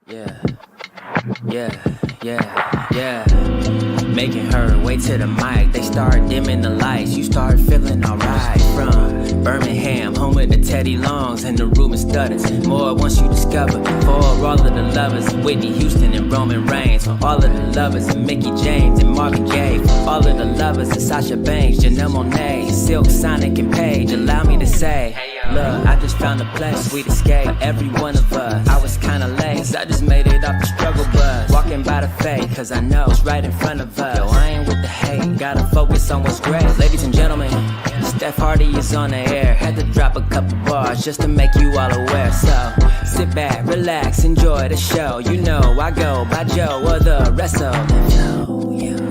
Yeah, yeah. Making her way to the mic. They start dimming the lights. You start feeling alright. From Birmingham, home of the Teddy Longs, and the room is stutters. More once you discover. For all of the lovers, Whitney Houston and Roman Reigns. For all of the lovers, and Mickey James and Marvin Gaye. For all of the lovers, and Sasha Banks, Janelle Monáe, Silk, Sonic, and Paige. Allow me to say, look, I just found a place, sweet escape. Every one of us, I was kinda late, cause I just made it off the struggle bus. Walking by the fate, cause I know it's right in front of us. Yo, I ain't with the hate, gotta focus on what's great. Ladies and gentlemen, Steph Hardy is on the air. Had to drop a couple bars just to make you all aware. So, sit back, relax, enjoy the show. You know I go by Joe or the rest of the flow, yeah.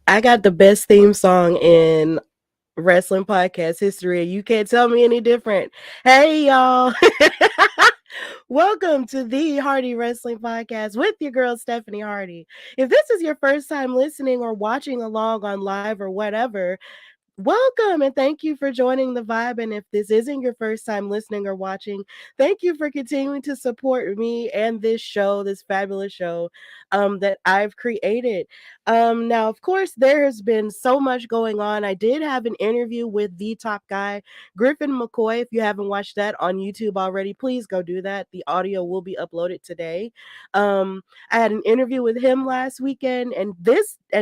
I got the best theme song in wrestling podcast history. You can't tell me any different. Hey, y'all. Welcome to the Hardy Wrestling Podcast with your girl, Stephanie Hardy. If this is your first time listening or watching along on live or whatever, welcome and thank you for joining the vibe. And if this isn't your first time listening or watching, thank you for continuing to support me and this show, this fabulous show that I've created. Now, of course, there has been so much going on. I did have an interview with the top guy, Griffin McCoy. If you haven't watched that on YouTube already, please go do that. The audio will be uploaded today. I had an interview with him last weekend, and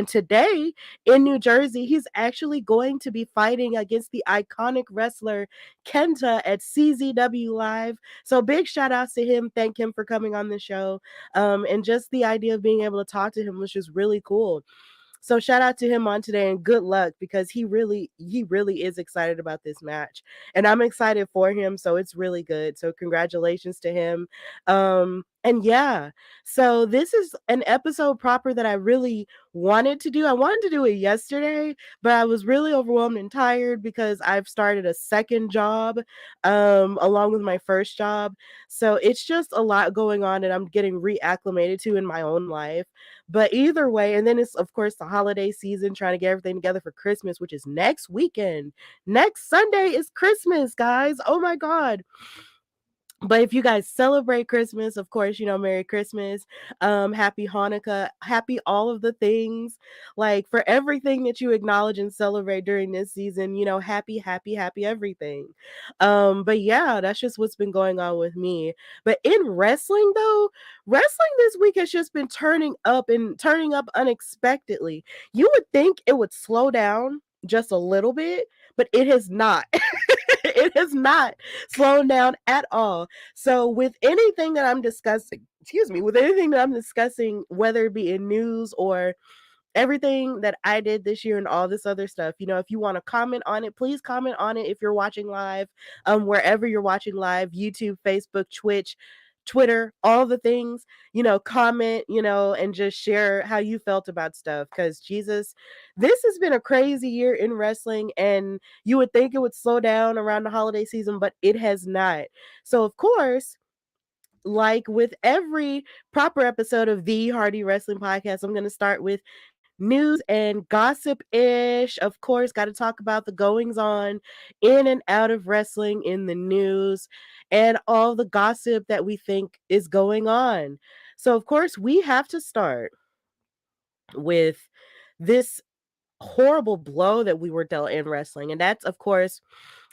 today in New Jersey, he's actually going to be fighting against the iconic wrestler Kenta at CZW Live. So big shout outs to him. Thank him for coming on the show. And just the idea of being able to talk to him was just really cool. So shout out to him on today and good luck because he really is excited about this match. And I'm excited for him, so it's really good. So congratulations to him. And yeah, so this is an episode proper that I really wanted to do. I wanted to do it yesterday, but I was really overwhelmed and tired because I've started a second job along with my first job. So it's just a lot going on and I'm getting reacclimated to in my own life. But either way, and then it's of course the holiday season, trying to get everything together for Christmas, which is next weekend. Next Sunday is Christmas, guys. Oh my God. But if you guys celebrate Christmas, of course, Merry Christmas, Happy Hanukkah, happy all of the things, like for everything that you acknowledge and celebrate during this season, happy, happy, happy everything. But yeah, that's just what's been going on with me. But in wrestling, though, wrestling this week has just been turning up and turning up unexpectedly. You would think it would slow down just a little bit, but it has not. It has not slowed down at all. So with anything that I'm discussing, whether it be in news or everything that I did this year and all this other stuff, if you want to comment on it, please comment on it if you're watching live, wherever you're watching live, YouTube, Facebook, Twitch, Twitter, all the things, comment, and just share how you felt about stuff. Because Jesus, this has been a crazy year in wrestling, and you would think it would slow down around the holiday season, but it has not. So, of course, like with every proper episode of the Hardy Wrestling Podcast, I'm going to start with news and gossip ish. Of course, got to talk about the goings on in and out of wrestling in the news and all the gossip that we think is going on. So, of course, we have to start with this horrible blow that we were dealt in wrestling. And that's, of course,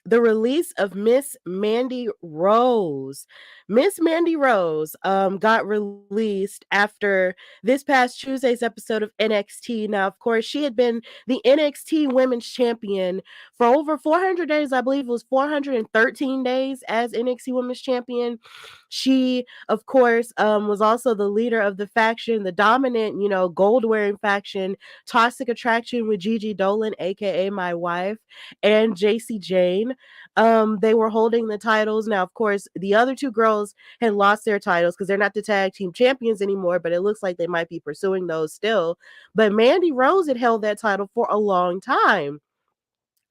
the release of Miss Mandy Rose. Miss Mandy Rose got released after this past Tuesday's episode of NXT. Now, of course, she had been the NXT Women's Champion for over 400 days. I believe it was 413 days as NXT Women's Champion. She, of course, was also the leader of the faction, the dominant, gold-wearing faction, Toxic Attraction with Gigi Dolan, aka my wife, and JC Jane. They were holding the titles. Now, of course, the other two girls had lost their titles because they're not the tag team champions anymore, but it looks like they might be pursuing those still. But Mandy Rose had held that title for a long time.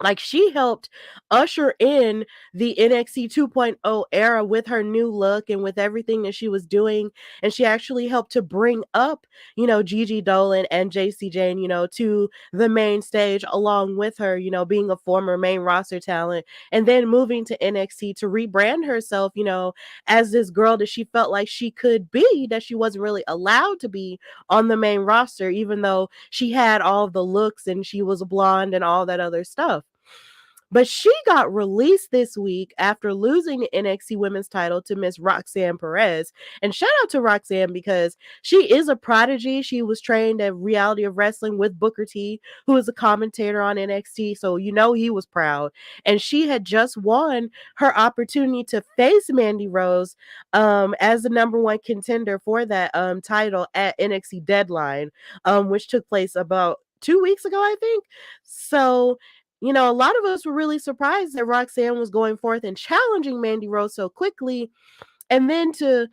Like, she helped usher in the NXT 2.0 era with her new look and with everything that she was doing. And she actually helped to bring up, Gigi Dolan and JC Jane, to the main stage along with her, being a former main roster talent and then moving to NXT to rebrand herself, as this girl that she felt like she could be, that she wasn't really allowed to be on the main roster, even though she had all the looks and she was a blonde and all that other stuff. But she got released this week after losing the NXT Women's title to Miss Roxanne Perez. And shout out to Roxanne because she is a prodigy. She was trained at Reality of Wrestling with Booker T, who is a commentator on NXT. So he was proud. And she had just won her opportunity to face Mandy Rose as the number one contender for that title at NXT Deadline, which took place about 2 weeks ago, I think. So a lot of us were really surprised that Roxanne was going forth and challenging Mandy Rose so quickly. And then to,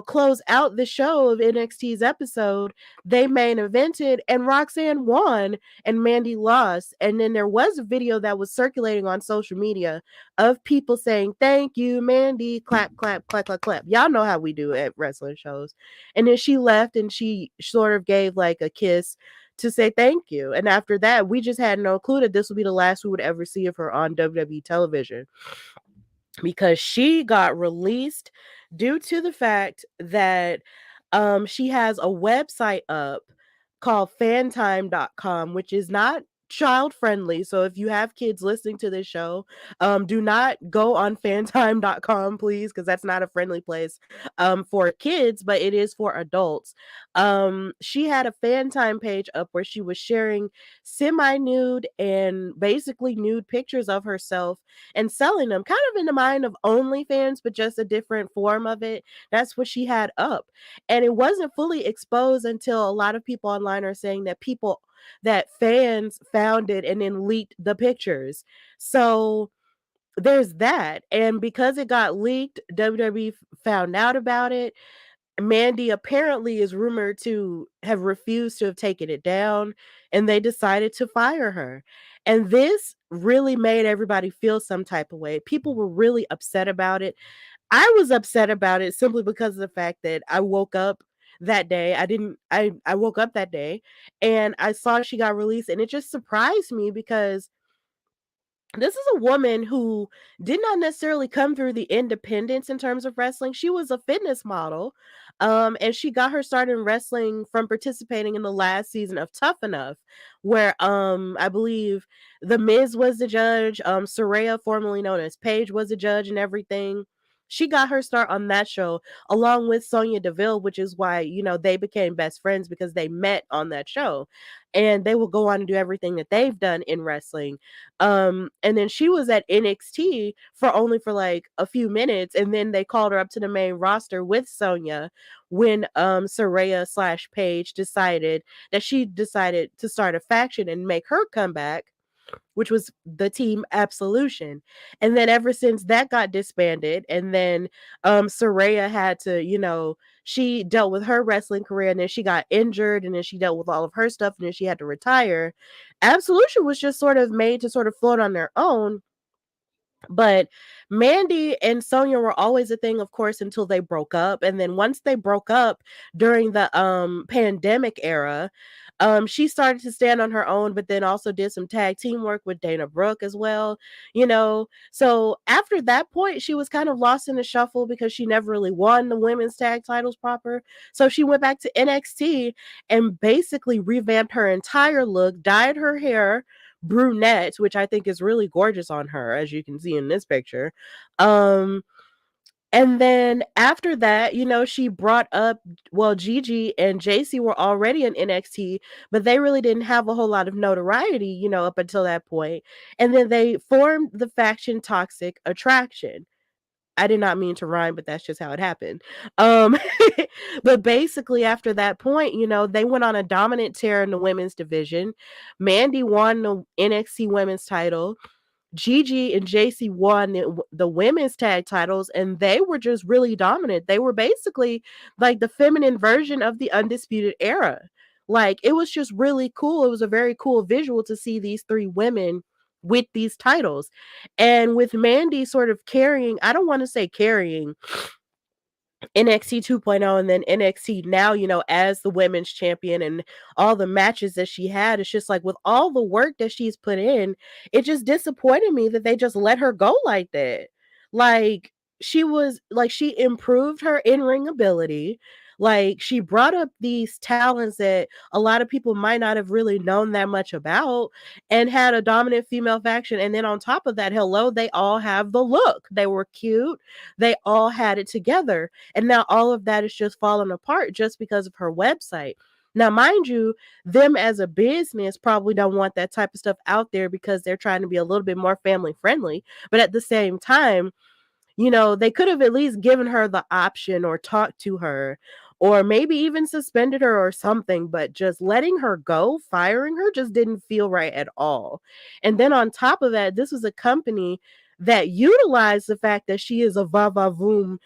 close out the show of NXT's episode, they main evented and Roxanne won and Mandy lost. And then there was a video that was circulating on social media of people saying, "Thank you, Mandy, clap, clap, clap, clap, clap." Y'all know how we do at wrestling shows. And then she left and she sort of gave like a kiss to say thank you. And after that, we just had no clue that this would be the last we would ever see of her on WWE television, because she got released due to the fact that she has a website up called fantime.com, which is not child friendly. So if you have kids listening to this show, do not go on fantime.com, please, because that's not a friendly place for kids, but it is for adults. She had a Fantime page up where she was sharing semi-nude and basically nude pictures of herself and selling them, kind of in the mind of OnlyFans, but just a different form of it. That's what she had up. And it wasn't fully exposed until a lot of people online are saying that fans found it and then leaked the pictures. So there's that. And because it got leaked, WWE found out about it. Mandy apparently is rumored to have refused to have taken it down, and they decided to fire her. And this really made everybody feel some type of way. People were really upset about it. I was upset about it simply because of the fact that I woke up that day. I woke up that day and I saw she got released, and it just surprised me because this is a woman who did not necessarily come through the independents in terms of wrestling. She was a fitness model. And she got her start in wrestling from participating in the last season of Tough Enough, where I believe The Miz was the judge, Saraya, formerly known as Paige, was a judge and everything. She got her start on that show along with Sonya Deville, which is why, they became best friends, because they met on that show. And they will go on to do everything that they've done in wrestling. And then she was at NXT for like a few minutes, and then they called her up to the main roster with Sonya when Saraya slash Paige decided to start a faction and make her comeback, which was the team Absolution. And then ever since that got disbanded, and then Saraya had to, she dealt with her wrestling career, and then she got injured, and then she dealt with all of her stuff, and then she had to retire. Absolution was just sort of made to sort of float on their own. But Mandy and Sonya were always a thing, of course, until they broke up. And then once they broke up during the pandemic era, she started to stand on her own, but then also did some tag team work with Dana Brooke as well. So after that point, she was kind of lost in the shuffle because she never really won the women's tag titles proper. So she went back to NXT and basically revamped her entire look, dyed her hair brunette, which I think is really gorgeous on her, as you can see in this picture. And then after that, she brought up, well, Gigi and JC were already in NXT, but they really didn't have a whole lot of notoriety, up until that point. And then they formed the faction Toxic Attraction. I did not mean to rhyme, but that's just how it happened. But basically after that point, they went on a dominant tear in the women's division. Mandy won the NXT women's title. Gigi and JC won the women's tag titles, and they were just really dominant. They were basically like the feminine version of the Undisputed Era. Like, it was just really cool. It was a very cool visual to see these three women with these titles. And with Mandy sort of carrying, I don't want to say carrying, NXT 2.0 and then NXT now, as the women's champion and all the matches that she had. It's just like with all the work that she's put in, it just disappointed me that they just let her go like that. Like, she improved her in-ring ability. Like, she brought up these talents that a lot of people might not have really known that much about, and had a dominant female faction. And then on top of that, hello, they all have the look. They were cute. They all had it together. And now all of that is just falling apart just because of her website. Now, mind you, them as a business probably don't want that type of stuff out there because they're trying to be a little bit more family friendly. But at the same time, they could have at least given her the option or talked to her or maybe even suspended her or something, but just letting her go, firing her just didn't feel right at all. And then on top of that, this was a company that utilized the fact that she is a va-va-voom,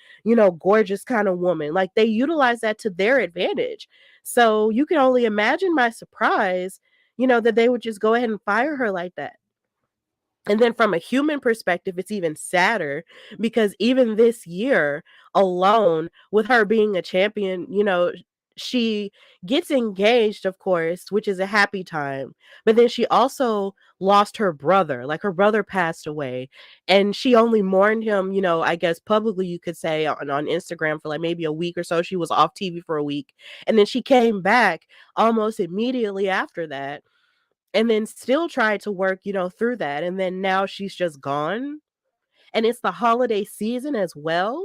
gorgeous kind of woman. Like, they utilized that to their advantage. So you can only imagine my surprise, that they would just go ahead and fire her like that. And then from a human perspective, it's even sadder because even this year alone, with her being a champion, she gets engaged, of course, which is a happy time. But then she also lost her brother. Like, her brother passed away. And she only mourned him, I guess publicly, you could say, on Instagram for like maybe a week or so. She was off TV for a week. And then she came back almost immediately after that and then still tried to work, through that. And then now she's just gone. And it's the holiday season as well.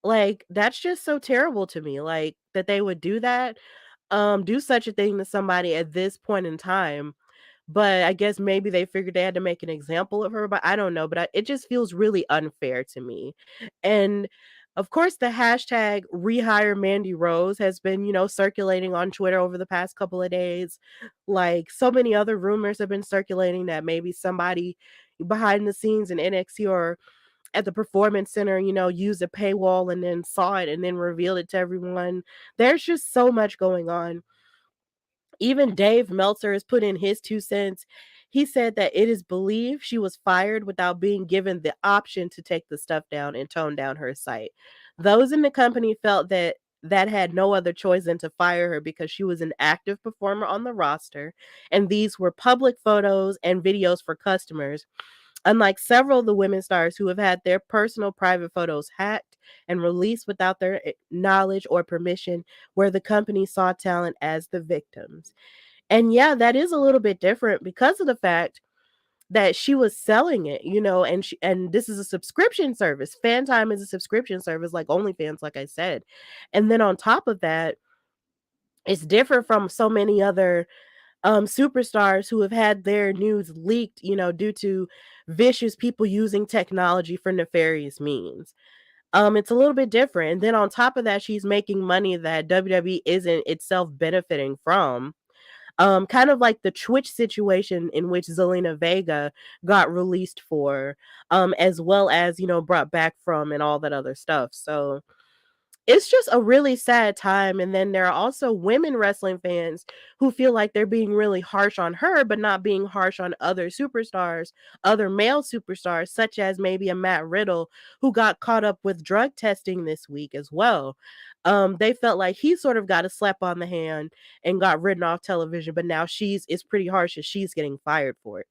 Like, that's just so terrible to me. Like, that they would do that, do such a thing to somebody at this point in time. But I guess maybe they figured they had to make an example of her, but I don't know. But it just feels really unfair to me. And of course, the hashtag rehire Mandy Rose has been, circulating on Twitter over the past couple of days. Like, so many other rumors have been circulating that maybe somebody behind the scenes in NXT or at the performance center, used a paywall and then saw it and then revealed it to everyone. There's just so much going on. Even Dave Meltzer has put in his 2 cents. He said that it is believed she was fired without being given the option to take the stuff down and tone down her site. Those in the company felt that had no other choice than to fire her because she was an active performer on the roster, and these were public photos and videos for customers. Unlike several of the women stars who have had their personal private photos hacked and released without their knowledge or permission, where the company saw talent as the victims. And yeah, that is a little bit different because of the fact that she was selling it, and this is a subscription service. Fan Time is a subscription service like OnlyFans, like I said. And then on top of that, it's different from so many other superstars who have had their news leaked, due to vicious people using technology for nefarious means. It's a little bit different. And then on top of that, she's making money that WWE isn't itself benefiting from. Kind of like the Twitch situation in which Zelina Vega got released for, as well as, brought back from and all that other stuff. So it's just a really sad time. And then there are also women wrestling fans who feel like they're being really harsh on her, but not being harsh on other superstars, other male superstars, such as maybe a Matt Riddle, who got caught up with drug testing this week as well. They felt like he sort of got a slap on the hand and got written off television, but now it's pretty harsh as she's getting fired for it.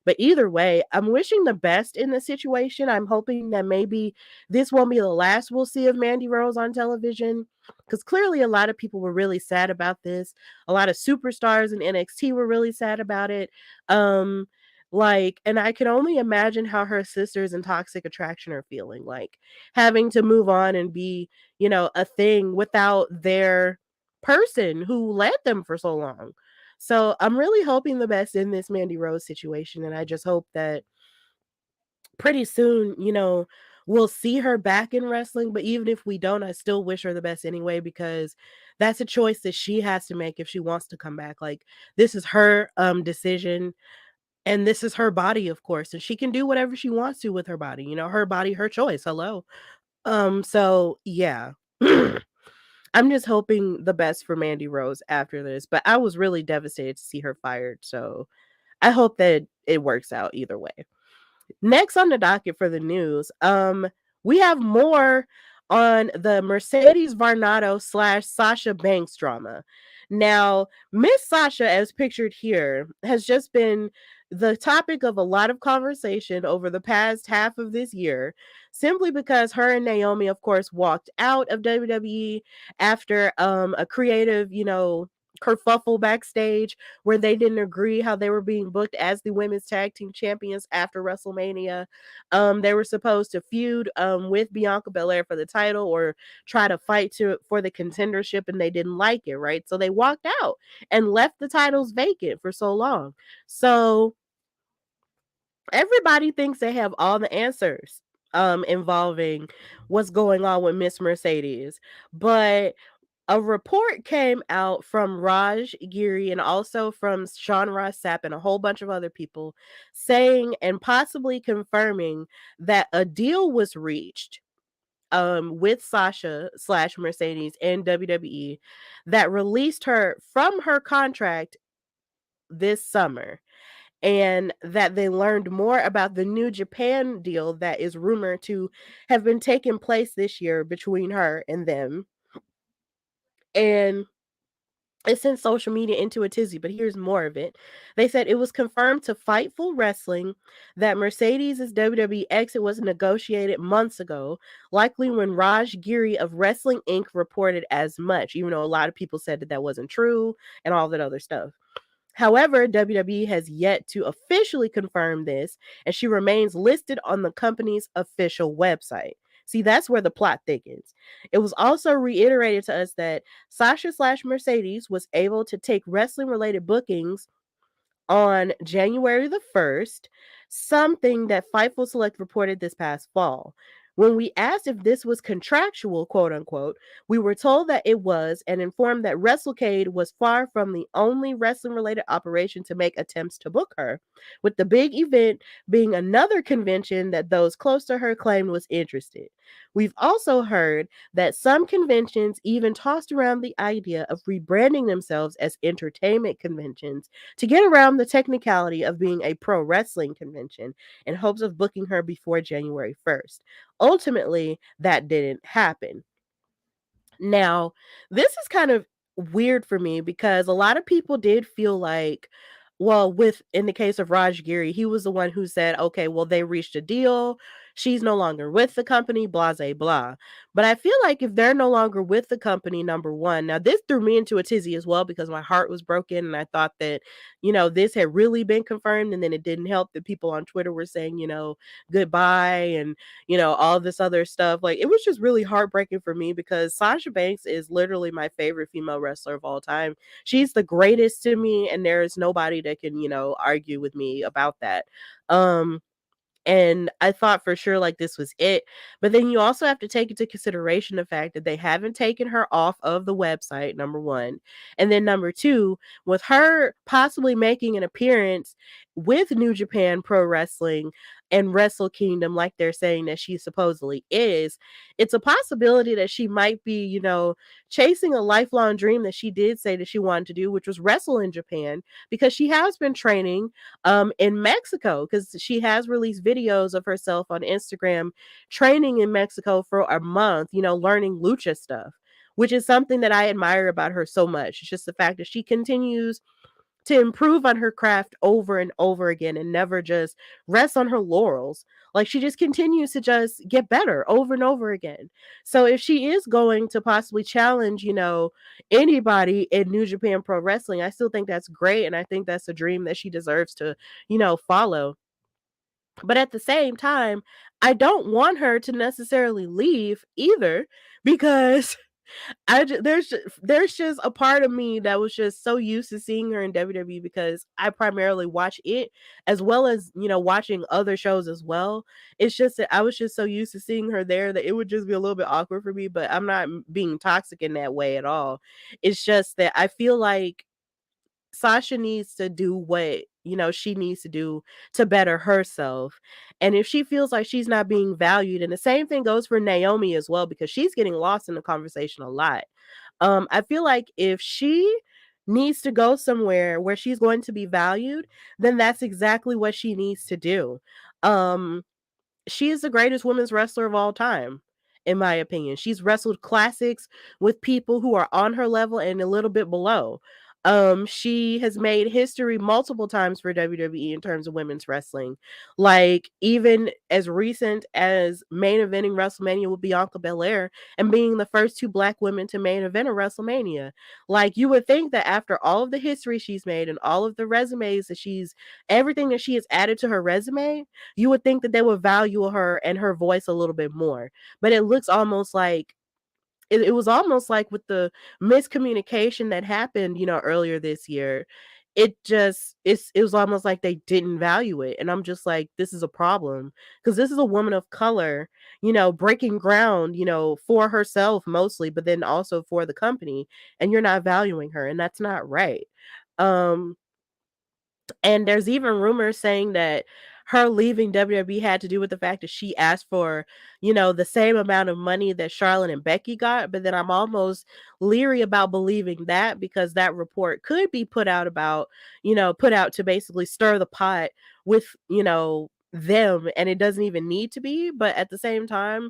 But either way, I'm wishing the best in the situation. I'm hoping that maybe this won't be the last we'll see of Mandy Rose on television, because clearly a lot of people were really sad about this. A lot of superstars in NXT were really sad about it. And I can only imagine how her sisters in Toxic Attraction are feeling, like having to move on and be, a thing without their person who led them for so long. So I'm really hoping the best in this Mandy Rose situation. And I just hope that pretty soon, we'll see her back in wrestling. But even if we don't, I still wish her the best anyway, because that's a choice that she has to make if she wants to come back. Like, this is her decision. And this is her body, of course, and she can do whatever she wants to with her body. You know, her body, her choice. Hello. So yeah. I'm just hoping the best for Mandy Rose after this, but I was really devastated to see her fired. So I hope that it works out either way. Next on the docket for the news, we have more on the Mercedes Varnado / Sasha Banks drama. Now, Miss Sasha, as pictured here, has just been the topic of a lot of conversation over the past half of this year, simply because her and Naomi, of course, walked out of WWE after a creative, kerfuffle backstage where they didn't agree how they were being booked as the women's tag team champions after WrestleMania. They were supposed to feud with Bianca Belair for the title or try to fight for the contendership, and they didn't like it, right? So they walked out and left the titles vacant for so long. So everybody thinks they have all the answers involving what's going on with Miss Mercedes, but a report came out from Raj Giri and also from Sean Ross Sapp and a whole bunch of other people saying and possibly confirming that a deal was reached with Sasha / Mercedes and WWE that released her from her contract this summer, and that they learned more about the New Japan deal that is rumored to have been taking place this year between her and them. And it sent social media into a tizzy, but here's more of it. They said it was confirmed to Fightful Wrestling that Mercedes' WWE exit was negotiated months ago, likely when Raj Giri of Wrestling Inc. reported as much, even though a lot of people said that wasn't true and all that other stuff. However, WWE has yet to officially confirm this, and she remains listed on the company's official website. See, that's where the plot thickens. It was also reiterated to us that Sasha / Mercedes was able to take wrestling related bookings on January the 1st, something that Fightful Select reported this past fall. When we asked if this was contractual, quote unquote, we were told that it was and informed that WrestleCade was far from the only wrestling related operation to make attempts to book her, with the big event being another convention that those close to her claimed was interested. We've also heard that some conventions even tossed around the idea of rebranding themselves as entertainment conventions to get around the technicality of being a pro wrestling convention in hopes of booking her before January 1st. Ultimately, that didn't happen. Now, this is kind of weird for me because a lot of people did feel like, well, with in the case of Raj Giri, he was the one who said, okay, well, they reached a deal. She's no longer with the company, blah, blah, blah. But I feel like if they're no longer with the company, number one, now this threw me into a tizzy as well because my heart was broken and I thought that, this had really been confirmed. And then it didn't help that people on Twitter were saying, goodbye and all this other stuff. Like, it was just really heartbreaking for me because Sasha Banks is literally my favorite female wrestler of all time. She's the greatest to me, and there is nobody that can, argue with me about that. And I thought for sure like this was it. But then you also have to take into consideration the fact that they haven't taken her off of the website, number one. And then number two, with her possibly making an appearance with New Japan Pro Wrestling and Wrestle Kingdom, like they're saying that she supposedly is, it's a possibility that she might be, chasing a lifelong dream that she did say that she wanted to do, which was wrestle in Japan, because she has been training in Mexico, because she has released videos of herself on Instagram training in Mexico for a month, learning lucha stuff, which is something that I admire about her so much. It's just the fact that she continues to improve on her craft over and over again and never just rest on her laurels. Like, she just continues to just get better over and over again. So if she is going to possibly challenge, anybody in New Japan Pro Wrestling, I still think that's great. And I think that's a dream that she deserves to, follow. But at the same time, I don't want her to necessarily leave either, because there's just a part of me that was just so used to seeing her in WWE because I primarily watch it as well as, watching other shows as well. It's just that I was just so used to seeing her there that it would just be a little bit awkward for me, but I'm not being toxic in that way at all. It's just that I feel like Sasha needs to do what she needs to do to better herself. And if she feels like she's not being valued, and the same thing goes for Naomi as well, because she's getting lost in the conversation a lot. I feel like if she needs to go somewhere where she's going to be valued, then that's exactly what she needs to do. Um, she is the greatest women's wrestler of all time, in my opinion. She's wrestled classics with people who are on her level and a little bit below. She has made history multiple times for WWE in terms of women's wrestling. Like, even as recent as main eventing WrestleMania with Bianca Belair and being the first two black women to main event a WrestleMania. Like, you would think that after all of the history she's made and all of the resumes that everything that she has added to her resume, you would think that they would value her and her voice a little bit more. But it looks almost like it was almost like with the miscommunication that happened, earlier this year. It was almost like they didn't value it. And I'm just like, this is a problem. Because this is a woman of color, breaking ground, for herself mostly, but then also for the company. And you're not valuing her, and that's not right. Um, and there's even rumors saying that her leaving WWE had to do with the fact that she asked for, the same amount of money that Charlotte and Becky got. But then I'm almost leery about believing that, because that report could be put out to basically stir the pot with, them, and it doesn't even need to be. But at the same time,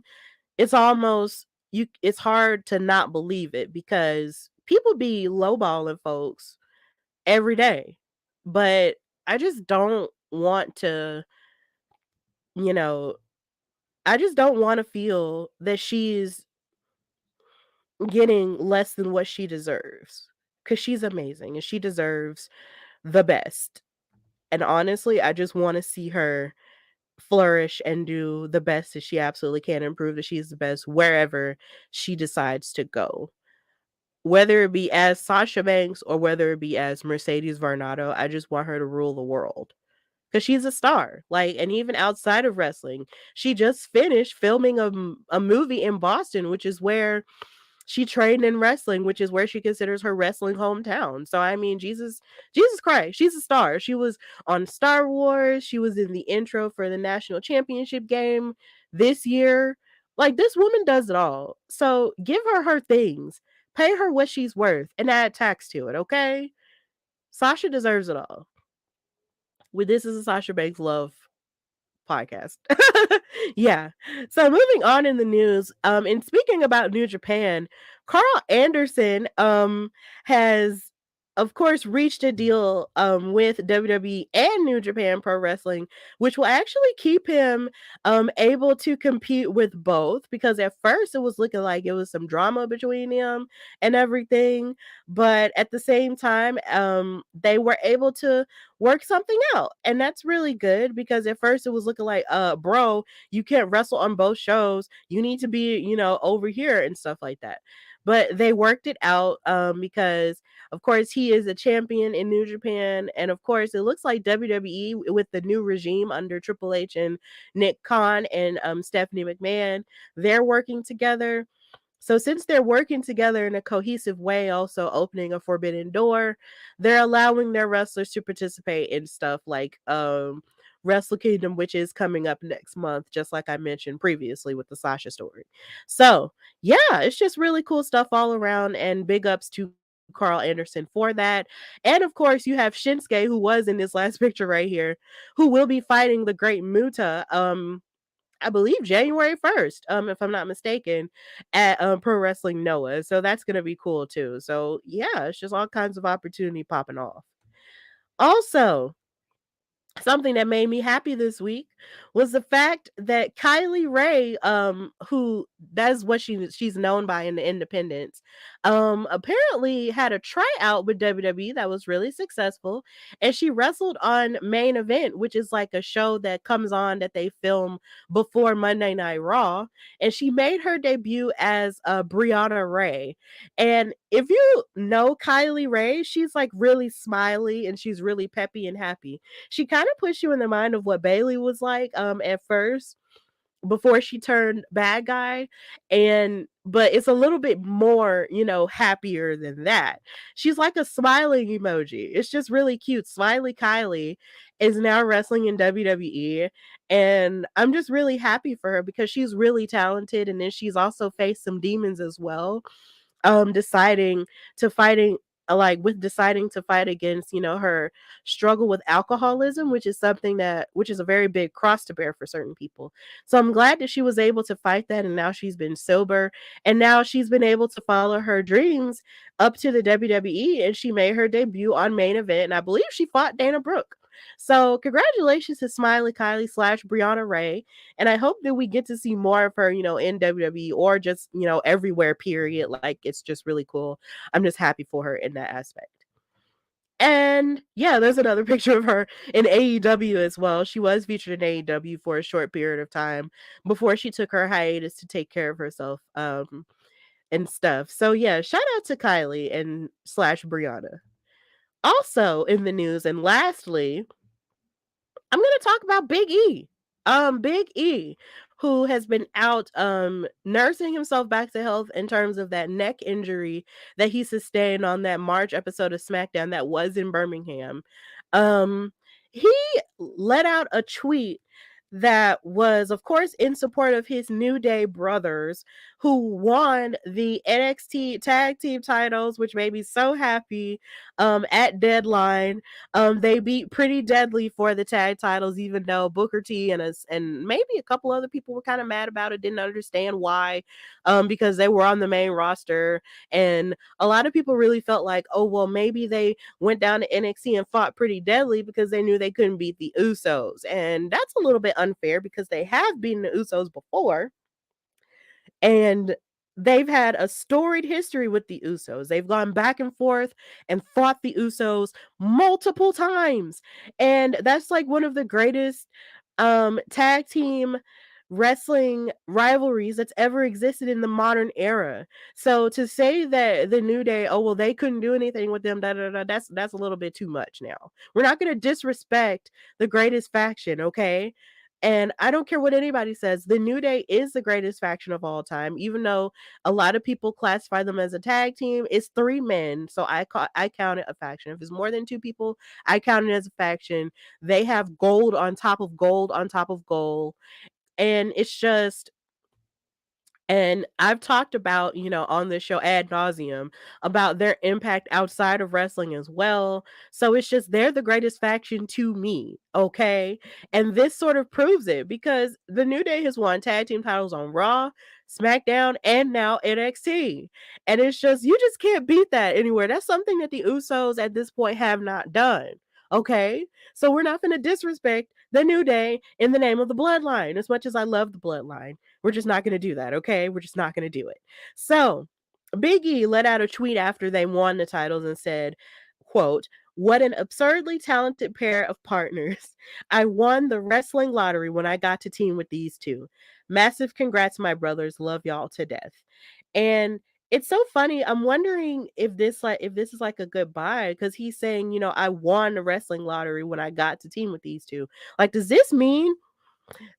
it's hard to not believe it, because people be lowballing folks every day. But I just don't want to, you know, I just don't want to feel that she's getting less than what she deserves, because she's amazing and she deserves the best. And honestly, I just want to see her flourish and do the best that she absolutely can and prove that she's the best wherever she decides to go. Whether it be as Sasha Banks or whether it be as Mercedes Varnado, I just want her to rule the world, because she's a star. Like, and even outside of wrestling, she just finished filming a movie in Boston, which is where she trained in wrestling, which is where she considers her wrestling hometown. So I mean, Jesus Christ, she's a star. She was on Star Wars. She was in the intro for the national championship game this year. Like, this woman does it all. So give her her things, pay her what she's worth, and add tax to it. Okay, Sasha deserves it all. With This Is a Sasha Banks Love podcast. Yeah. So moving on in the news, and speaking about New Japan, Carl Anderson has of course reached a deal with WWE and New Japan Pro Wrestling, which will actually keep him able to compete with both, because at first it was looking like it was some drama between them and everything, but at the same time they were able to work something out. And that's really good, because at first it was looking like, bro, you can't wrestle on both shows. You need to be, over here and stuff like that. But they worked it out, because of course he is a champion in New Japan. And of course it looks like WWE, with the new regime under Triple H and Nick Khan and Stephanie McMahon, they're working together. So since they're working together in a cohesive way, also opening a forbidden door, they're allowing their wrestlers to participate in stuff like Wrestle Kingdom, which is coming up next month, just like I mentioned previously with the Sasha story. So yeah, it's just really cool stuff all around, and big ups to Carl Anderson for that. And of course, you have Shinsuke, who was in this last picture right here, who will be fighting the Great Muta. I believe January 1st, if I'm not mistaken, at Pro Wrestling Noah. So that's gonna be cool too. So yeah, it's just all kinds of opportunity popping off. Also, something that made me happy this week was the fact that Kylie Ray, who that's what she's known by in the independents, apparently had a tryout with WWE that was really successful, and she wrestled on Main Event, which is like a show that comes on that they film before Monday Night Raw, and she made her debut as Brianna Ray. And if you know Kylie Ray, she's like really smiley and she's really peppy and happy. She kind of puts you in the mind of what Bailey was like at first, before she turned bad guy. And but it's a little bit more, happier than that. She's like a smiling emoji. It's just really cute. Smiley Kylie is now wrestling in WWE, and I'm just really happy for her because she's really talented, and then she's also faced some demons as well, deciding to fighting like with deciding to fight against, her struggle with alcoholism, which is something that which is a very big cross to bear for certain people. So I'm glad that she was able to fight that, and now she's been sober, and now she's been able to follow her dreams up to the WWE, and she made her debut on Main Event, and I believe she fought Dana Brooke. So congratulations to Smiley Kylie slash Brianna Ray. And I hope that we get to see more of her, in WWE or just, everywhere, period. Like, it's just really cool. I'm just happy for her in that aspect. And yeah, there's another picture of her in AEW as well. She was featured in AEW for a short period of time before she took her hiatus to take care of herself, and stuff. So yeah, shout out to Kylie and slash Brianna. Also in the news, and lastly, I'm going to talk about Big E. Big E, who has been out nursing himself back to health in terms of that neck injury that he sustained on that March episode of SmackDown that was in Birmingham. He let out a tweet that was, of course, in support of his New Day brothers who won the NXT tag team titles, which made me so happy at Deadline. They beat Pretty Deadly for the tag titles, even though Booker T and us and maybe a couple other people were kind of mad about it, didn't understand why, because they were on the main roster. And a lot of people really felt like, oh, well, maybe they went down to NXT and fought Pretty Deadly because they knew they couldn't beat the Usos. And that's a little bit unfair because they have beaten the Usos before. And they've had a storied history with the Usos. They've gone back and forth and fought the Usos multiple times. And that's like one of the greatest tag team wrestling rivalries that's ever existed in the modern era. So to say that the New Day, oh well, they couldn't do anything with them, that's a little bit too much now. We're not going to disrespect the greatest faction, okay? And I don't care what anybody says, the New Day is the greatest faction of all time, even though a lot of people classify them as a tag team. It's 3 men, so I count it a faction. If it's more than 2 people, I count it as a faction. They have gold on top of gold on top of gold. And it's just, and I've talked about, on this show ad nauseum about their impact outside of wrestling as well. So it's just, they're the greatest faction to me. Okay. And this sort of proves it because the New Day has won tag team titles on Raw, SmackDown, and now NXT. And it's just, you just can't beat that anywhere. That's something that the Usos at this point have not done. Okay. So we're not going to disrespect the New Day in the name of the bloodline. As much as I love the bloodline, we're just not going to do that, okay? We're just not going to do it. So Big E let out a tweet after they won the titles and said, quote, "What an absurdly talented pair of partners. I won the wrestling lottery when I got to team with these two. Massive congrats, my brothers. Love y'all to death." And it's so funny. I'm wondering if this is like a goodbye because he's saying, I won the wrestling lottery when I got to team with these two. Like, does this mean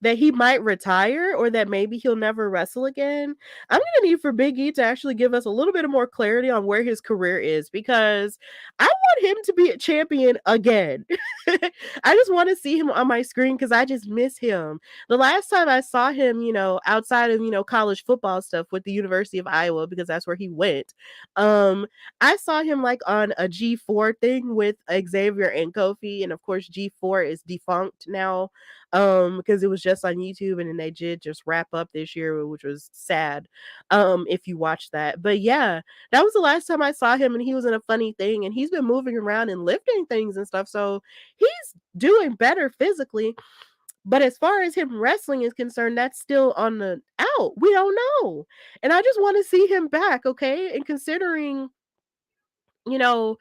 that he might retire or that maybe he'll never wrestle again? I'm going to need for Big E to actually give us a little bit of more clarity on where his career is because I want him to be a champion again. I just want to see him on my screen because I just miss him. The last time I saw him, outside of, college football stuff with the University of Iowa, because that's where he went, I saw him like on a G4 thing with Xavier and Kofi. And of course, G4 is defunct now because it was just on YouTube and then they did just wrap up this year, which was sad if you watch that. But yeah, that was the last time I saw him and he was in a funny thing and he's been moving around and lifting things and stuff. So he's doing better physically. But as far as him wrestling is concerned, that's still on the out. We don't know. And I just want to see him back, okay? And considering, you know,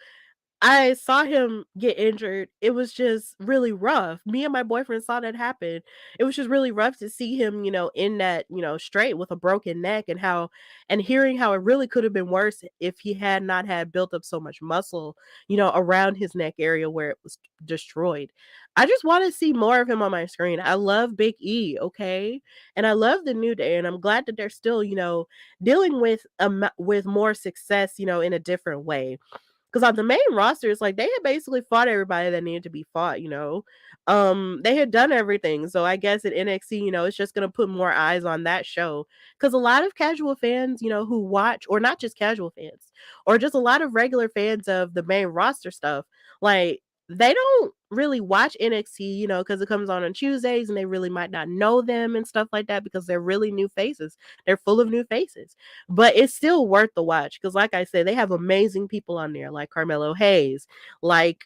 I saw him get injured. It was just really rough. Me and my boyfriend saw that happen. It was just really rough to see him, in that, straight with a broken neck, and hearing how it really could have been worse if he had not had built up so much muscle, around his neck area where it was destroyed. I just want to see more of him on my screen. I love Big E, okay? And I love the New Day, and I'm glad that they're still, dealing with with more success, in a different way. Because on the main roster, it's like they had basically fought everybody that needed to be fought. They had done everything. So I guess at NXT, it's just gonna put more eyes on that show. Because a lot of casual fans, who watch, or not just casual fans, or just a lot of regular fans of the main roster stuff, like they don't really watch NXT, because it comes on Tuesdays and they really might not know them and stuff like that because they're really new faces. They're full of new faces. But it's still worth the watch because, like I said, they have amazing people on there, like Carmelo Hayes, like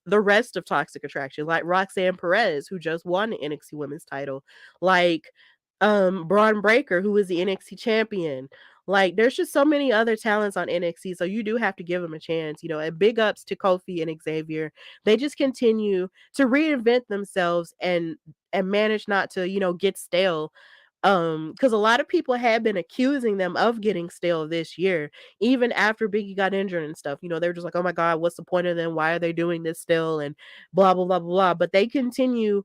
the rest of Toxic Attraction, like Roxanne Perez, who just won the NXT Women's title, like Braun Breaker, who is the NXT champion. Like, there's just so many other talents on NXT, so you do have to give them a chance, and big ups to Kofi and Xavier. They just continue to reinvent themselves and manage not to, get stale. Because a lot of people had been accusing them of getting stale this year, even after Biggie got injured and stuff. They were just like, oh my God, what's the point of them? Why are they doing this still? And blah, blah, blah, blah, blah. But they continue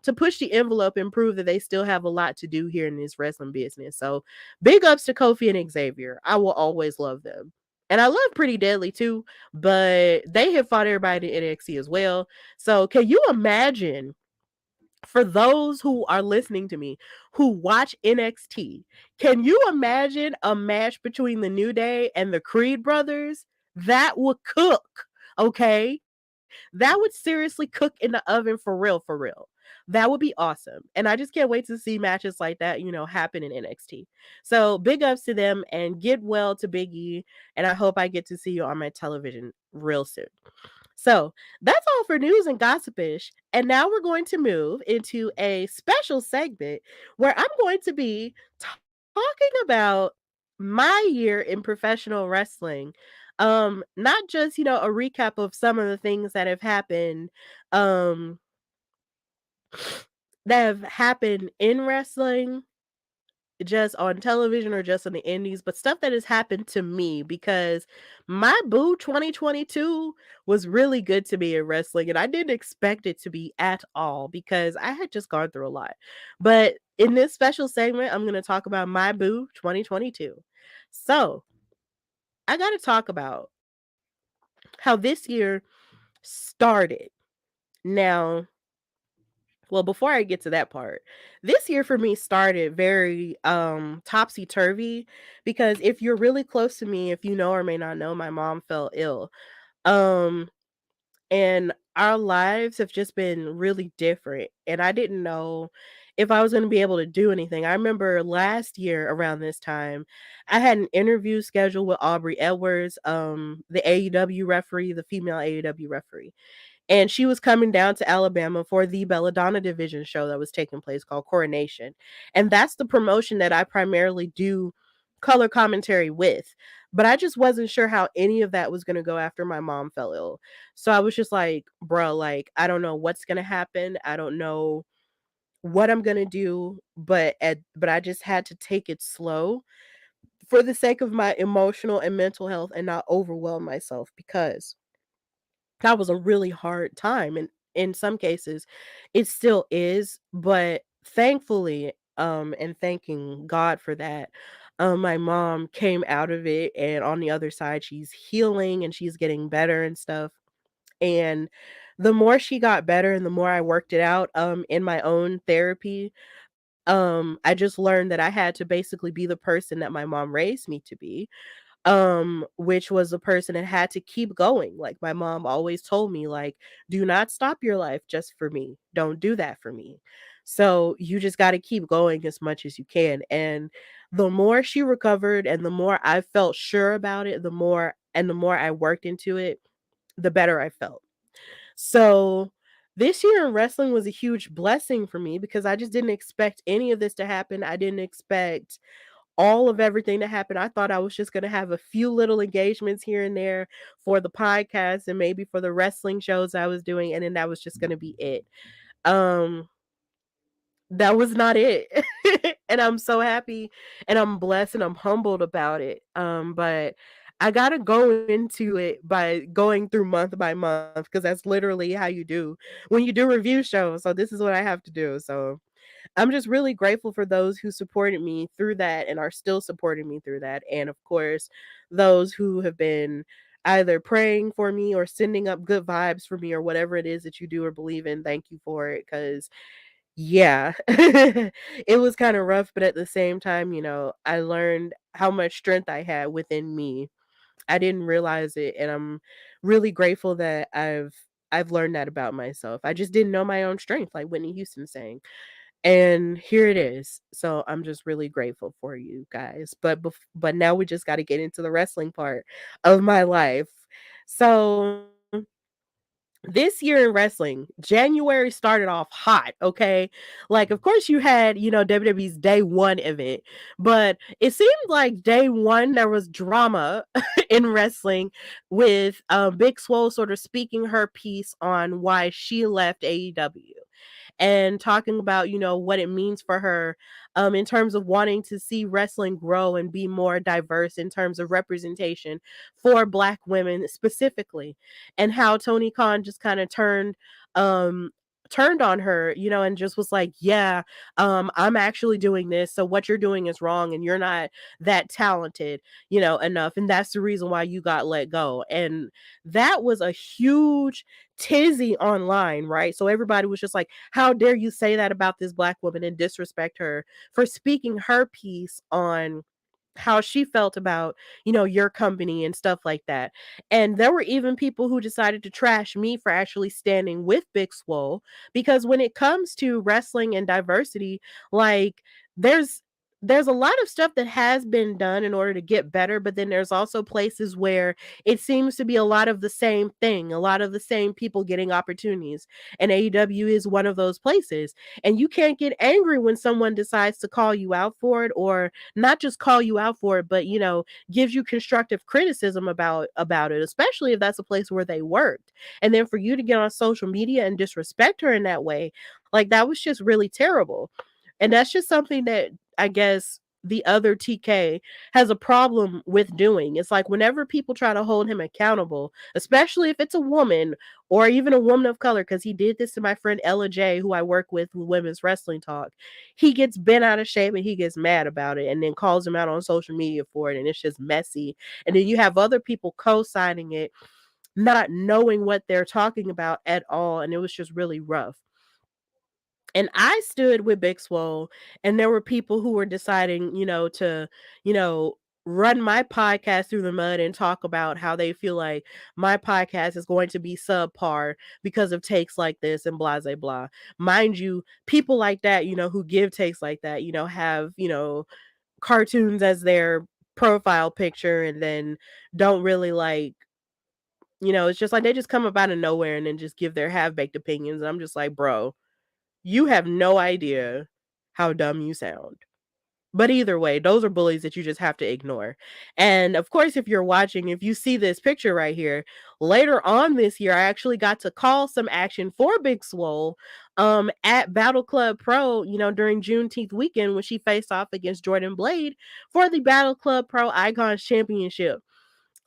to push the envelope and prove that they still have a lot to do here in this wrestling business. So big ups to Kofi and Xavier. I will always love them. And I love Pretty Deadly too, but they have fought everybody in NXT as well. So can you imagine, for those who are listening to me who watch NXT, can you imagine a match between the New Day and the Creed brothers? That would cook, okay? That would seriously cook in the oven for real, for real. That would be awesome. And I just can't wait to see matches like that, happen in NXT. So big ups to them and get well to Big E. And I hope I get to see you on my television real soon. So that's all for news and gossipish. And now we're going to move into a special segment where I'm going to be talking about my year in professional wrestling. Not just, a recap of some of the things that have happened, um, that have happened in wrestling, just on television or just on the indies, but stuff that has happened to me because my boo 2022 was really good to me in wrestling and I didn't expect it to be at all because I had just gone through a lot. But in this special segment, I'm going to talk about my boo 2022. So I got to talk about how this year started. Now, well, before I get to that part, this year for me started very topsy turvy because if you're really close to me, if you know or may not know, my mom fell ill. Um and our lives have just been really different, and I didn't know if I was going to be able to do anything. I remember last year around this time, I had an interview scheduled with Aubrey Edwards, the AEW referee, the female AEW referee, and she was coming down to Alabama for the Belladonna Division show that was taking place called Coronation. And that's the promotion that I primarily do color commentary with. But I just wasn't sure how any of that was going to go after my mom fell ill. So I was just like, bro, like, I don't know what's going to happen. I don't know what I'm going to do, but I just had to take it slow for the sake of my emotional and mental health and not overwhelm myself because that was a really hard time, and in some cases it still is, but thankfully, and thanking God for that, my mom came out of it, and on the other side she's healing and she's getting better and stuff. And the more she got better and the more I worked it out in my own therapy, I just learned that I had to basically be the person that my mom raised me to be, which was a person that had to keep going. Like my mom always told me, like, do not stop your life just for me. Don't do that for me. So you just got to keep going as much as you can. And the more she recovered and the more I felt sure about it, the more I worked into it, the better I felt. So this year in wrestling was a huge blessing for me because I just didn't expect any of this to happen. I didn't expect all of everything that happened. I thought I was just going to have a few little engagements here and there for the podcast and maybe for the wrestling shows I was doing, and then that was just going to be it. Um, that was not it. And I'm so happy and I'm blessed and I'm humbled about it. But I got to go into it by going through month by month because that's literally how you do when you do review shows. So this is what I have to do. So I'm just really grateful for those who supported me through that and are still supporting me through that. And of course, those who have been either praying for me or sending up good vibes for me or whatever it is that you do or believe in. Thank you for it. Because yeah, it was kind of rough, but at the same time, I learned how much strength I had within me. I didn't realize it, and I'm really grateful that I've learned that about myself. I just didn't know my own strength, like Whitney Houston saying. And here it is. So I'm just really grateful for you guys. But now we just got to get into the wrestling part of my life. So this year in wrestling, January started off hot, okay? Like, of course, you had, WWE's Day One event, but it seemed like Day One there was drama in wrestling with Big Swole sort of speaking her piece on why she left AEW and talking about, what it means for her in terms of wanting to see wrestling grow and be more diverse in terms of representation for Black women specifically, and how Tony Khan just kind of turned on her, and just was like, yeah, I'm actually doing this. So what you're doing is wrong and you're not that talented, enough. And that's the reason why you got let go. And that was a huge tizzy online, right? So everybody was just like, how dare you say that about this Black woman and disrespect her for speaking her piece on how she felt about, your company and stuff like that. And there were even people who decided to trash me for actually standing with Big Swole because when it comes to wrestling and diversity, like there's there's a lot of stuff that has been done in order to get better, but then there's also places where it seems to be a lot of the same thing, a lot of the same people getting opportunities. And AEW is one of those places. And you can't get angry when someone decides to call you out for it, or not just call you out for it, but gives you constructive criticism about it, especially if that's a place where they worked. And then for you to get on social media and disrespect her in that way, like that was just really terrible. And that's just something that I guess the other TK has a problem with doing. It's like whenever people try to hold him accountable, especially if it's a woman or even a woman of color, because he did this to my friend Ella J, who I work with Women's Wrestling Talk, he gets bent out of shape and he gets mad about it and then calls him out on social media for it. And it's just messy. And then you have other people co signing it, not knowing what they're talking about at all. And it was just really rough. And I stood with Big Swole, and there were people who were deciding, you know, run my podcast through the mud and talk about how they feel like my podcast is going to be subpar because of takes like this and blah, blah, blah. Mind you, people like that, who give takes like that, have, cartoons as their profile picture and then don't really like, it's just like they just come up out of nowhere and then just give their half baked opinions. And I'm just like, bro, you have no idea how dumb you sound. But either way, those are bullies that you just have to ignore. And of course, if you're watching, if you see this picture right here, later on this year, I actually got to call some action for Big Swole at Battle Club Pro, during Juneteenth weekend when she faced off against Jordan Blade for the Battle Club Pro Icons Championship.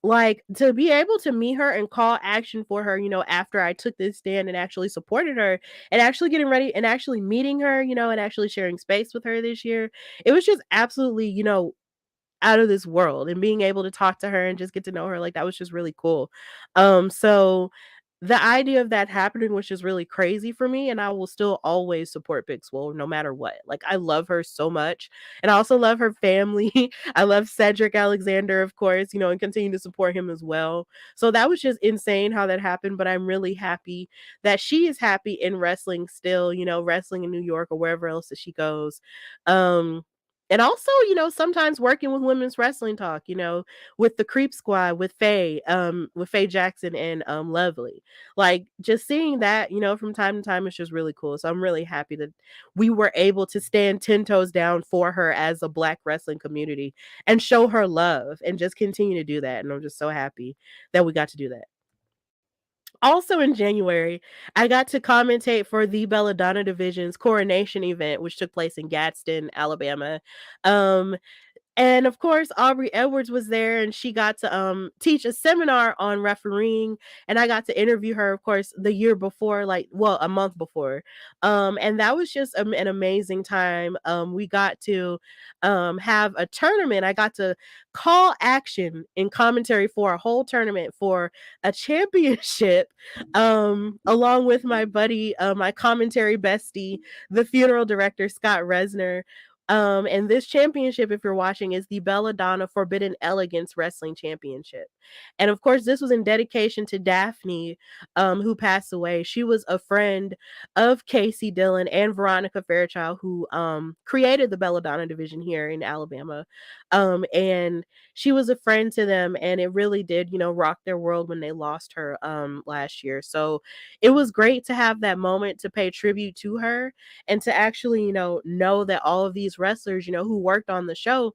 Like, to be able to meet her and call action for her, after I took this stand and actually supported her and actually getting ready and actually meeting her, and actually sharing space with her this year, it was just absolutely, out of this world. And being able to talk to her and just get to know her, like, that was just really cool. So the idea of that happening was just really crazy for me, and I will still always support Big Swole no matter what. Like, I love her so much, and I also love her family. I love Cedric Alexander, of course, and continue to support him as well. So that was just insane how that happened, but I'm really happy that she is happy in wrestling still, wrestling in New York or wherever else that she goes. Um and also, sometimes working with Women's Wrestling Talk, with the Creep Squad, with Faye Jackson and Lovely. Like just seeing that, from time to time is just really cool. So I'm really happy that we were able to stand 10 toes down for her as a Black wrestling community and show her love and just continue to do that. And I'm just so happy that we got to do that. Also in January, I got to commentate for the Belladonna Division's coronation event, which took place in Gadsden, Alabama. Um, and of course, Aubrey Edwards was there and she got to teach a seminar on refereeing. And I got to interview her, of course, the year before, a month before. And that was just an amazing time. We got to have a tournament. I got to call action in commentary for a whole tournament for a championship, along with my buddy, my commentary bestie, the funeral director, Scott Resner. And this championship, if you're watching, is the Belladonna Forbidden Elegance Wrestling Championship. And of course, this was in dedication to Daphne, who passed away. She was a friend of Casey Dillon and Veronica Fairchild, who created the Belladonna division here in Alabama. And she was a friend to them, and it really did, rock their world when they lost her last year. So it was great to have that moment to pay tribute to her and to actually, know that all of these wrestlers, who worked on the show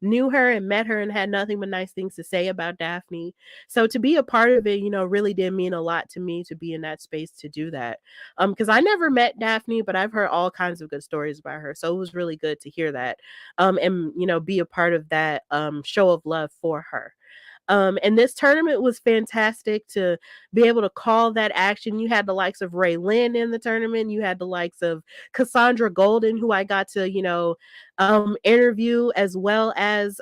knew her and met her and had nothing but nice things to say about Daphne. So to be a part of it, really did mean a lot to me to be in that space to do that. Because I never met Daphne, but I've heard all kinds of good stories about her. So it was really good to hear that. And be a part of that show of love for her. And this tournament was fantastic to be able to call that action. You had the likes of Ray Lynn in the tournament. You had the likes of Cassandra Golden, who I got to, interview, as well as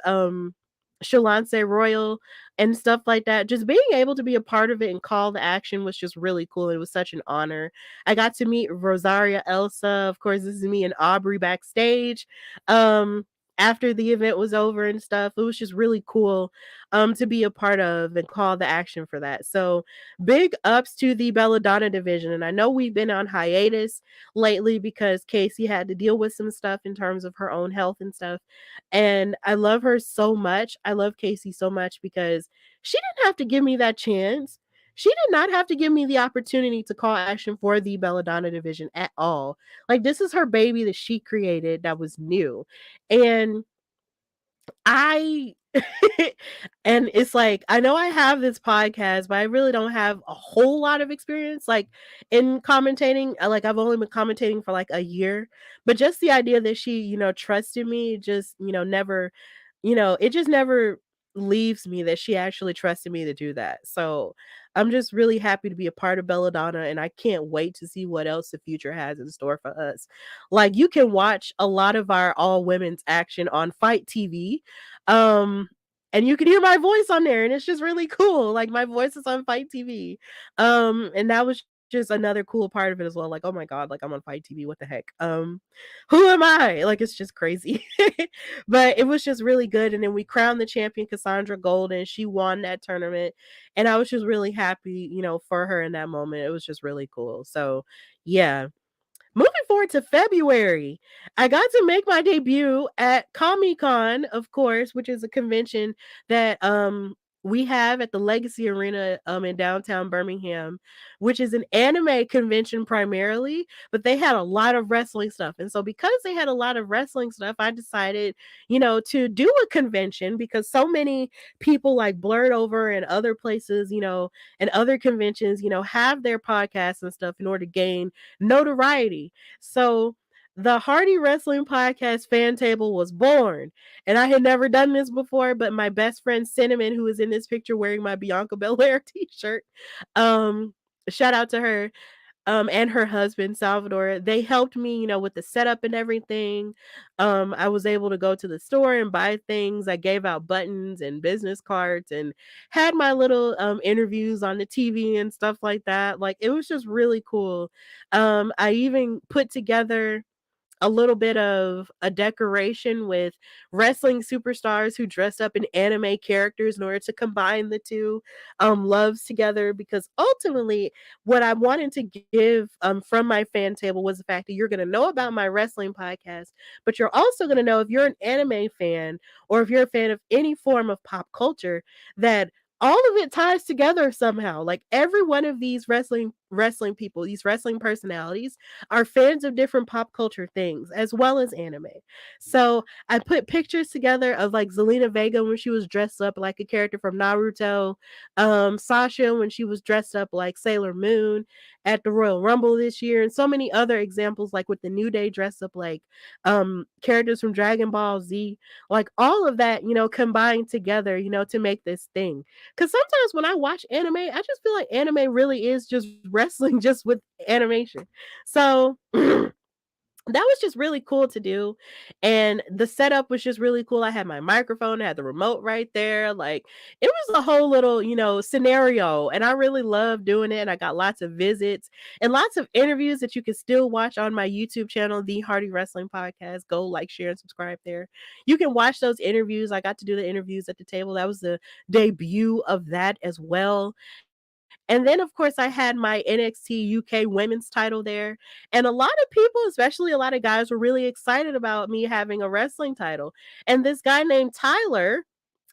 Shalance Royal and stuff like that. Just being able to be a part of it and call the action was just really cool. It was such an honor. I got to meet Rosaria Elsa. Of course, this is me and Aubrey backstage. After the event was over and stuff, it was just really cool to be a part of and call the action for that. So big ups to the Belladonna division. And I know we've been on hiatus lately because Casey had to deal with some stuff in terms of her own health and stuff. And I love her so much. I love Casey so much because she didn't have to give me that chance. She did not have to give me the opportunity to call action for the Belladonna division at all. Like, this is her baby that she created that was new. And I and it's like, I know I have this podcast, but I really don't have a whole lot of experience like in commentating. Like, I've only been commentating for like a year, but just the idea that she, trusted me, just, never, it just never leaves me that she actually trusted me to do that. So I'm just really happy to be a part of Belladonna, and I can't wait to see what else the future has in store for us. Like, you can watch a lot of our all women's action on Fight TV. And you can hear my voice on there, and it's just really cool. Like, my voice is on Fight TV. And that was just another cool part of it as well. Like, oh my god, like, I'm on Fight TV, what the heck? Who am I? Like, it's just crazy. But it was just really good. And then we crowned the champion, Cassandra Golden. She won that tournament, and I was just really happy, for her in that moment. It was just really cool. So yeah. Moving forward to February, I got to make my debut at Comic-Con, of course, which is a convention that we have at the Legacy Arena in downtown Birmingham, which is an anime convention primarily, but they had a lot of wrestling stuff. And so because they had a lot of wrestling stuff, I decided, to do a convention because so many people like Blurred Over and other places, and other conventions, have their podcasts and stuff in order to gain notoriety. So the Hardy Wrestling Podcast fan table was born. And I had never done this before, but my best friend Cinnamon, who is in this picture wearing my Bianca Belair t-shirt, um, shout out to her, and her husband Salvador. They helped me, with the setup and everything. I was able to go to the store and buy things. I gave out buttons and business cards and had my little interviews on the TV and stuff like that. Like, it was just really cool. I even put together a little bit of a decoration with wrestling superstars who dressed up in anime characters in order to combine the two loves together, because ultimately what I wanted to give from my fan table was the fact that you're going to know about my wrestling podcast, but you're also going to know, if you're an anime fan or if you're a fan of any form of pop culture, that all of it ties together somehow. Like every one of these wrestling people, these wrestling personalities are fans of different pop culture things as well as anime. So I put pictures together of like Zelina Vega when she was dressed up like a character from Naruto, Sasha when she was dressed up like Sailor Moon at the Royal Rumble this year, and so many other examples, like with the New Day dressed up like characters from Dragon Ball Z. Like all of that, combined together, to make this thing. Because sometimes when I watch anime, I just feel like anime really is just wrestling, just with animation. So that was just really cool to do. And the setup was just really cool. I had my microphone, I had the remote right there. Like it was a whole little, scenario. And I really loved doing it. And I got lots of visits and lots of interviews that you can still watch on my YouTube channel, The Hardy Wrestling Podcast. Go like, share, and subscribe there. You can watch those interviews. I got to do the interviews at the table. That was the debut of that as well. And then, of course, I had my NXT UK women's title there. And a lot of people, especially a lot of guys, were really excited about me having a wrestling title. And this guy named Tyler,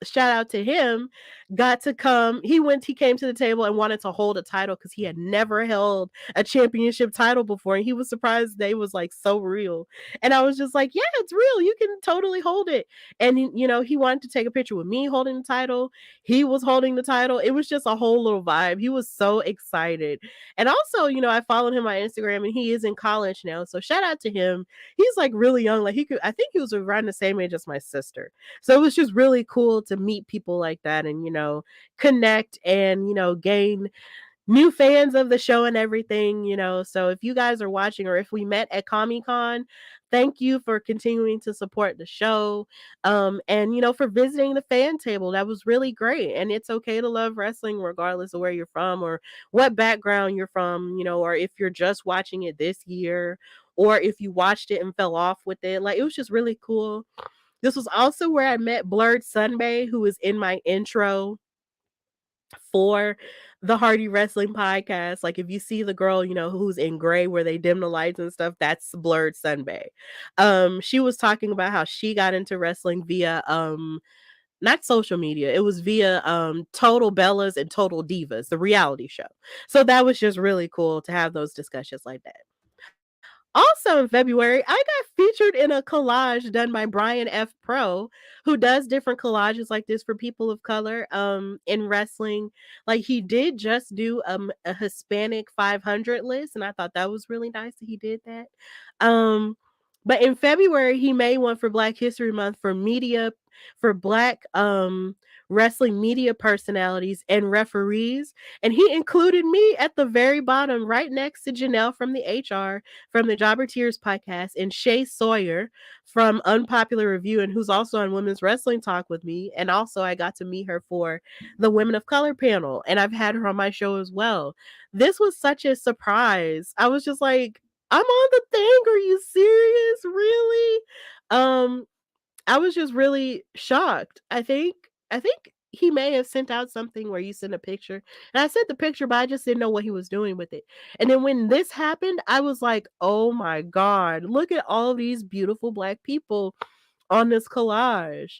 shout out to him, got to come. He came to the table and wanted to hold a title because he had never held a championship title before. And he was surprised they was like so real. And I was just like, yeah, it's real. You can totally hold it. And he wanted to take a picture with me holding the title. He was holding the title. It was just a whole little vibe. He was so excited. And also, I followed him on Instagram and he is in college now. So shout out to him. He's like really young. Like I think he was around the same age as my sister. So it was just really cool to meet people like that and, connect and, gain new fans of the show and everything. So if you guys are watching or if we met at Comic Con, thank you for continuing to support the show. And for visiting the fan table. That was really great. And it's okay to love wrestling regardless of where you're from or what background you're from, or if you're just watching it this year or if you watched it and fell off with it. Like it was just really cool. This was also where I met Blurred Sunday, who was in my intro for the Hardy Wrestling Podcast. Like if you see the girl, who's in gray where they dim the lights and stuff, that's Blurred Sunday. She was talking about how she got into wrestling via not social media. It was via Total Bellas and Total Divas, the reality show. So that was just really cool to have those discussions like that. Also in February, I got featured in a collage done by Brian F. Pro, who does different collages like this for people of color in wrestling. Like he did just do a Hispanic 500 list, and I thought that was really nice that he did that. But in February, he made one for Black History Month for Black wrestling media personalities and referees. And he included me at the very bottom, right next to Janelle from the HR from the Jobber Tears podcast and Shay Sawyer from Unpopular Review, and who's also on Women's Wrestling Talk with me. And also, I got to meet her for the Women of Color panel, and I've had her on my show as well. This was such a surprise. I was just like, I'm on the thing. Are you serious? Really? I was just really shocked. I think he may have sent out something where you send a picture. And I sent the picture, but I just didn't know what he was doing with it. And then when this happened, I was like, oh my God, look at all these beautiful Black people on this collage.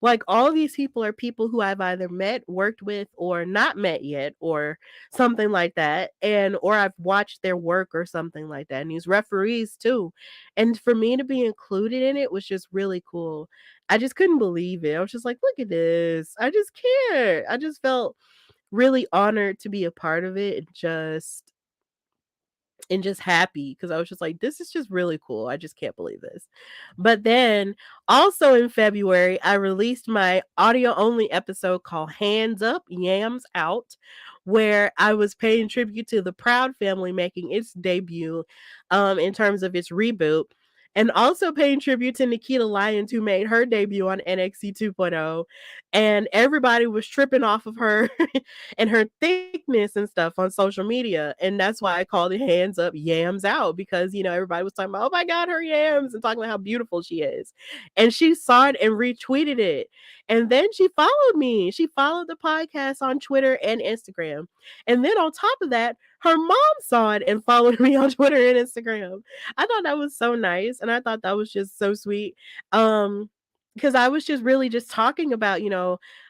Like all these people are people who I've either met, worked with, or not met yet, or something like that. And or I've watched their work or something like that. And these referees too. And for me to be included in it was just really cool. I just couldn't believe it. I was just like, look at this. I just can't. I just felt really honored to be a part of it and just happy because I was just like, this is just really cool. I just can't believe this. But then also in February, I released my audio only episode called Hands Up, Yams Out, where I was paying tribute to the Proud family making its debut in terms of its reboot. and also paying tribute to Nikita Lyons, who made her debut on NXT 2.0. And everybody was tripping off of her and her thickness and stuff on social media. And that's why I called it Hands Up, Yams Out, because, everybody was talking about, oh my God, her yams, and talking about how beautiful she is. And she saw it and retweeted it. And then she followed me. She followed the podcast on Twitter and Instagram. And then on top of that, her mom saw it and followed me on Twitter and Instagram. I thought that was so nice, and I thought that was just so sweet. Because I was just really just talking about,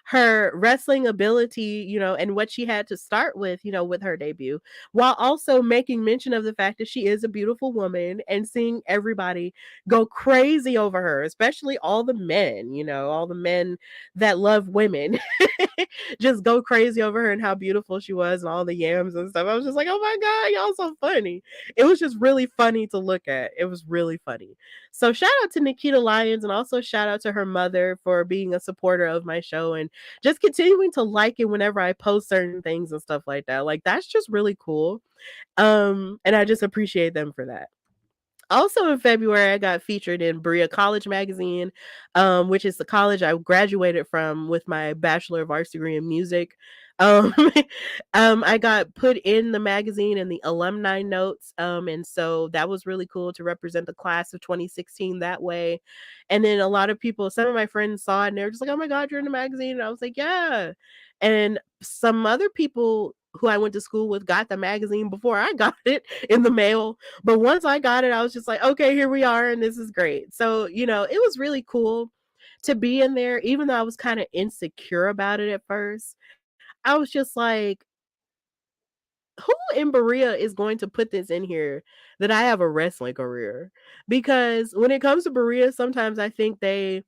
her wrestling ability, and what she had to start with, with her debut, while also making mention of the fact that she is a beautiful woman, and seeing everybody go crazy over her, especially all the men, all the men that love women just go crazy over her and how beautiful she was and all the yams and stuff. I was just like, oh my God, y'all so funny. It was just really funny to look at. It was really funny. So shout out to Nikita Lyons, and also shout out to her mother for being a supporter of my show and just continuing to like it whenever I post certain things and stuff like that. Like, that's just really cool. And I just appreciate them for that. Also in February, I got featured in Berea College Magazine, which is the college I graduated from with my Bachelor of Arts degree in music. Um, I got put in the magazine in the alumni notes, and so that was really cool to represent the class of 2016 that way. And then a lot of people, some of my friends saw it, and they were just like, "Oh my God, you're in the magazine!" And I was like, "Yeah." And some other people who I went to school with got the magazine before I got it in the mail. But once I got it, I was just like, okay, here we are, and this is great. So, it was really cool to be in there, even though I was kind of insecure about it at first. I was just like, who in Berea is going to put this in here that I have a wrestling career? Because when it comes to Berea, sometimes I think they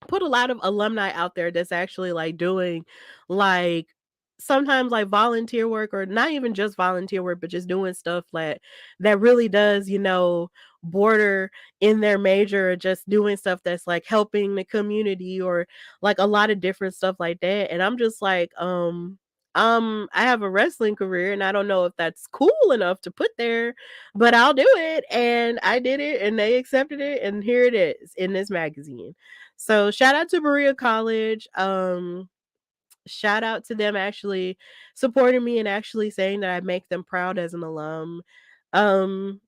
put a lot of alumni out there that's actually like doing like sometimes like volunteer work, or not even just volunteer work, but just doing stuff that really does, border in their major, or just doing stuff that's like helping the community, or like a lot of different stuff like that. And I'm just like, I have a wrestling career, and I don't know if that's cool enough to put there, but I'll do it. And I did it, and they accepted it, and here it is in this magazine. So shout out to Berea College. Shout out to them actually supporting me and actually saying that I make them proud as an alum. Um,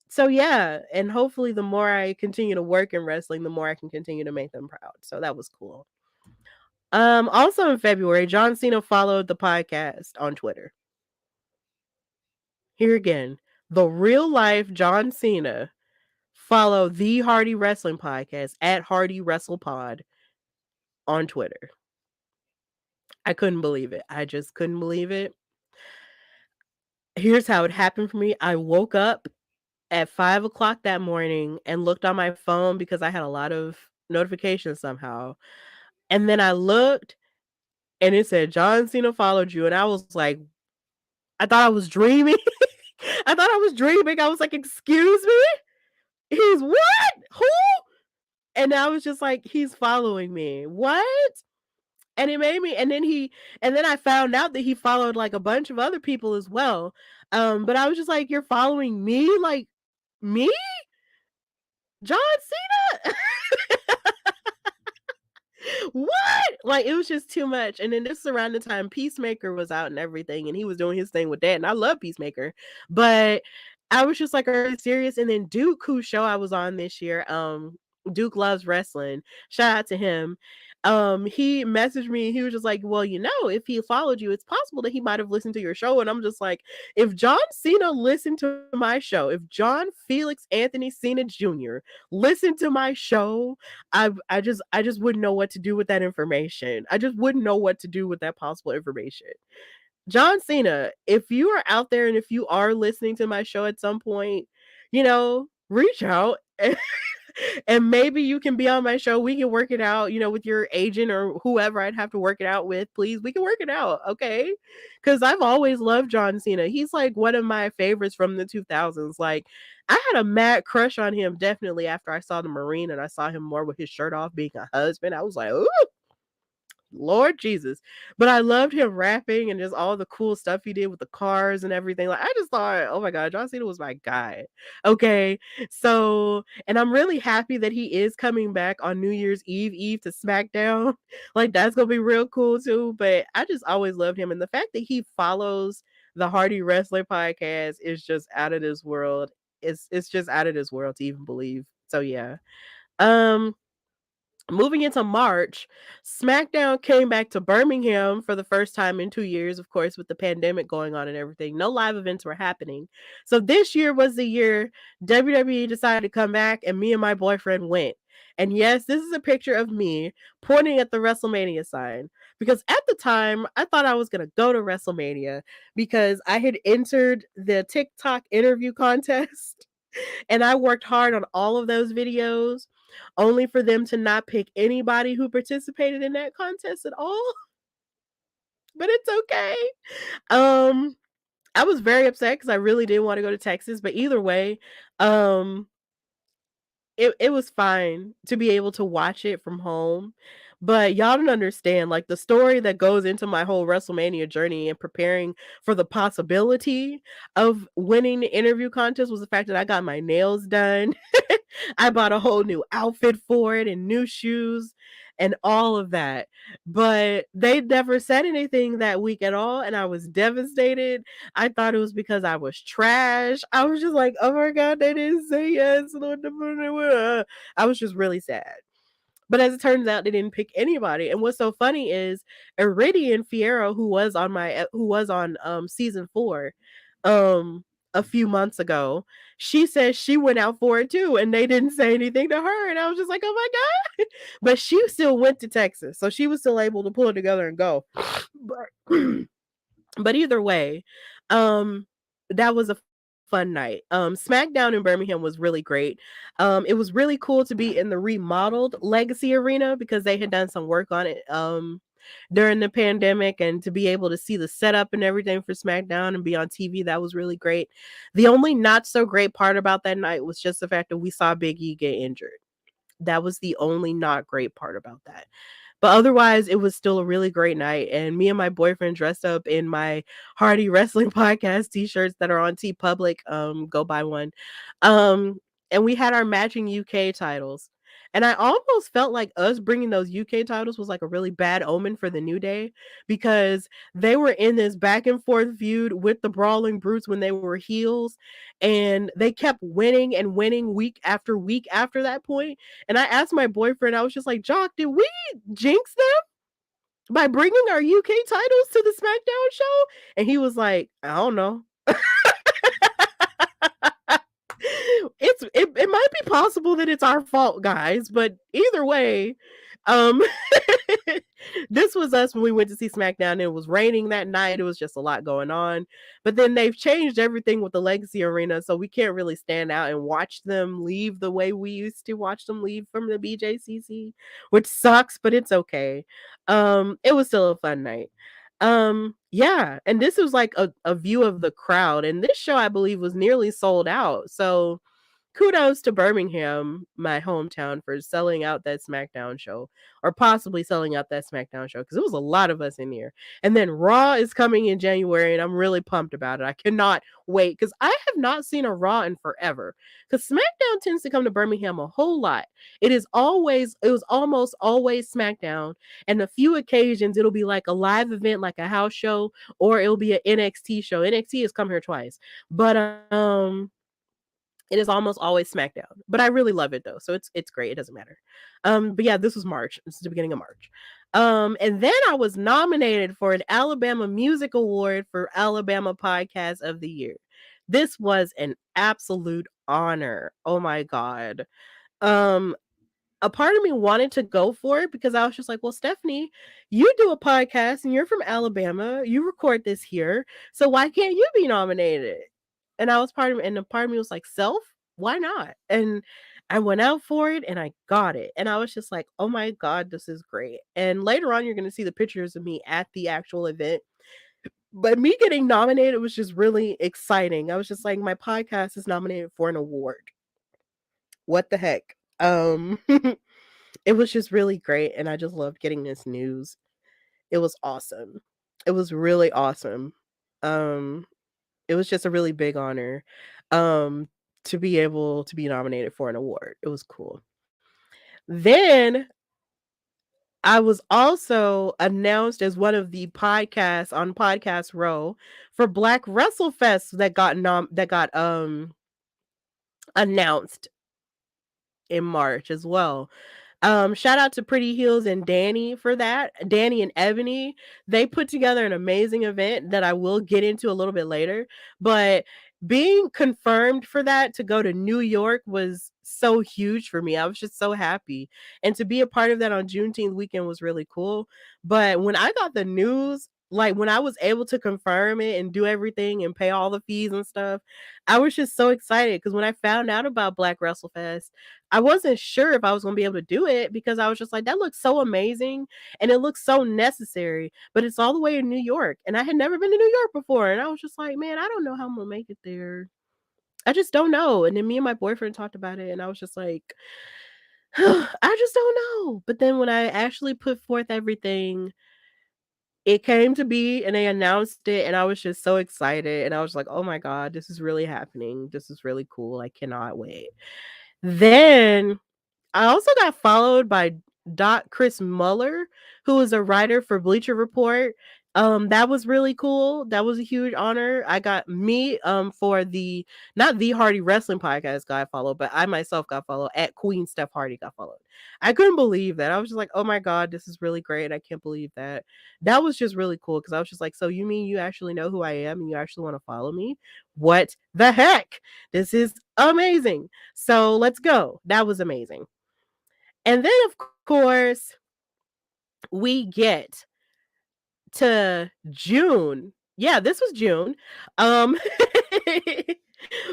so yeah, and hopefully the more I continue to work in wrestling, the more I can continue to make them proud. So that was cool. Also in February, John Cena followed the podcast on Twitter. Here again, the real life John Cena followed the Hardy Wrestling Podcast at Hardy Wrestle Pod on Twitter. I couldn't believe it. I just couldn't believe it. Here's how it happened for me. I woke up at 5 o'clock that morning and looked on my phone because I had a lot of notifications somehow. And then I looked and it said, John Cena followed you. And I was like, I thought I was dreaming. I thought I was dreaming. I was like, excuse me? He's what? Who? And I was just like, he's following me. What? And it made me, and then I found out that he followed like a bunch of other people as well. But I was just like, you're following me? Like, me? John Cena? What? Like, it was just too much. And then this is around the time Peacemaker was out and everything, and he was doing his thing with that. And I love Peacemaker, but I was just like, are you serious? And then Duke, whose show I was on this year, Duke Loves Wrestling. Shout out to him. He messaged me. He was just like, well, if he followed you, it's possible that he might have listened to your show. And I'm just like, if John Cena listened to my show, if John Felix Anthony Cena Jr. listened to my show, I just wouldn't know what to do with that information. I just wouldn't know what to do with that possible information. John Cena, if you are out there and if you are listening to my show at some point, reach out and maybe you can be on my show. We can work it out, with your agent or whoever I'd have to work it out with. Please, we can work it out, okay? Because I've always loved John Cena. He's like one of my favorites from the 2000s. Like, I had a mad crush on him definitely after I saw The Marine and I saw him more with his shirt off being a husband. I was like, ooh, Lord Jesus. But I loved him rapping and just all the cool stuff he did with the cars and everything. Like I just thought, oh my God, John Cena was my guy. Okay. So, and I'm really happy that he is coming back on New Year's Eve to SmackDown. Like that's gonna be real cool too. But I just always loved him. And the fact that he follows the Hardy Wrestler podcast is just out of this world. It's just out of this world to even believe. So yeah. Um Moving into March, SmackDown came back to Birmingham for the first time in 2 years, of course, with the pandemic going on and everything. No live events were happening. So this year was the year WWE decided to come back, and me and my boyfriend went. And yes, this is a picture of me pointing at the WrestleMania sign. Because at the time, I thought I was going to go to WrestleMania because I had entered the TikTok interview contest. And I worked hard on all of those videos only for them to not pick anybody who participated in that contest at all. But it's okay. Um I was very upset cuz I really did want to go to Texas, but either way, um it was fine to be able to watch it from home. But y'all don't understand, like the story that goes into my whole WrestleMania journey and preparing for the possibility of winning the interview contest was the fact that I got my nails done. I bought a whole new outfit for it and new shoes and all of that. But they never said anything that week at all. And I was devastated. I thought it was because I was trash. I was just like, oh my God, they didn't say yes. I was just really sad. But as it turns out, they didn't pick anybody. And what's so funny is Iridian Fierro, who was on season 4, um, a few months ago, she says she went out for it too, and they didn't say anything to her. And I was just like, oh my God. But she still went to Texas, so she was still able to pull it together and go. But but either way, um, that was a fun night. SmackDown in Birmingham was really great. It was really cool to be in the remodeled Legacy Arena because they had done some work on it during the pandemic, and to be able to see the setup and everything for SmackDown and be on TV, that was really great. The only not so great part about that night was just the fact that we saw Big E get injured. That was the only not great part about that. But otherwise, it was still a really great night. And me and my boyfriend dressed up in my Hardy Wrestling Podcast t-shirts that are on T Public. Go buy one. And we had our matching UK titles. And I almost felt like us bringing those UK titles was like a really bad omen for the New Day because they were in this back and forth feud with the Brawling Brutes when they were heels, and they kept winning and winning week after that point. And I asked my boyfriend, I was just like, Jock, did we jinx them by bringing our UK titles to the SmackDown show? And he was like, I don't know. It might be possible that it's our fault, guys, but either way, um this was us when we went to see SmackDown. It was raining that night. It was just a lot going on. But then they've changed everything with the Legacy Arena, so we can't really stand out and watch them leave the way we used to watch them leave from the BJCC, which sucks, but it's okay. It was still a fun night. Yeah, and this was like a view of the crowd, and this show I believe was nearly sold out. So kudos to Birmingham, my hometown, for selling out that SmackDown show, or possibly selling out that SmackDown show, because it was a lot of us in here. And then Raw is coming in January, and I'm really pumped about it. I cannot wait, because I have not seen a Raw in forever. Because SmackDown tends to come to Birmingham a whole lot. It was almost always SmackDown, and a few occasions it'll be like a live event, like a house show, or it'll be an NXT show. NXT has come here twice, but it is almost always SmackDown, but I really love it though, so it's great. It doesn't matter. But yeah, this was March. This is the beginning of March. And then I was nominated for an Alabama Music Award for Alabama Podcast of the Year. This was an absolute honor. Oh my God. Um, a part of me wanted to go for it because I was just like, well, Stephanie, you do a podcast and you're from Alabama. You record this here. So why can't you be nominated? And I was part of it, and a part of me was like, self, why not? And I went out for it and I got it. And I was just like, oh my God, this is great. And later on, you're going to see the pictures of me at the actual event. But me getting nominated was just really exciting. I was just like, my podcast is nominated for an award. What the heck? It was just really great, and I just loved getting this news. It was awesome. It was really awesome. Um, it was just a really big honor, um, to be able to be nominated for an award. It was cool. Then I was also announced as one of the podcasts on Podcast Row for Black Wrestle Fest that got announced in March as well. Shout out to Pretty Heels and Danny for that. Danny and Ebony, they put together an amazing event that I will get into a little bit later. But being confirmed for that to go to New York was so huge for me. I was just so happy. And to be a part of that on Juneteenth weekend was really cool. But when I got the news, like when I was able to confirm it and do everything and pay all the fees and stuff, I was just so excited because when I found out about Black WrestleFest, I wasn't sure if I was gonna be able to do it because I was just like, that looks so amazing and it looks so necessary, but it's all the way in New York. And I had never been to New York before. And I was just like, man, I don't know how I'm gonna make it there. I just don't know. And then me and my boyfriend talked about it, and I was just like, I just don't know. But then when I actually put forth everything, it came to be and they announced it, and I was just so excited. And I was like, oh my God, this is really happening. This is really cool. I cannot wait. Then I also got followed by Chris Muller, who is a writer for Bleacher Report. That was really cool. That was a huge honor. I got me for the not the Hardy Wrestling Podcast got followed, but I myself got followed at Queen Steph Hardy got followed. I couldn't believe that. I was just like, oh my God, this is really great. I can't believe that. That was just really cool because I was just like, so you mean you actually know who I am and you actually want to follow me? What the heck? This is amazing. So let's go. That was amazing. And then, of course, we get to June. Yeah, this was June. Um,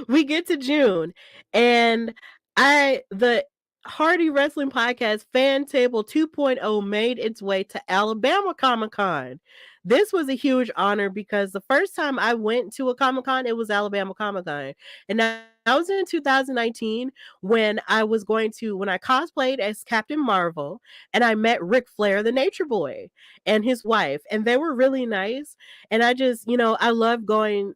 we get to June, and the Hardy Wrestling Podcast Fan Table 2.0 made its way to Alabama Comic Con. This was a huge honor because the first time I went to a Comic Con, it was Alabama Comic Con. And that was in 2019 when I cosplayed as Captain Marvel and I met Ric Flair, the Nature Boy, and his wife. And they were really nice. And I just, I love going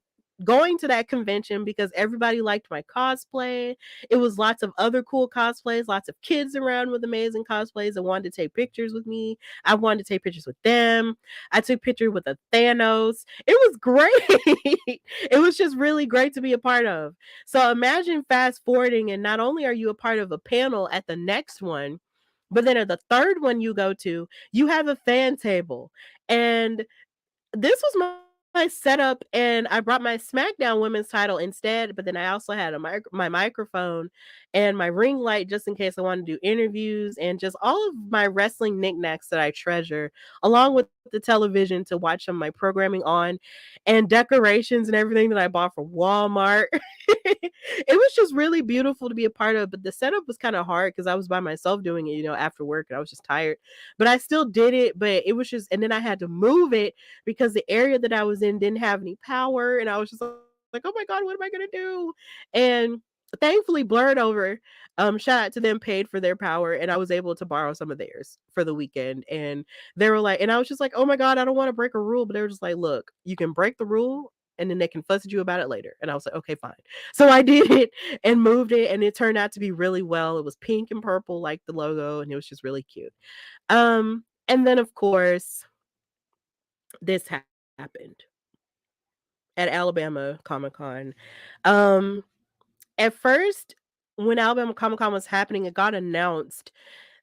to that convention because everybody liked my cosplay. It was lots of other cool cosplays, lots of kids around with amazing cosplays that wanted to take pictures with me. I wanted to take pictures with them. I took pictures with the Thanos. It was great. It was just really great to be a part of. So imagine fast forwarding, and not only are you a part of a panel at the next one, but then at the third one you go to, you have a fan table. And this was my setup, and I brought my SmackDown Women's title instead, but then I also had my microphone and my ring light just in case I wanted to do interviews and just all of my wrestling knickknacks that I treasure, along with the television to watch some of my programming on, and decorations and everything that I bought from Walmart. It was just really beautiful to be a part of, but the setup was kind of hard because I was by myself doing it, after work, and I was just tired. But I still did it, but it was just, and then I had to move it because the area that I was in didn't have any power, and I was just like, oh my God, what am I gonna do? And thankfully Blurred Over, shout out to them, paid for their power, and I was able to borrow some of theirs for the weekend. And they were like, and I was just like, oh my God, I don't want to break a rule, but they were just like, look, you can break the rule and then they can fuss at you about it later. And I was like, okay, fine. So I did it and moved it, and it turned out to be really well. It was pink and purple like the logo, and it was just really cute. And then of course, this happened at Alabama Comic-Con. Um, at first, when Alabama Comic-Con was happening, it got announced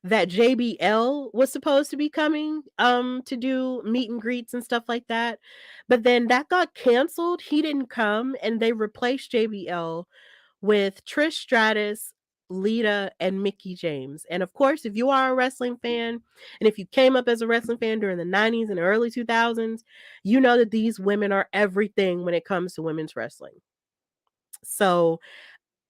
that JBL was supposed to be coming to do meet and greets and stuff like that. But then that got canceled. He didn't come, and they replaced JBL with Trish Stratus, Lita, and Mickey James. And of course, if you are a wrestling fan, and if you came up as a wrestling fan during the 90s and early 2000s, you know that these women are everything when it comes to women's wrestling. So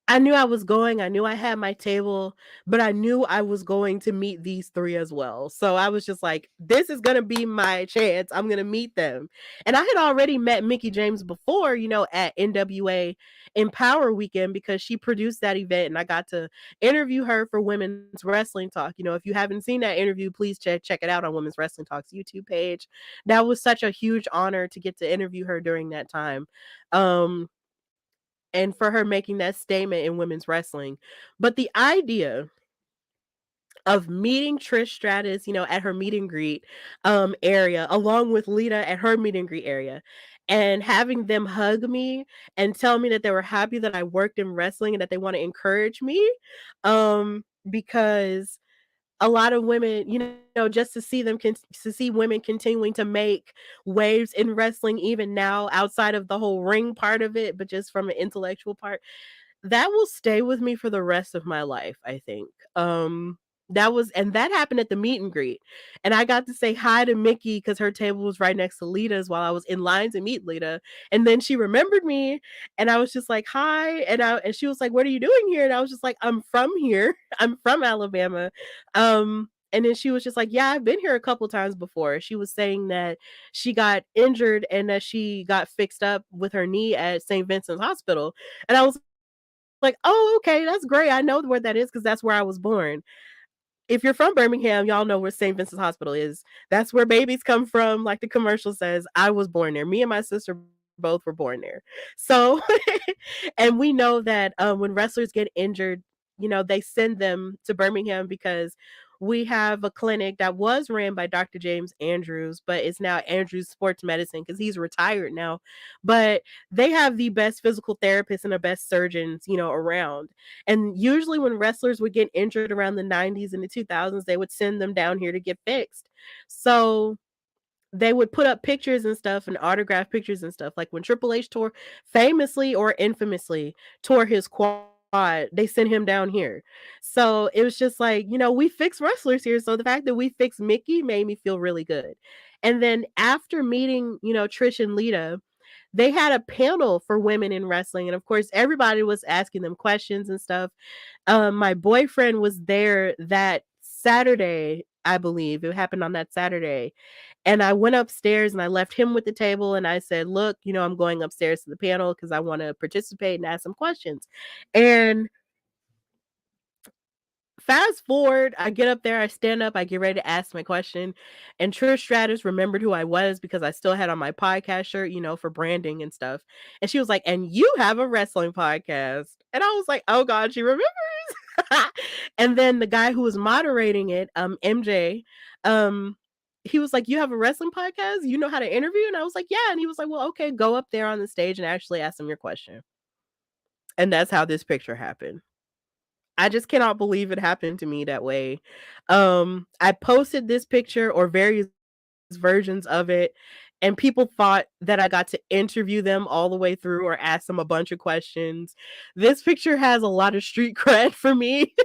I knew I was going, I knew I had my table, but I knew I was going to meet these 3 as well. So I was just like, "This is gonna be my chance, I'm gonna meet them." And I had already met Mickie James before, at NWA Empower Weekend because she produced that event and I got to interview her for Women's Wrestling Talk. If you haven't seen that interview, please check it out on Women's Wrestling Talk's YouTube page. That was such a huge honor to get to interview her during that time. Um, and for her making that statement in women's wrestling. But the idea of meeting Trish Stratus, at her meet and greet area, along with Lita at her meet and greet area, and having them hug me and tell me that they were happy that I worked in wrestling and that they want to encourage me. Because a lot of women, just to see to see women continuing to make waves in wrestling, even now, outside of the whole ring part of it, but just from an intellectual part, that will stay with me for the rest of my life, I think. That happened at the meet and greet. And I got to say hi to Mickie because her table was right next to Lita's while I was in line to meet Lita. And then she remembered me and I was just like, hi. And she was like, what are you doing here? And I was just like, I'm from here. I'm from Alabama. And then she was just like, yeah, I've been here a couple times before. She was saying that she got injured and that she got fixed up with her knee at St. Vincent's Hospital. And I was like, "Oh, okay, that's great. I know where that is because that's where I was born." If you're from Birmingham, y'all know where St. Vincent's Hospital is. That's where babies come from, like the commercial says. I was born there. Me and my sister both were born there. So, and we know that when wrestlers get injured, they send them to Birmingham because we have a clinic that was ran by Dr. James Andrews, but it's now Andrews Sports Medicine because he's retired now. But they have the best physical therapists and the best surgeons, around. And usually when wrestlers would get injured around the 90s and the 2000s, they would send them down here to get fixed. So they would put up pictures and stuff and autograph pictures and stuff. Like when Triple H tore famously or infamously tore his quad, they sent him down here. So it was just like, we fix wrestlers here. So the fact that we fixed Mickie made me feel really good. And then after meeting, Trish and Lita, they had a panel for women in wrestling. And of course, everybody was asking them questions and stuff. My boyfriend was there that Saturday, I believe. It happened on that Saturday. And I went upstairs and I left him with the table and I said, look, I'm going upstairs to the panel because I want to participate and ask some questions. And fast forward, I get up there, I stand up, I get ready to ask my question. And Trish Stratus remembered who I was because I still had on my podcast shirt, for branding and stuff. And she was like, and you have a wrestling podcast. And I was like, oh God, she remembers. And then the guy who was moderating it, MJ, he was like, you have a wrestling podcast? You know how to interview? And I was like, yeah. And he was like, well, okay, go up there on the stage and actually ask them your question. And that's how this picture happened. I just cannot believe it happened to me that way. I posted this picture or various versions of it, and people thought that I got to interview them all the way through or ask them a bunch of questions. This picture has a lot of street cred for me.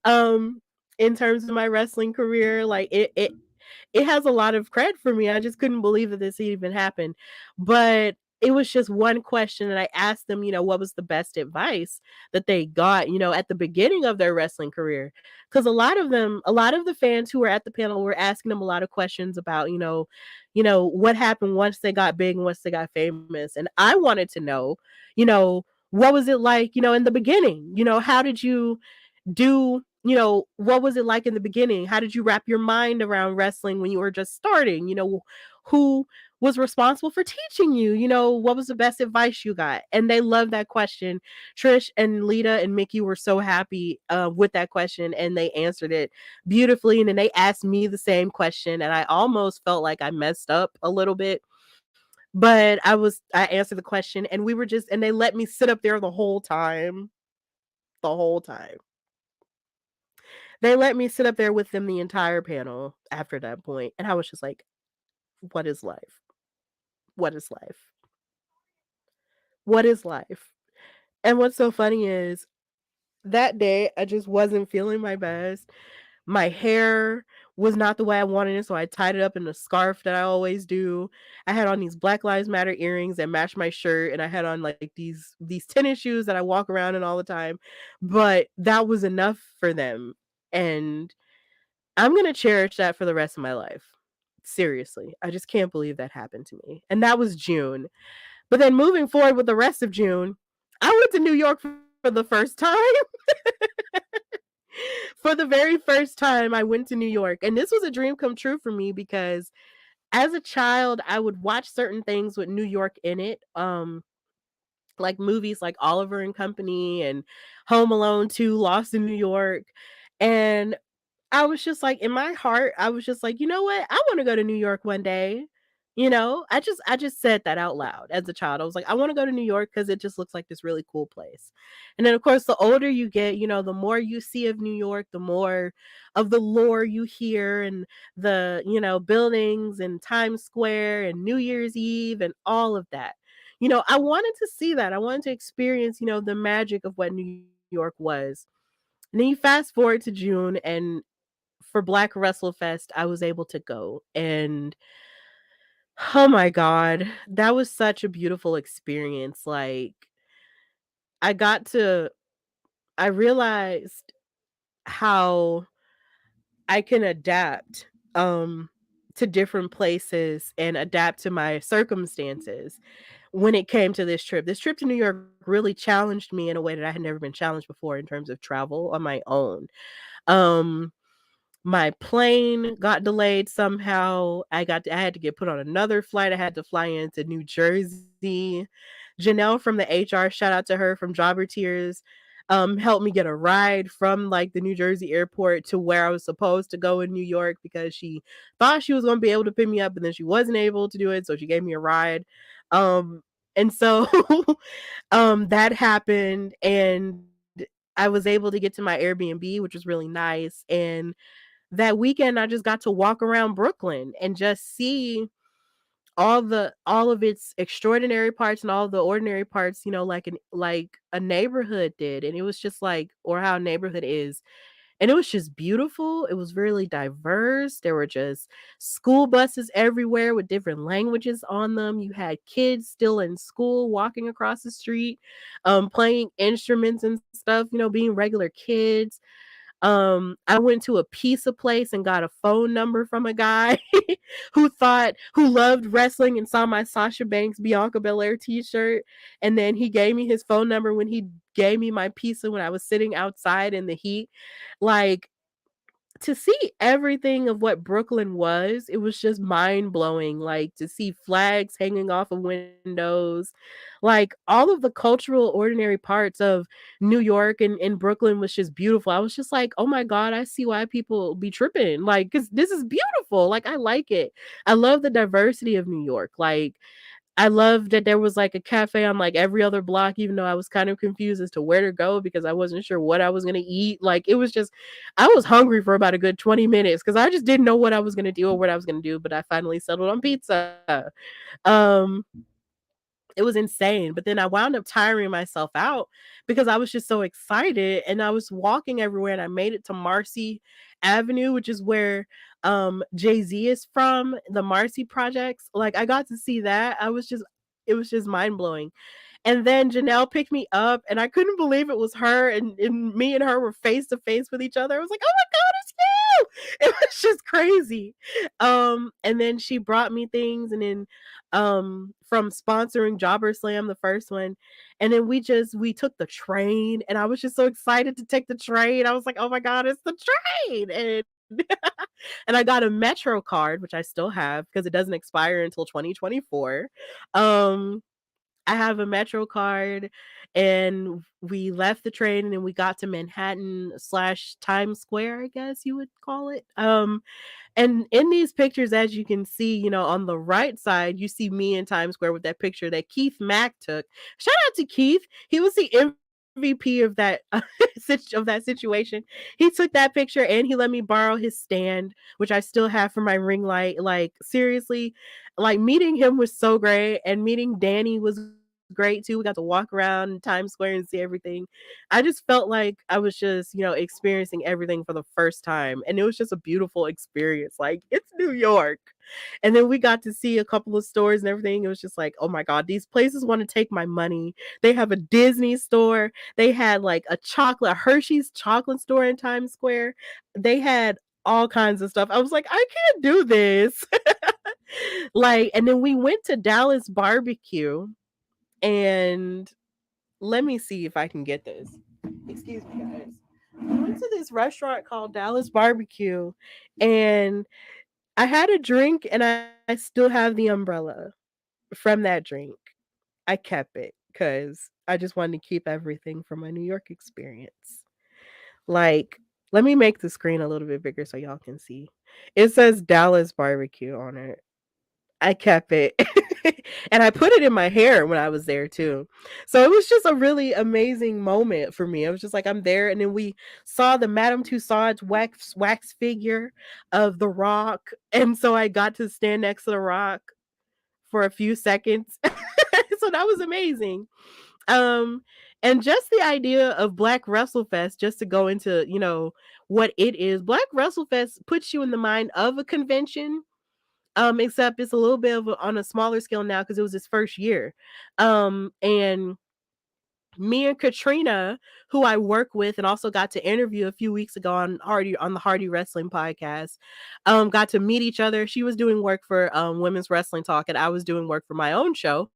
um, in terms of my wrestling career, like it has a lot of cred for me. I just couldn't believe that this even happened. But it was just one question and I asked them, what was the best advice that they got, at the beginning of their wrestling career. Cuz a lot of the fans who were at the panel were asking them a lot of questions about, what happened once they got big and once they got famous. And I wanted to know, what was it like, in the beginning? How did you what was it like in the beginning? How did you wrap your mind around wrestling when you were just starting? Who was responsible for teaching you? What was the best advice you got? And they loved that question. Trish and Lita and Mickie were so happy with that question and they answered it beautifully. And then they asked me the same question and I almost felt like I messed up a little bit. But I answered the question and and they let me sit up there the whole time. The whole time. They let me sit up there with them the entire panel after that point, and I was just like, "What is life? What is life? What is life?" And what's so funny is that day, I just wasn't feeling my best. My hair was not the way I wanted it, so I tied it up in a scarf that I always do. I had on these Black Lives Matter earrings that matched my shirt, and I had on like these tennis shoes that I walk around in all the time. But that was enough for them, and I'm gonna cherish that for the rest of my life. Seriously, I just can't believe that happened to me. And that was June. But then moving forward with the rest of June, I went to New York for the first time. For the very first time, I went to New York. And this was a dream come true for me because as a child, I would watch certain things with New York in it. Like movies like Oliver and Company and Home Alone 2, Lost in New York. And I was just like, in my heart, I was just like, you know what? I want to go to New York one day. I just said that out loud as a child. I was like, I want to go to New York because it just looks like this really cool place. And then of course, the older you get, the more you see of New York, the more of the lore you hear and the, buildings and Times Square and New Year's Eve and all of that. I wanted to see that. I wanted to experience, the magic of what New York was. And then you fast forward to June, and for Black Wrestle Fest, I was able to go. And oh my God, that was such a beautiful experience. Like, I got to, I realized how I can adapt to different places and adapt to my circumstances when it came to this trip. This trip to New York really challenged me in a way that I had never been challenged before in terms of travel on my own. Um, My plane got delayed somehow. I had to get put on another flight. I had to fly into New Jersey. Janelle from the HR, shout out to her from Jobber Tears, helped me get a ride from like the New Jersey airport to where I was supposed to go in New York because she thought she was going to be able to pick me up, and then she wasn't able to do it, so she gave me a ride. And so that happened, and I was able to get to my Airbnb, which was really nice. And that weekend I just got to walk around Brooklyn and just see all of its extraordinary parts and all the ordinary parts, like a neighborhood did. And it was just like, or how a neighborhood is. And it was just beautiful. It was really diverse. There were just school buses everywhere with different languages on them. You had kids still in school walking across the street, playing instruments and stuff, being regular kids. I went to a pizza place and got a phone number from a guy who loved wrestling and saw my Sasha Banks Bianca Belair t-shirt. And then he gave me his phone number when he gave me my pizza when I was sitting outside in the heat. Like, to see everything of what Brooklyn was, it was just mind blowing. Like, to see flags hanging off of windows, like all of the cultural ordinary parts of New York and Brooklyn was just beautiful. I was just like, oh my God, I see why people be tripping. Like, because this is beautiful. Like, I like it. I love the diversity of New York. Like, I love that there was like a cafe on like every other block, even though I was kind of confused as to where to go because I wasn't sure what I was going to eat. Like, it was just, I was hungry for about a good 20 minutes because I just didn't know what I was going to do or what I was going to do. But I finally settled on pizza. Um, it was insane. But then I wound up tiring myself out because I was just so excited, and I was walking everywhere, and I made it to Marcy Avenue, which is where Jay-Z is from, the Marcy Projects. Like, I got to see that. It was just mind-blowing. And then Janelle picked me up, and I couldn't believe it was her, and me and her were face to face with each other. I was like, oh my God, it's you. It was just crazy. And then she brought me things, and then from sponsoring Jobber Slam, the first one. And then we took the train, and I was just so excited to take the train. I was like, oh my God, it's the train. And and I got a Metro card, which I still have because it doesn't expire until 2024. I have a Metro card, and we left the train, and then we got to Manhattan slash Times Square, I guess you would call it. And in these pictures, as you can see, on the right side, you see me in Times Square with that picture that Keith Mack took. Shout out to Keith. He was the MVP of that of that situation. He took that picture, and he let me borrow his stand, which I still have for my ring light. Like, seriously, like, meeting him was so great, and meeting Danny was great too. We got to walk around Times Square and see everything. I just felt like I was just, experiencing everything for the first time. And it was just a beautiful experience. Like, it's New York. And then we got to see a couple of stores and everything. It was just like, oh my God, these places want to take my money. They have a Disney store. They had like a Hershey's chocolate store in Times Square. They had all kinds of stuff. I was like, I can't do this. Like, and then we went to Dallas barbecue, and let me see if I can get this. Excuse me, guys. We went to this restaurant called Dallas Barbecue, and I had a drink, and I still have the umbrella from that drink. I kept it because I just wanted to keep everything from my New York experience. Like, let me make the screen a little bit bigger so y'all can see. It says Dallas Barbecue on it. I kept it. And I put it in my hair when I was there too. So it was just a really amazing moment for me. I was just like, I'm there. And then we saw the Madame Tussauds wax figure of The Rock. And so I got to stand next to The Rock for a few seconds. So that was amazing. Um, and just the idea of Black WrestleFest, just to go into, what it is. Black WrestleFest puts you in the mind of a convention, except it's a little bit on a smaller scale now because it was his first year. And me and Katrina, who I work with and also got to interview a few weeks ago on the Hardy Wrestling podcast, got to meet each other. She was doing work for Women's Wrestling Talk, and I was doing work for my own show,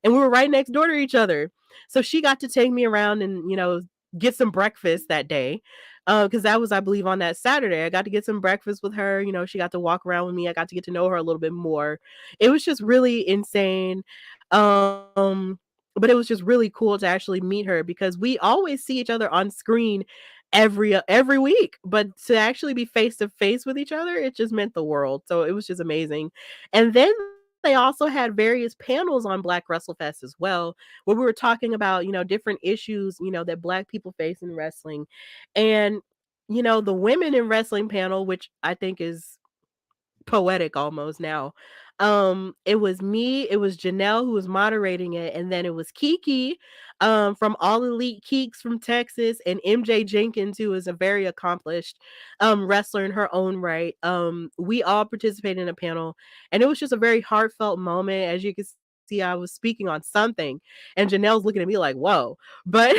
and we were right next door to each other. So she got to take me around and get some breakfast that day. Because that was, I believe, on that Saturday. I got to get some breakfast with her. She got to walk around with me. I got to get to know her a little bit more. It was just really insane. But it was just really cool to actually meet her because we always see each other on screen every week, but to actually be face to face with each other, it just meant the world. So it was just amazing. And then they also had various panels on Black WrestleFest as well, where we were talking about, different issues, that Black people face in wrestling. And, the women in wrestling panel, which I think is poetic almost now. It was me, it was Janelle who was moderating it, and then it was Kiki from All Elite Keeks from Texas, and MJ Jenkins, who is a very accomplished wrestler in her own right. We all participated in a panel, and it was just a very heartfelt moment. As you can see, I was speaking on something, and Janelle's looking at me like, whoa. But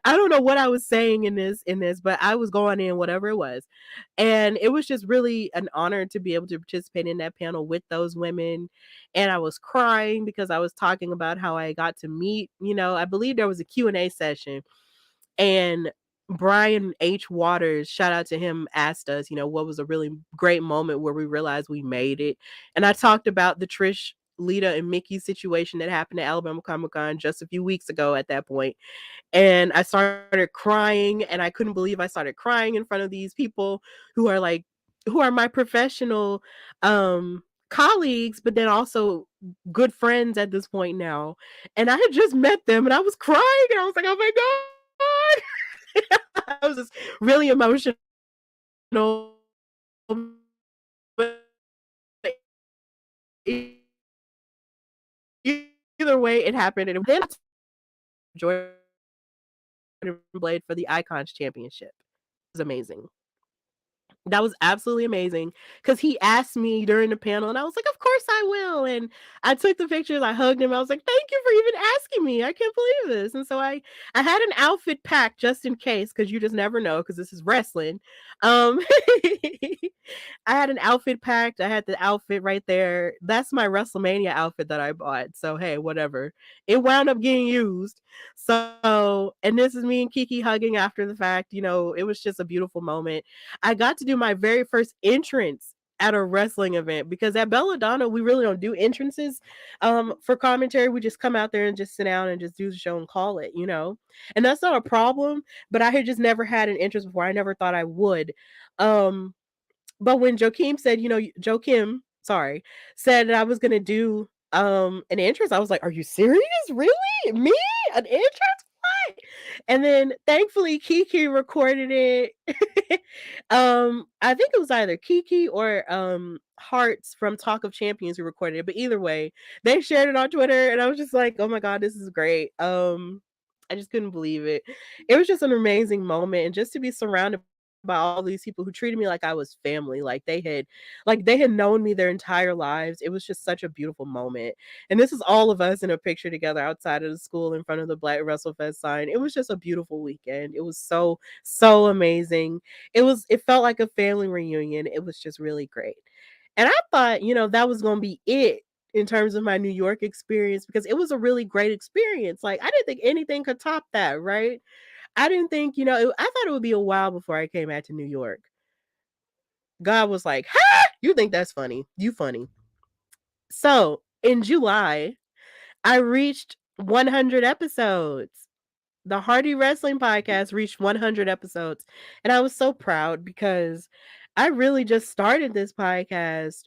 I don't know what I was saying in this, but I was going in whatever it was. And it was just really an honor to be able to participate in that panel with those women. And I was crying because I was talking about how I got to meet, I believe there was a Q&A session, and Brian H. Waters, shout out to him, asked us, what was a really great moment where we realized we made it. And I talked about the Trish, Lita, and Mickey situation that happened at Alabama Comic Con just a few weeks ago at that point. And I started crying, and I couldn't believe I started crying in front of these people who are like who are my professional colleagues, but then also good friends at this point now. And I had just met them, and I was crying, and I was like, oh my God. I was just really emotional. But either way, it happened. And then Jordan Blade for the Icons Championship. It was amazing. That was absolutely amazing because he asked me during the panel, and I was like, of course I will. And I took the pictures, I hugged him. I was like, thank you for even asking me. I can't believe this. And so I had an outfit packed just in case, because you just never know, because this is wrestling. I had an outfit packed. I had the outfit right there. That's my WrestleMania outfit that I bought. So hey, whatever. It wound up getting used. So, and this is me and Kiki hugging after the fact. It was just a beautiful moment. I got to do my very first entrance at a wrestling event, because at Belladonna we really don't do entrances for commentary. We just come out there and just sit down and just do the show and call it. And that's not a problem, but I had just never had an entrance before. I never thought I would. But when Joakim, sorry, said that I was gonna do an entrance, I was like, are you serious? Really? Me? An entrance? What? And then thankfully Kiki recorded it. I think it was either Kiki or Hearts from Talk of Champions who recorded it, but either way, they shared it on Twitter, and I was just like, "Oh my god, this is great." I just couldn't believe it. It was just an amazing moment, and just to be surrounded by all these people who treated me like I was family, like they had known me their entire lives. It was just such a beautiful moment. And this is all of us in a picture together outside of the school in front of the Black WrestleFest sign. It was just a beautiful weekend. It was so amazing. It felt like a family reunion. It was just really great. And I thought, that was going to be it in terms of my New York experience because it was a really great experience. Like I didn't think anything could top that, right? I didn't think, I thought it would be a while before I came out to New York. God was like, "Ha! You think that's funny? You funny." So in July, I reached 100 episodes. The Hardy Wrestling Podcast reached 100 episodes. And I was so proud because I really just started this podcast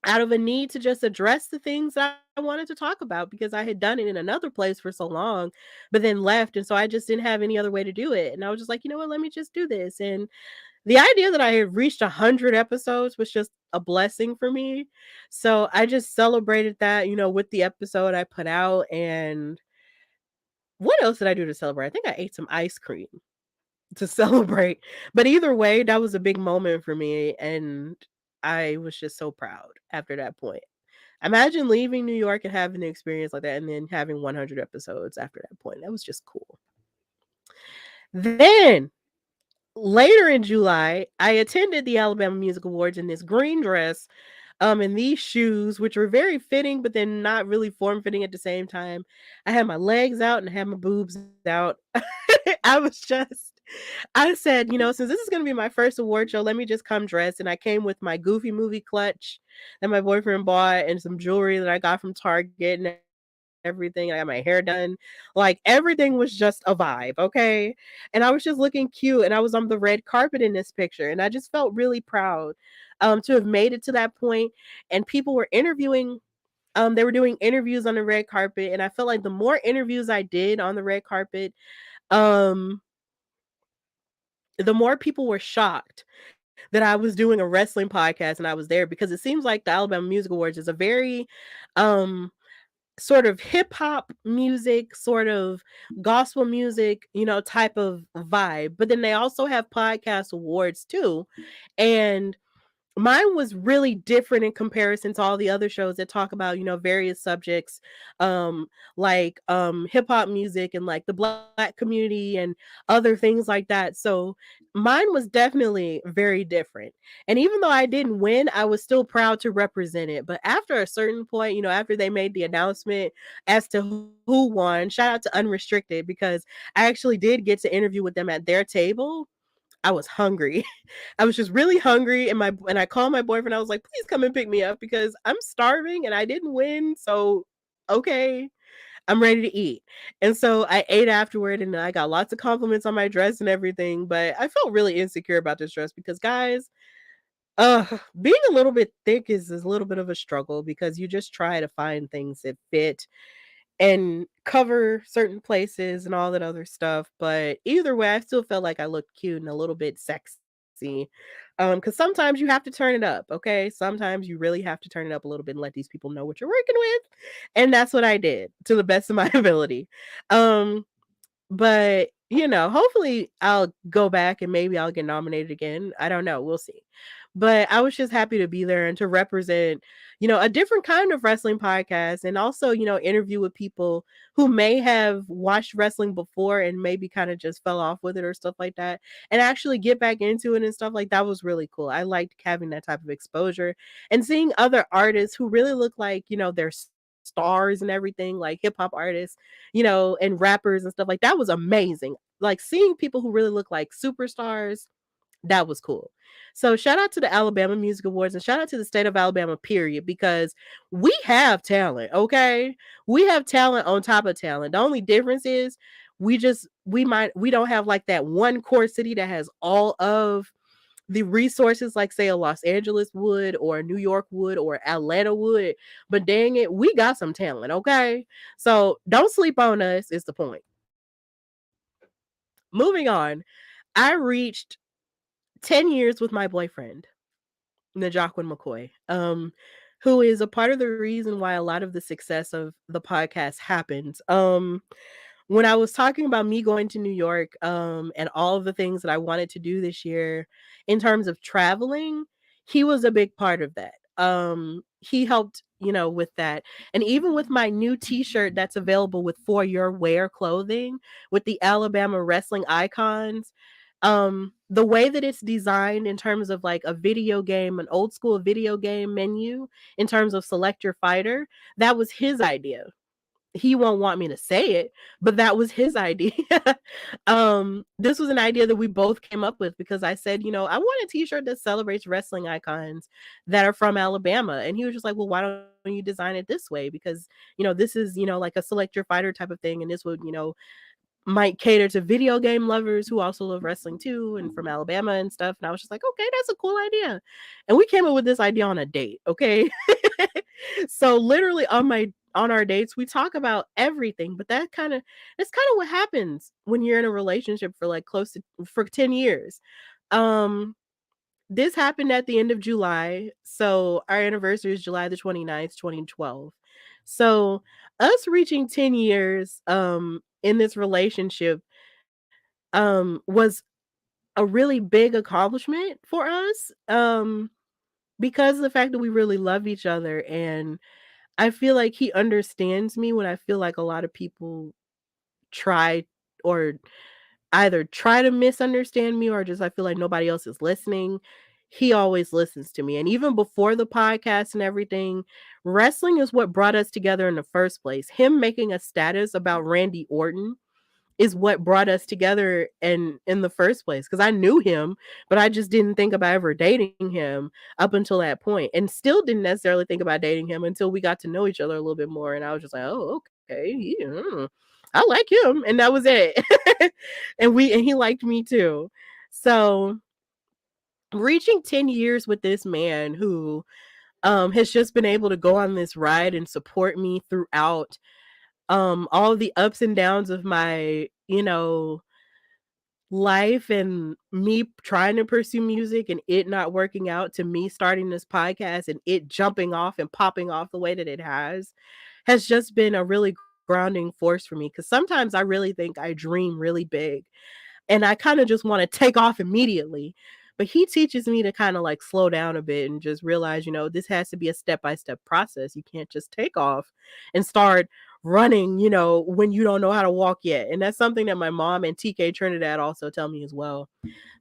out of a need to just address the things that I wanted to talk about because I had done it in another place for so long, but then left. And so I just didn't have any other way to do it. And I was just like, you know what, let me just do this. And the idea that I had reached 100 episodes was just a blessing for me. So I just celebrated that, with the episode I put out. And what else did I do to celebrate? I think I ate some ice cream to celebrate. But either way, that was a big moment for me. And I was just so proud after that point. Imagine leaving New York and having an experience like that and then having 100 episodes after that point. That was just cool. Then later in July, I attended the Alabama Music Awards in this green dress, and these shoes, which were very fitting, but then not really form fitting at the same time. I had my legs out and I had my boobs out. I said, since this is going to be my first award show, let me just come dressed. And I came with my Goofy movie clutch that my boyfriend bought and some jewelry that I got from Target and everything. I got my hair done. Like everything was just a vibe. Okay. And I was just looking cute and I was on the red carpet in this picture. And I just felt really proud to have made it to that point. And people were interviewing they were doing interviews on the red carpet, and I felt like the more interviews I did on the red carpet, um, the more people were shocked that I was doing a wrestling podcast and I was there because it seems like the Alabama Music Awards is a very um sort of hip hop music, sort of gospel music, type of vibe. But then they also have podcast awards too. And mine was really different in comparison to all the other shows that talk about various subjects like hip hop music and like the black community and other things like that. So mine was definitely very different, and even though I didn't win, I was still proud to represent it. But after a certain point, after they made the announcement as to who won, shout out to Unrestricted, because I actually did get to interview with them at their table. I was hungry. I was just really hungry, and I called my boyfriend. I was like, "Please come and pick me up because I'm starving and I didn't win." So, okay, I'm ready to eat. And so I ate afterward, and I got lots of compliments on my dress and everything. But I felt really insecure about this dress because, guys, being a little bit thick is a little bit of a struggle because you just try to find things that fit and cover certain places and all that other stuff. But either way, I still felt like I looked cute and a little bit sexy. Because sometimes you have to turn it up, okay? Sometimes you really have to turn it up a little bit and let these people know what you're working with. And that's what I did to the best of my ability. Um, but, hopefully I'll go back and maybe I'll get nominated again. I don't know. We'll see. But I was just happy to be there and to represent, a different kind of wrestling podcast and also, interview with people who may have watched wrestling before and maybe kind of just fell off with it or stuff like that and actually get back into it and stuff like that was really cool. I liked having that type of exposure and seeing other artists who really look like, they're stars and everything, like hip hop artists, and rappers and stuff like that was amazing. Like seeing people who really look like superstars, that was cool. So shout out to the Alabama Music Awards and shout out to the state of Alabama, period, because we have talent, okay? We have talent on top of talent. The only difference is we don't have like that one core city that has all of the resources like say a Los Angeles would or New York would or Atlanta would. But dang it, we got some talent, okay? So don't sleep on us is the point. Moving on, I reached 10 years with my boyfriend. Najaquin McCoy, who is a part of the reason why a lot of the success of the podcast happens. When I was talking about me going to New York, and all of the things that I wanted to do this year in terms of traveling, he was a big part of that. He helped, with that. And even with my new t-shirt that's available with For Your Wear clothing with the Alabama wrestling icons, the way that it's designed in terms of like a video game, an old school video game menu in terms of select your fighter, that was his idea. He won't want me to say it, but that was his idea. This was an idea that we both came up with because I said, I want a t-shirt that celebrates wrestling icons that are from Alabama. And he was just like, well, why don't you design it this way? Because, this is, like a select your fighter type of thing. And this would, might cater to video game lovers who also love wrestling too and from Alabama and stuff. And I was just like, okay, that's a cool idea. And we came up with this idea on a date, okay? So literally on our dates, we talk about everything, but that's kind of what happens when you're in a relationship for like close to for 10 years. Um this happened at the end of July. So our anniversary is July the 29th, 2012. So us reaching 10 years in this relationship was a really big accomplishment for us because of the fact that we really love each other, and I feel like he understands me when I feel like a lot of people try or either try to misunderstand me or just I feel like nobody else is listening. He always listens to me. And even before the podcast and everything, wrestling is what brought us together in the first place. Him making a status about Randy Orton is what brought us together in the first place, because I knew him, but I just didn't think about ever dating him up until that point, and still didn't necessarily think about dating him until we got to know each other a little bit more, and I was just like, oh, okay, I like him, and that was it. And he liked me too. So reaching 10 years with this man who has just been able to go on this ride and support me throughout all of the ups and downs of my, life, and me trying to pursue music and it not working out, to me starting this podcast and it jumping off and popping off the way that it has just been a really grounding force for me, because sometimes I really think I dream really big and I kind of just want to take off immediately. But he teaches me to kind of like slow down a bit and just realize, this has to be a step by step process. You can't just take off and start running, when you don't know how to walk yet. And that's something that my mom and TK Trinidad also tell me as well.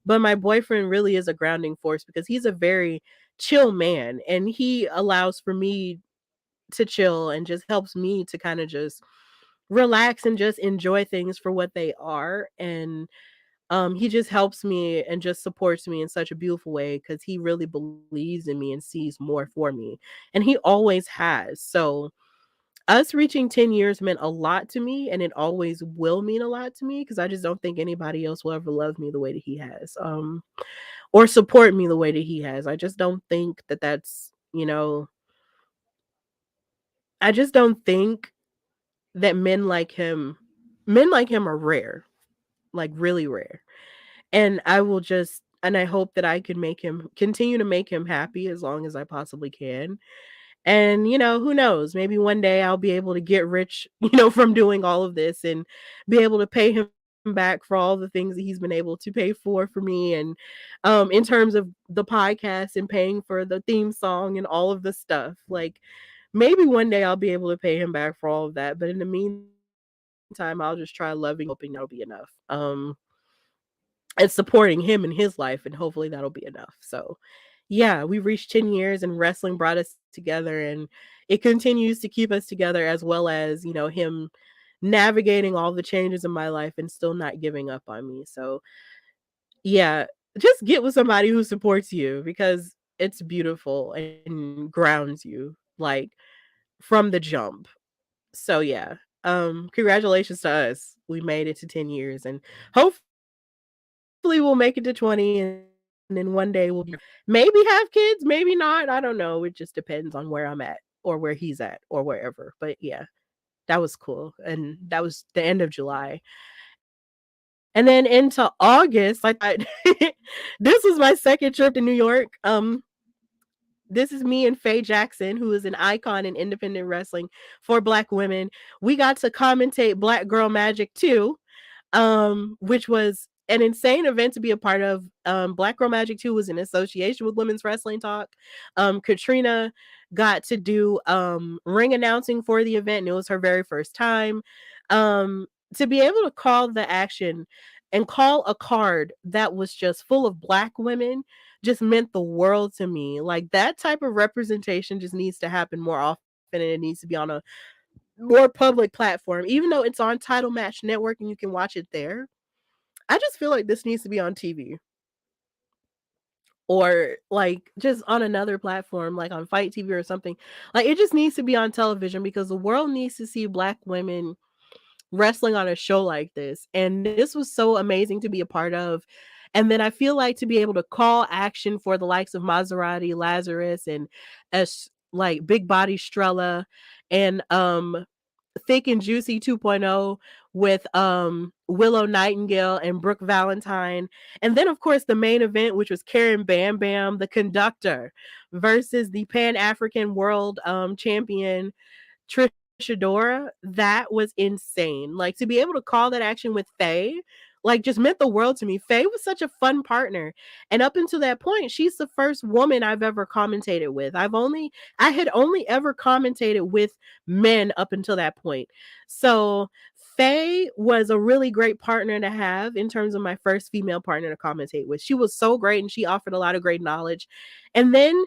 But my boyfriend really is a grounding force because he's a very chill man, and he allows for me to chill and just helps me to kind of just relax and just enjoy things for what they are. And he just helps me and just supports me in such a beautiful way because he really believes in me and sees more for me. And he always has. So us reaching 10 years meant a lot to me, and it always will mean a lot to me because I just don't think anybody else will ever love me the way that he has. Or support me the way that he has. I just don't think that that's, I just don't think that men like him are rare, like really rare. And I hope that I can continue to make him happy as long as I possibly can. And, who knows? Maybe one day I'll be able to get rich, from doing all of this and be able to pay him back for all the things that he's been able to pay for me. And in terms of the podcast and paying for the theme song and all of the stuff, like maybe one day I'll be able to pay him back for all of that. But in the meantime, I'll just try loving him and hoping that'll be enough. And supporting him in his life, and hopefully that'll be enough. So yeah, we reached 10 years and wrestling brought us together, and it continues to keep us together, as well as, him navigating all the changes in my life and still not giving up on me. So yeah, just get with somebody who supports you because it's beautiful and grounds you like from the jump. So yeah. Congratulations to us. We made it to 10 years, and hopefully we'll make it to 20, and then one day we'll be maybe have kids, maybe not. I don't know. It just depends on where I'm at or where he's at or wherever. But yeah, that was cool. And that was the end of July. And then into August, I thought this was my second trip to New York. this is me and Faye Jackson, who is an icon in independent wrestling for Black women. We got to commentate Black Girl Magic 2, which was an insane event to be a part of. Black Girl Magic 2 was in association with Women's Wrestling Talk. Katrina got to do ring announcing for the event, and it was her very first time. To be able to call the action and call a card that was just full of Black women just meant the world to me. Like, that type of representation just needs to happen more often, and it needs to be on a more public platform. Even though it's on Title Match Network and you can watch it there, I just feel like this needs to be on TV, or like just on another platform, like on Fight TV or something. Like, it just needs to be on television because the world needs to see Black women wrestling on a show like this. And this was so amazing to be a part of. And then I feel like to be able to call action for the likes of Maserati, Lazarus, and as like Big Body Strella, and Thick and Juicy 2.0 with Willow Nightingale and Brooke Valentine. And then, of course, the main event, which was Karen Bam Bam, the conductor, versus the Pan African World Champion Trisha Dora. That was insane. Like, to be able to call that action with Faye, like, just meant the world to me. Faye was such a fun partner. And up until that point, she's the first woman I've ever commentated with. I had only ever commentated with men up until that point. So Faye was a really great partner to have in terms of my first female partner to commentate with. She was so great and she offered a lot of great knowledge. And then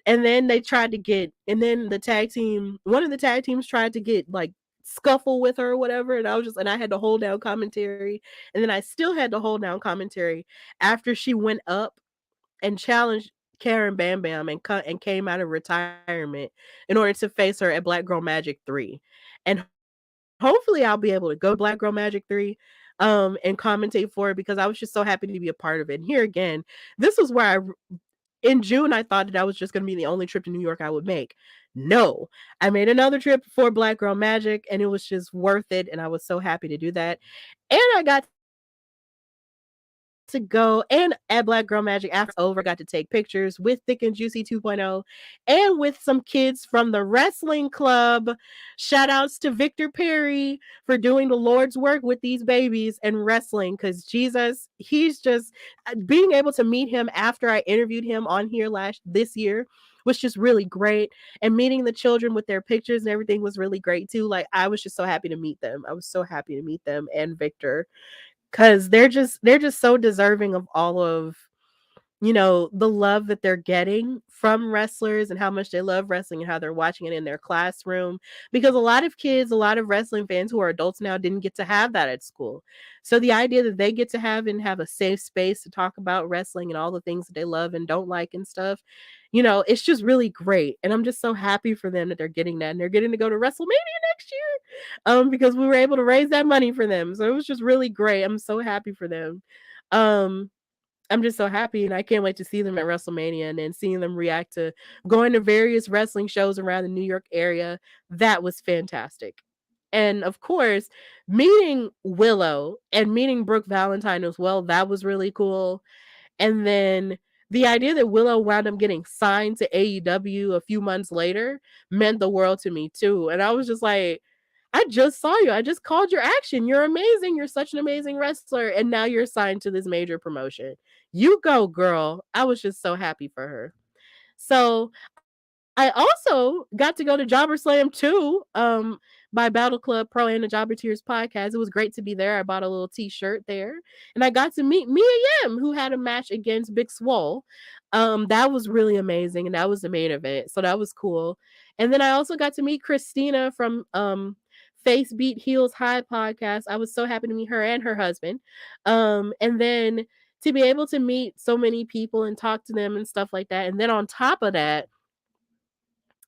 they tried to get, and then the tag team, one of the tag teams tried to get like scuffle with her or whatever, and I had to hold down commentary, and then I still had to hold down commentary after she went up and challenged Karen Bam Bam and came out of retirement in order to face her at Black Girl Magic 3. And hopefully I'll be able to go to Black Girl Magic 3 and commentate for it, because I was just so happy to be a part of it. And here again, this was where in June, I thought that was just going to be the only trip to New York I would make. No, I made another trip for Black Girl Magic, and it was just worth it. And I was so happy to do that. And I got to go, and at Black Girl Magic, after it was over, I got to take pictures with Thick and Juicy 2.0 and with some kids from the wrestling club. Shout outs to Victor Perry for doing the Lord's work with these babies and wrestling, because Jesus, he's just being able to meet him after I interviewed him on here this year was just really great. And meeting the children with their pictures and everything was really great too. Like, I was just so happy to meet them. I was so happy to meet them and Victor, because they're just so deserving of all of, the love that they're getting from wrestlers and how much they love wrestling and how they're watching it in their classroom. Because a lot of kids, a lot of wrestling fans who are adults now didn't get to have that at school. So the idea that they get to have a safe space to talk about wrestling and all the things that they love and don't like and stuff, it's just really great. And I'm just so happy for them that they're getting that, and they're getting to go to WrestleMania next year. Because we were able to raise that money for them. So it was just really great. I'm so happy for them. Um I'm just so happy, and I can't wait to see them at WrestleMania and then seeing them react to going to various wrestling shows around the New York area. That was fantastic. And of course, meeting Willow and meeting Brooke Valentine as well, that was really cool. And then the idea that Willow wound up getting signed to AEW a few months later meant the world to me too. And I was just like, I just saw you. I just called your action. You're amazing. You're such an amazing wrestler. And now you're signed to this major promotion. You go, girl. I was just so happy for her. So I also got to go to Jobber Slam 2 by Battle Club Pro and the Jobber Tears podcast. It was great to be there. I bought a little t-shirt there. And I got to meet Mia Yim, who had a match against Big Swole. That was really amazing. And that was the main event. So that was cool. And then I also got to meet Christina from Face Beat Heels High podcast. I was so happy to meet her and her husband. And then to be able to meet so many people and talk to them and stuff like that. And then on top of that,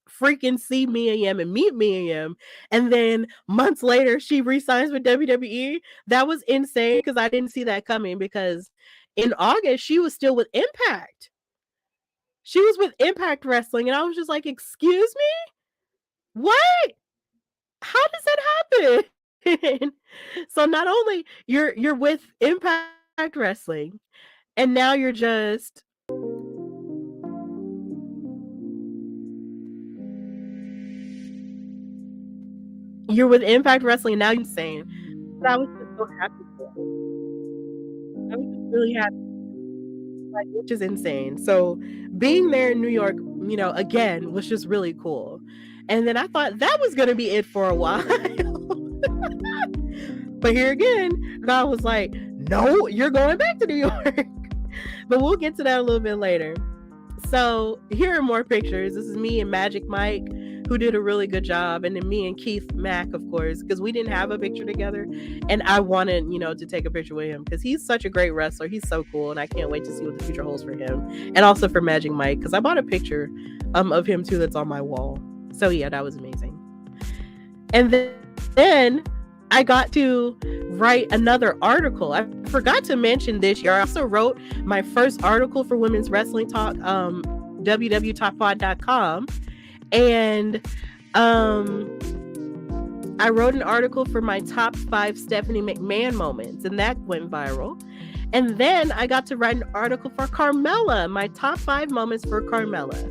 freaking see Mia Yim and meet Mia Yim. And then months later, she re-signs with WWE. That was insane because I didn't see that coming, because in August, she was still with Impact. She was with Impact Wrestling. And I was just like, excuse me? What? How does that happen? So not only you're with Impact Wrestling, and now you're just you're with Impact Wrestling and now you're insane. But I was just so happy for him. I was just really happy, like, which is insane. So being there in New York, again, was just really cool. And then I thought that was gonna be it for a while. But here again, God was like, no, you're going back to New York. But we'll get to that a little bit later. So here are more pictures. This is me and Magic Mike, who did a really good job, and then me and Keith Mack, of course, because we didn't have a picture together, and I wanted, to take a picture with him because he's such a great wrestler. He's so cool, and I can't wait to see what the future holds for him, and also for Magic Mike, because I bought a picture of him too that's on my wall. So yeah, that was amazing. And then I got to write another article. I forgot to mention this year, I also wrote my first article for Women's Wrestling Talk, www.talkpod.com. And I wrote an article for my top 5 Stephanie McMahon moments, and that went viral. And then I got to write an article for Carmella, my top 5 moments for Carmella.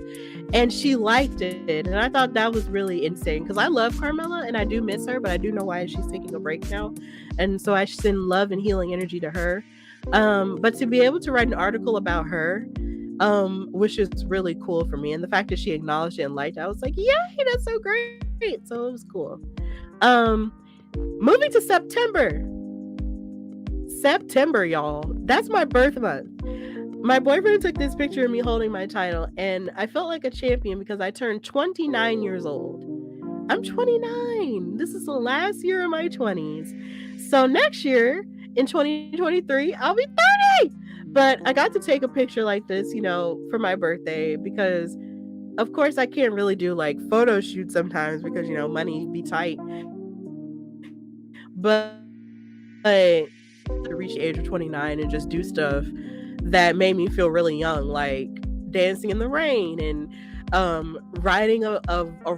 And she liked it. And I thought that was really insane because I love Carmella and I do miss her, but I do know why she's taking a break now. And so I send love and healing energy to her. But to be able to write an article about her, which is really cool for me. And the fact that she acknowledged it and liked it, I was like, yay, that's so great. So it was cool. Moving to September. September, y'all. That's my birth month. My boyfriend took this picture of me holding my title, and I felt like a champion because I turned 29 years old. I'm 29. This is the last year of my 20s. So next year, in 2023, I'll be 30. But I got to take a picture like this, for my birthday because, of course, I can't really do like photo shoots sometimes because, money be tight. But to reach the age of 29 and just do stuff that made me feel really young, like dancing in the rain and riding a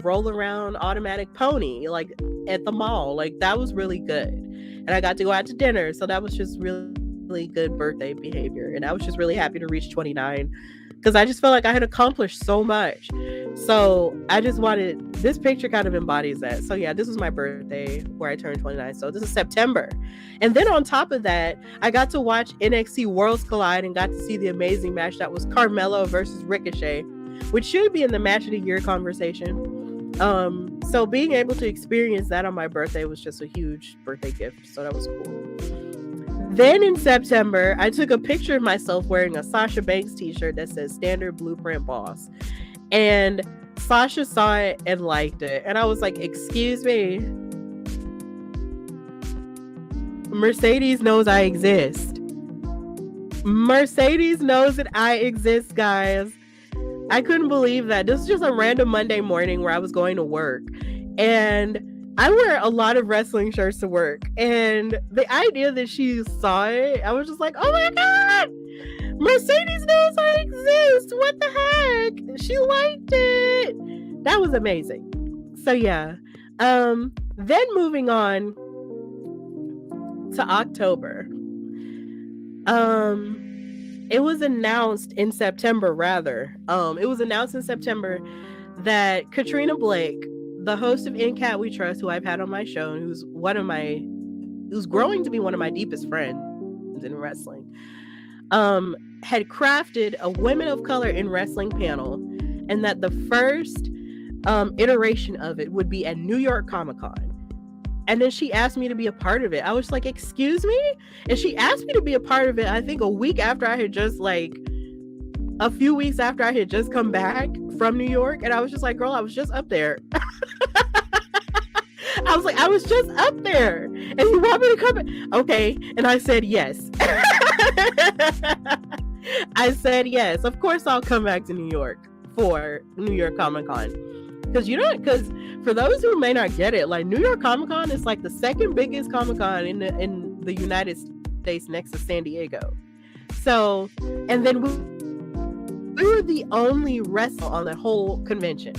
roll around automatic pony like at the mall. Like that was really good. And I got to go out to dinner. So that was just really good birthday behavior. And I was just really happy to reach 29 because I just felt like I had accomplished so much. So I just wanted, this picture kind of embodies that. So yeah, this was my birthday where I turned 29. So this is September. And then on top of that, I got to watch NXT Worlds Collide and got to see the amazing match that was Carmella versus Ricochet, which should be in the match of the year conversation. So being able to experience that on my birthday was just a huge birthday gift. So that was cool. Then in September, I took a picture of myself wearing a Sasha Banks t-shirt that says Standard Blueprint Boss. And Sasha saw it and liked it. And I was like, excuse me. Mercedes knows I exist. Mercedes knows that I exist, guys. I couldn't believe that. This is just a random Monday morning where I was going to work. And I wear a lot of wrestling shirts to work. And the idea that she saw it, I was just like, oh my God, Mercedes knows I exist. What the heck? She liked it. That was amazing. So yeah. Then moving on to October. It was announced in September, that Katrina Blake, the host of In Cat We Trust, who I've had on my show, and who's growing to be one of my deepest friends in wrestling, had crafted a Women of Color in Wrestling panel, and that the first iteration of it would be at New York Comic-Con. And then she asked me to be a part of it. I was like, excuse me? And she asked me to be a part of it, I think a few weeks after I had just come back from New York. And I was just like, girl, I was just up there. I was like, I was just up there. And you want me to come back? Okay. And I said, yes. I said, yes. Of course, I'll come back to New York for New York Comic-Con. Because for those who may not get it, like New York Comic-Con is like the second biggest Comic-Con in the United States next to San Diego. So, and then we were the only wrestler on that whole convention.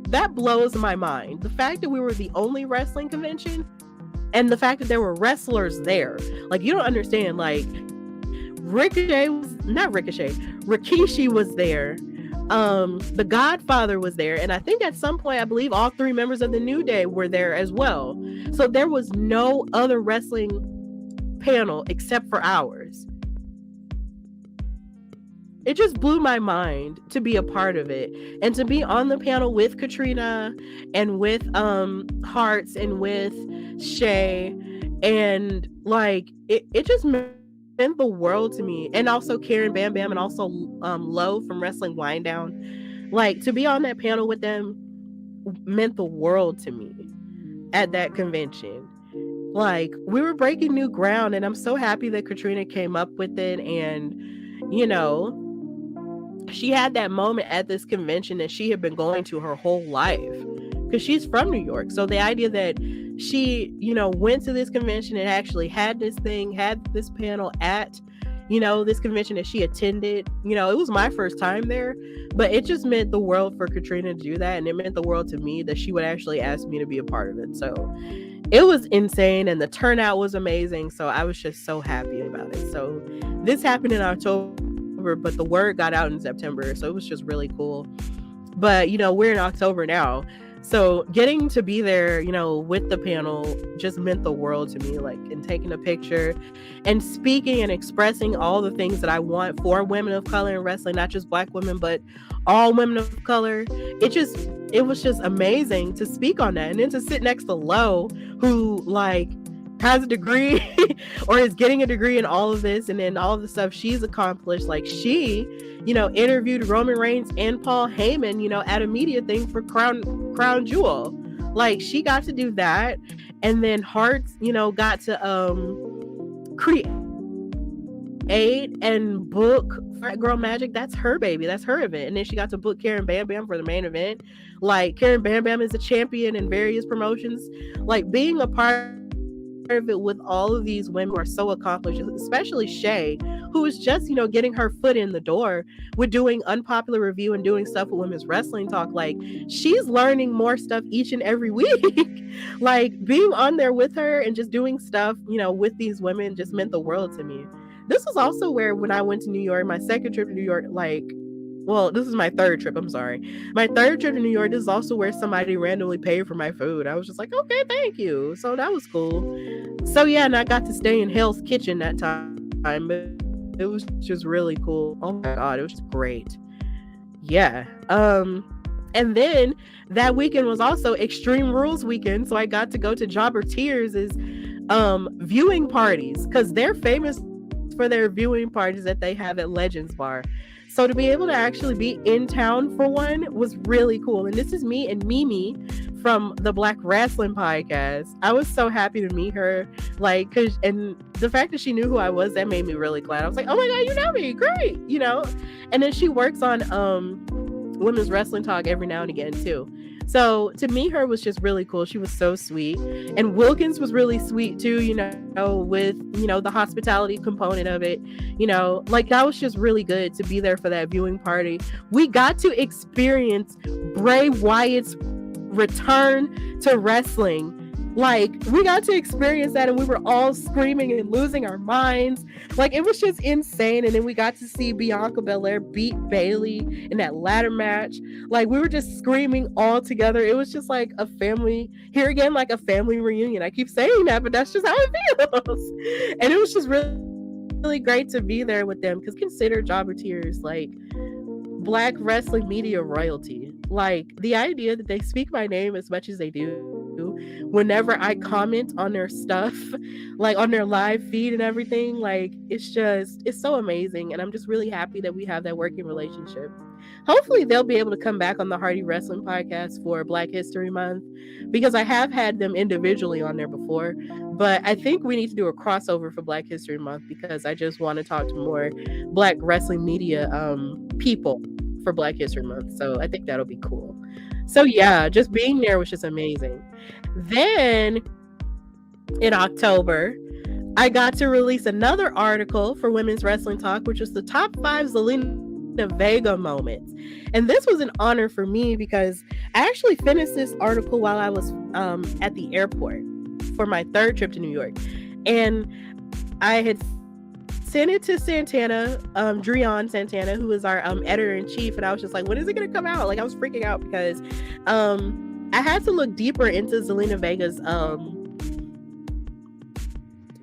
That blows my mind. The fact that we were the only wrestling convention and the fact that there were wrestlers there. Like, you don't understand, like Rikishi was there. The Godfather was there, and I think at some point I believe all three members of the New Day were there as well. So there was no other wrestling panel except for ours. It just blew my mind to be a part of it and to be on the panel with Katrina and with Hearts and with Shay, and like it just meant the world to me. And also Karen Bam Bam and also Lo from Wrestling Wind Down. Like, to be on that panel with them meant the world to me at that convention. Like, we were breaking new ground, and I'm so happy that Katrina came up with it. And you know, she had that moment at this convention that she had been going to her whole life, because she's from New York. So the idea that she, went to this convention and actually had this panel at, this convention that she attended, it was my first time there, but it just meant the world for Katrina to do that. And it meant the world to me that she would actually ask me to be a part of it. So it was insane, and the turnout was amazing. So I was just so happy about it. So this happened in October, but the word got out in September. So it was just really cool. But, we're in October now. So getting to be there, with the panel just meant the world to me, like, and taking a picture and speaking and expressing all the things that I want for women of color in wrestling, not just Black women, but all women of color. It was just amazing to speak on that. And then to sit next to Lo, who like has a degree or is getting a degree in all of this, and then all of the stuff she's accomplished. Like, she, interviewed Roman Reigns and Paul Heyman, at a media thing for Crown Jewel. Like, she got to do that. And then Hearts, got to create and book Fat Girl Magic. That's her baby. That's her event. And then she got to book Karen Bam Bam for the main event. Like, Karen Bam Bam is a champion in various promotions. Like, being a part of it with all of these women who are so accomplished, especially Shay, who is just, getting her foot in the door with doing Unpopular Review and doing stuff with Women's Wrestling Talk. Like, she's learning more stuff each and every week. Like, being on there with her and just doing stuff, with these women just meant the world to me. This was also where, when I went to New York, my second trip to New York, this is my third trip. I'm sorry. My third trip to New York, this is also where somebody randomly paid for my food. I was just like, okay, thank you. So that was cool. So yeah, and I got to stay in Hell's Kitchen that time. But it was just really cool. Oh my God, it was just great. Yeah. And then that weekend was also Extreme Rules weekend. So I got to go to Jobber Tears' viewing parties, because they're famous for their viewing parties that they have at Legends Bar. So to be able to actually be in town for one was really cool. And this is me and Mimi from the Black Wrestling Podcast. I was so happy to meet her. Like, and the fact that she knew who I was, that made me really glad. I was like, oh my God, you know me, great, And then she works on Women's Wrestling Talk every now and again too. So to meet her was just really cool. She was so sweet. And Wilkins was really sweet too, with, the hospitality component of it. Like, that was just really good to be there for that viewing party. We got to experience Bray Wyatt's return to wrestling. Like, we got to experience that, and we were all screaming and losing our minds. Like, it was just insane. And then we got to see Bianca Belair beat Bayley in that ladder match. Like, we were just screaming all together. It was just like a family, here again, like a family reunion. I keep saying that, but that's just how it feels. And it was just really, really great to be there with them, because consider Jobber Tears like Black wrestling media royalty. Like, the idea that they speak my name as much as they do whenever I comment on their stuff, like on their live feed and everything, like, it's so amazing. And I'm just really happy that we have that working relationship. Hopefully they'll be able to come back on the Hardy Wrestling Podcast for Black History Month, because I have had them individually on there before, but I think we need to do a crossover for Black History Month, because I just want to talk to more Black wrestling media people for Black History Month. So I think that'll be cool. So yeah, just being there was just amazing. Then in October, I got to release another article for Women's Wrestling Talk, which was the top 5 Zelina Vega moments. And this was an honor for me, because I actually finished this article while I was at the airport for my third trip to New York. And I had sent it to Santana, Dreon Santana, who is our editor in chief, and I was just like, when is it gonna come out? Like, I was freaking out because I had to look deeper into Zelina Vega's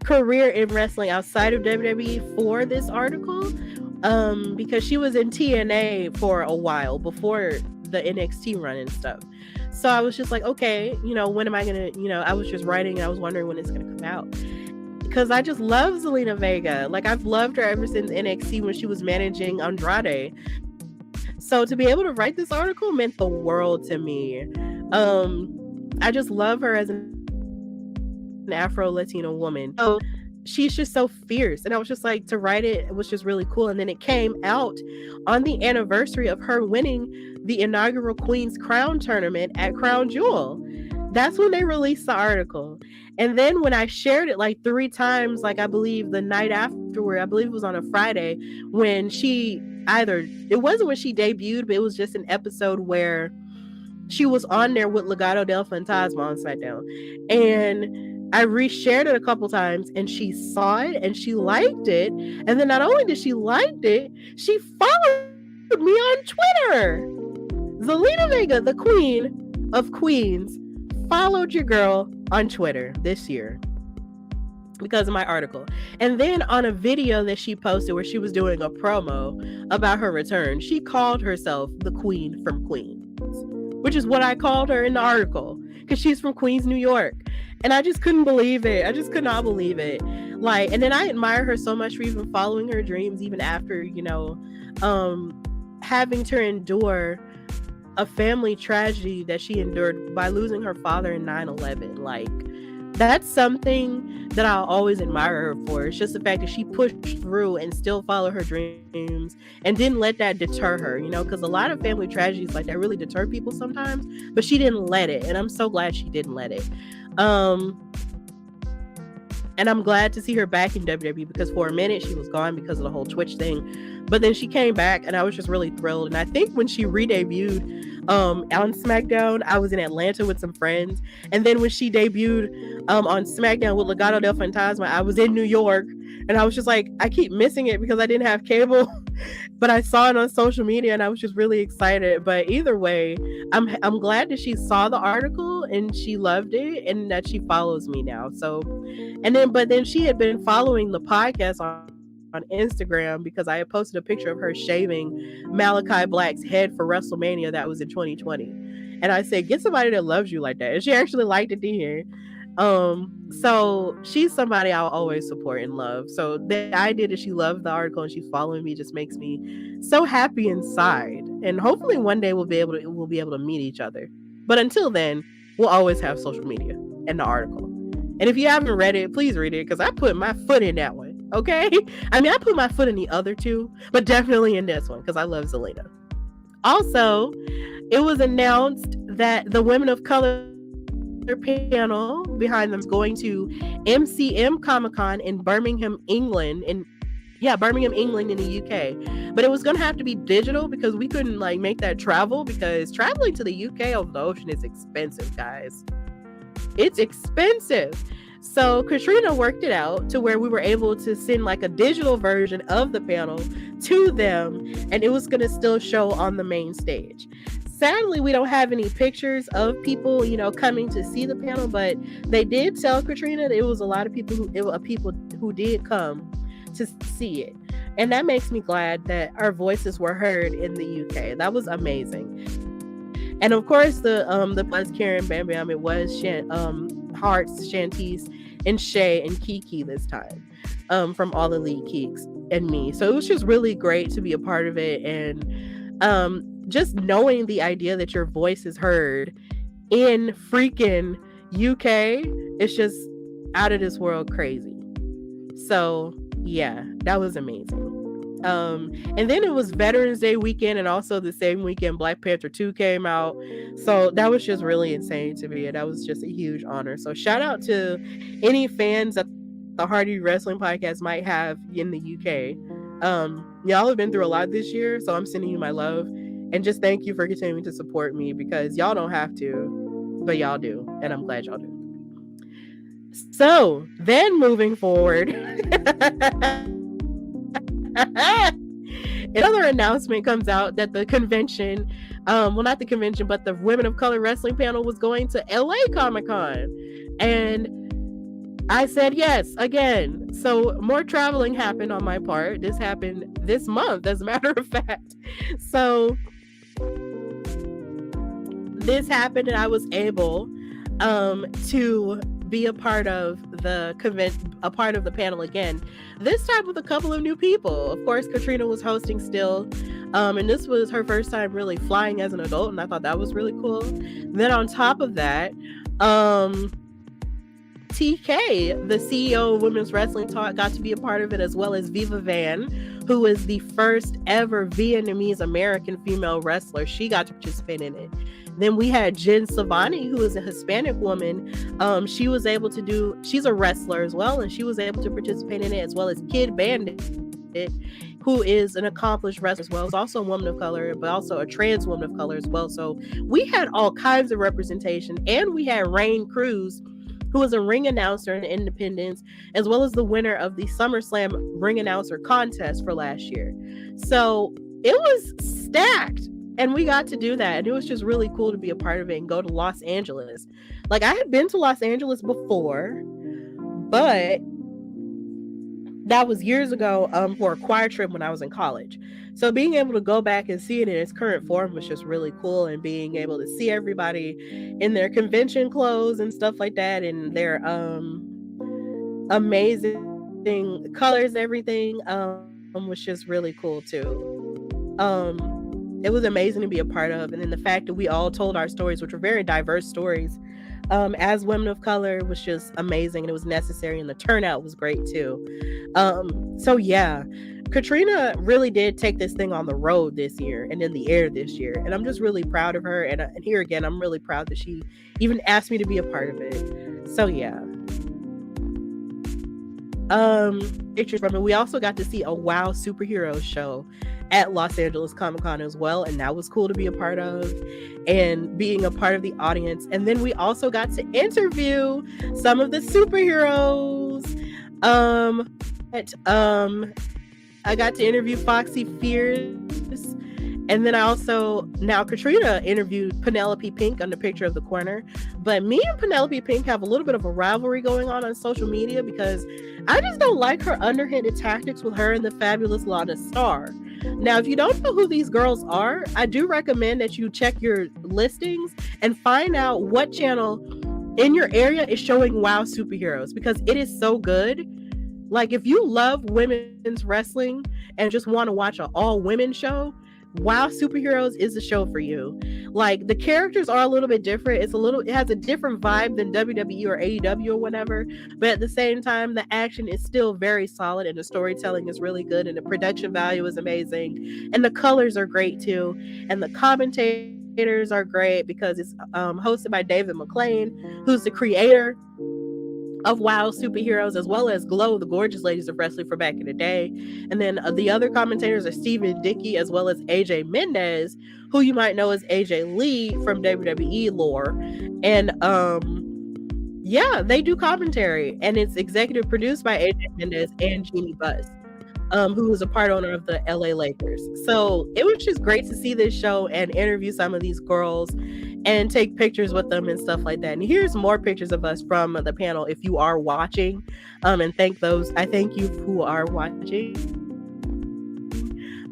career in wrestling outside of WWE for this article, because she was in TNA for a while before the NXT run and stuff. So I was just like, okay, when am I gonna, I was just writing and I was wondering when it's gonna come out, because I just love Zelina Vega. Like, I've loved her ever since NXT when she was managing Andrade. So to be able to write this article meant the world to me. I just love her as an Afro-Latino woman. So she's just so fierce. And I was just like, to write it was just really cool. And then it came out on the anniversary of her winning the inaugural Queen's Crown tournament at Crown Jewel. That's when they released the article. And then when I shared it like 3 times, like I believe the night afterward, I believe it was on a Friday, when it wasn't when she debuted, but it was just an episode where she was on there with Legado del Fantasma on SmackDown. And I reshared it a couple times and she saw it and she liked it. And then not only did she like it, she followed me on Twitter. Zelina Vega, the queen of queens, followed your girl on Twitter this year because of my article. And then on a video that she posted where she was doing a promo about her return, she called herself the Queen from Queens, which is what I called her in the article, because she's from Queens, New York. And I just couldn't believe it. I just could not believe it. Like, and then I admire her so much for even following her dreams, even after, having to endure a family tragedy that she endured by losing her father in 9/11. Like, that's something that I'll always admire her for. It's just the fact that she pushed through and still followed her dreams and didn't let that deter her, because a lot of family tragedies like that really deter people sometimes, but she didn't let it. And I'm so glad she didn't let it. And I'm glad to see her back in WWE, because for a minute she was gone because of the whole Twitch thing. But then she came back and I was just really thrilled. And I think when she re-debuted on SmackDown, I was in Atlanta with some friends. And then when she debuted on SmackDown with Legado del Fantasma, I was in New York. And I was just like, I keep missing it because I didn't have cable. But I saw it on social media and I was just really excited. But either way, I'm glad that she saw the article and she loved it and that she follows me now. So, but then she had been following the podcast on Instagram because I had posted a picture of her shaving Malachi Black's head for WrestleMania that was in 2020. And I said, get somebody that loves you like that. And she actually liked it to hear. So she's somebody I'll always support and love. So the idea that she loved the article and she's following me just makes me so happy inside. And hopefully one day we'll be able to meet each other. But until then, we'll always have social media and the article. And if you haven't read it, please read it, because I put my foot in that one. Okay? I mean, I put my foot in the other two, but definitely in this one because I love Zelina. Also, it was announced that the Women of Color panel behind them is going to MCM Comic-Con in Birmingham, England, in the UK. But it was going to have to be digital because we couldn't make that travel, because traveling to the UK over the ocean is expensive, guys. It's expensive. So Katrina worked it out to where we were able to send a digital version of the panel to them, and it was going to still show on the main stage. Sadly, we don't have any pictures of people, coming to see the panel, but they did tell Katrina that it was a lot of people who did come to see it. And that makes me glad that our voices were heard in the UK. That was amazing. And of course, the plus Karen Bam Bam, it was Hearts, Shantice, and Shay and Kiki this time, from All Elite Geeks and me. So it was just really great to be a part of it, and just knowing the idea that your voice is heard in freaking UK, it's just out of this world crazy. So yeah, that was amazing. And then it was Veterans Day weekend, and also the same weekend Black Panther 2 came out. So that was just really insane to me. And that was just a huge honor. So shout out to any fans that the Hardy Wrestling Podcast might have in the UK. Y'all have been through a lot this year, so I'm sending you my love. And just thank you for continuing to support me, because y'all don't have to, but y'all do. And I'm glad y'all do. So then moving forward, Another announcement comes out that the convention, well, not the convention, but the Women of Color Wrestling panel was going to LA Comic Con. And I said yes again. So more traveling happened on my part. This happened this month, as a matter of fact. So this happened, and I was able to be a part of the a part of the panel again. This time with a couple of new people. Of course, Katrina was hosting still, and this was her first time really flying as an adult, and I thought that was really cool. Then on top of that, TK, the CEO of Women's Wrestling Talk, got to be a part of it, as well as Viva Van, who is the first ever Vietnamese American female wrestler. She got to participate in it. Then we had Jen Savani, who is a Hispanic woman. She was able to do, she's a wrestler as well, and she was able to participate in it, as well as Kid Bandit, who is an accomplished wrestler as well. Is also a woman of color, but also a trans woman of color as well. So we had all kinds of representation, and we had Rain Cruz, who was a ring announcer in Independence, as well as the winner of the SummerSlam ring announcer contest for last year. So it was stacked, and we got to do that, and it was just really cool to be a part of it and go to Los Angeles. Like, I had been to Los Angeles before, but that was years ago for a choir trip when I was in college. So being able to go back and see it in its current form was just really cool, and being able to see everybody in their convention clothes and stuff like that, and their amazing colors, everything was just really cool too. It was amazing to be a part of, and then the fact that we all told our stories, which were very diverse stories, as women of color, was just amazing, and it was necessary, and the turnout was great too. So yeah, Katrina really did take this thing on the road this year and in the air this year, and I'm just really proud of her. And here again, I'm really proud that she even asked me to be a part of it. So yeah. Pictures from it. We also got to see a WoW superhero show at Los Angeles Comic Con as well, and that was cool to be a part of and being a part of the audience. And then we also got to interview some of the superheroes. I got to interview Foxy Fierce, and then now Katrina interviewed Penelope Pink on the Picture of the Corner. But me and Penelope Pink have a little bit of a rivalry going on social media, because I just don't like her underhanded tactics with her and the fabulous Lana Star. Now, if you don't know who these girls are, I do recommend that you check your listings and find out what channel in your area is showing WoW superheroes, because it is so good. Like, if you love women's wrestling and just want to watch an all-women show, WoW Superheroes is the show for you. Like, the characters are a little bit different. It has a different vibe than WWE or AEW or whatever, but at the same time, the action is still very solid, and the storytelling is really good, and the production value is amazing, and the colors are great too, and the commentators are great, because it's hosted by David McLean, who's the creator of WoW Superheroes, as well as Glow, the Gorgeous Ladies of Wrestling for back in the day. And then the other commentators are Steven Dickey, as well as AJ Mendez, who you might know as AJ Lee from WWE lore. And yeah, they do commentary, and it's executive produced by AJ Mendez and Jeannie Buss, who was a part owner of the LA Lakers. So it was just great to see this show and interview some of these girls and take pictures with them and stuff like that. And here's more pictures of us from the panel if you are watching. And I thank you who are watching.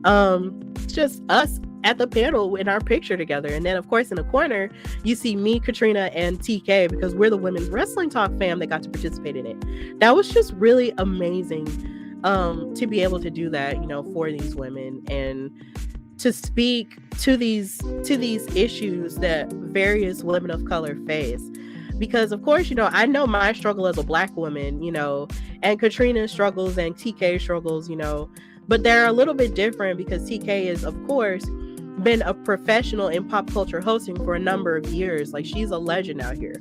It's just us at the panel in our picture together. And then, of course, in the corner, you see me, Katrina, and TK, because we're the Women's Wrestling Talk fam that got to participate in it. That was just really amazing to be able to do that, for these women, and to speak to these issues that various women of color face. Because, of course, I know my struggle as a Black woman, and Katrina's struggles and TK's struggles, but they're a little bit different, because TK is, of course, been a professional in pop culture hosting for a number of years. Like, she's a legend out here.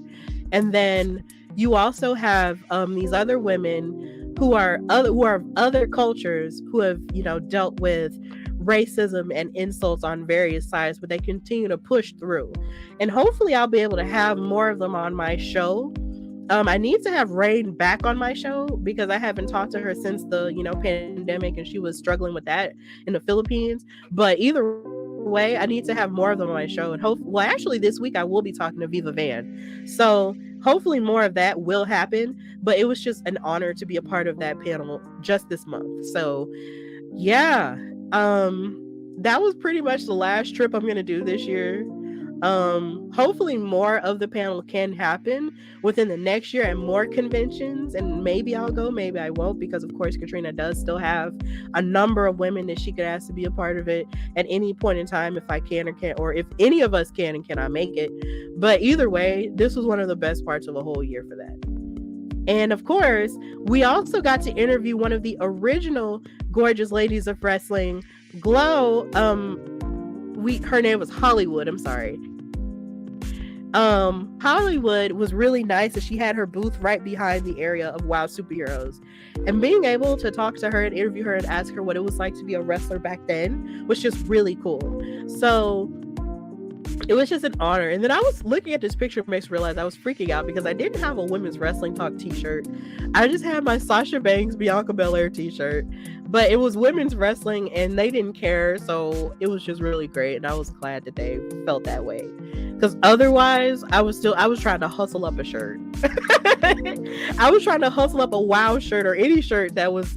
And then you also have these other women who are other cultures, who have, dealt with racism and insults on various sides, but they continue to push through. And hopefully I'll be able to have more of them on my show I need to have Rain back on my show because I haven't talked to her since the pandemic, and she was struggling with that in the Philippines. But either way, I need to have more of them on my show, and actually this week I will be talking to Viva Van. So hopefully more of that will happen. But it was just an honor to be a part of that panel just this month. So yeah, that was pretty much the last trip I'm gonna do this year. Hopefully more of the panel can happen within the next year and more conventions, and maybe I'll go, maybe I won't, because of course Katrina does still have a number of women that she could ask to be a part of it at any point in time, if I can or can't, or if any of us can and cannot make it. But either way, this was one of the best parts of the whole year for that. And of course, we also got to interview one of the original gorgeous ladies of wrestling, Glow. Her name was Hollywood. I'm sorry. Hollywood was really nice, and she had her booth right behind the area of WoW Superheroes. And being able to talk to her and interview her and ask her what it was like to be a wrestler back then was just really cool. So it was just an honor. And then I was looking at this picture, makes me realize I was freaking out because I didn't have a women's wrestling talk t-shirt. I just had my Sasha Banks Bianca Belair t-shirt, but it was women's wrestling and they didn't care. So it was just really great. And I was glad that they felt that way, because otherwise I was trying to hustle up a shirt. I was trying to hustle up a WoW shirt or any shirt that was,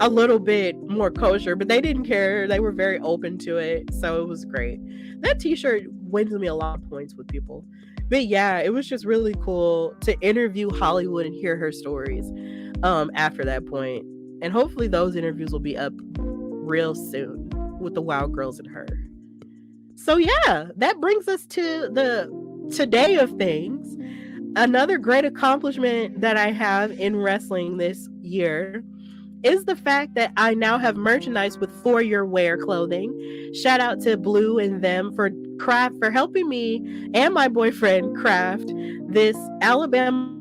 a little bit more kosher, but they didn't care. They were very open to it, so it was great. That t-shirt wins me a lot of points with people. But yeah, it was just really cool to interview Hollywood and hear her stories after that point. And hopefully those interviews will be up real soon with the WoW girls and her. So yeah, that brings us to the today of things. Another great accomplishment that I have in wrestling this year is the fact that I now have merchandise with For Your Wear clothing. Shout out to Blue and them for helping me and my boyfriend craft this Alabama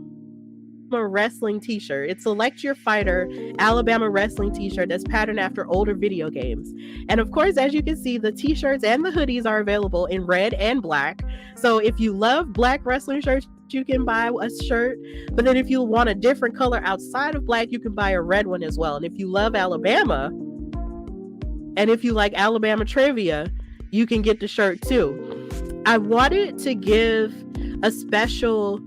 wrestling t-shirt. It's Select Your Fighter Alabama wrestling t-shirt that's patterned after older video games. And of course, as you can see, the t-shirts and the hoodies are available in red and black. So if you love black wrestling shirts, you can buy a shirt. But then if you want a different color outside of black, you can buy a red one as well. And if you love Alabama, and if you like Alabama trivia, you can get the shirt too. I wanted to give a special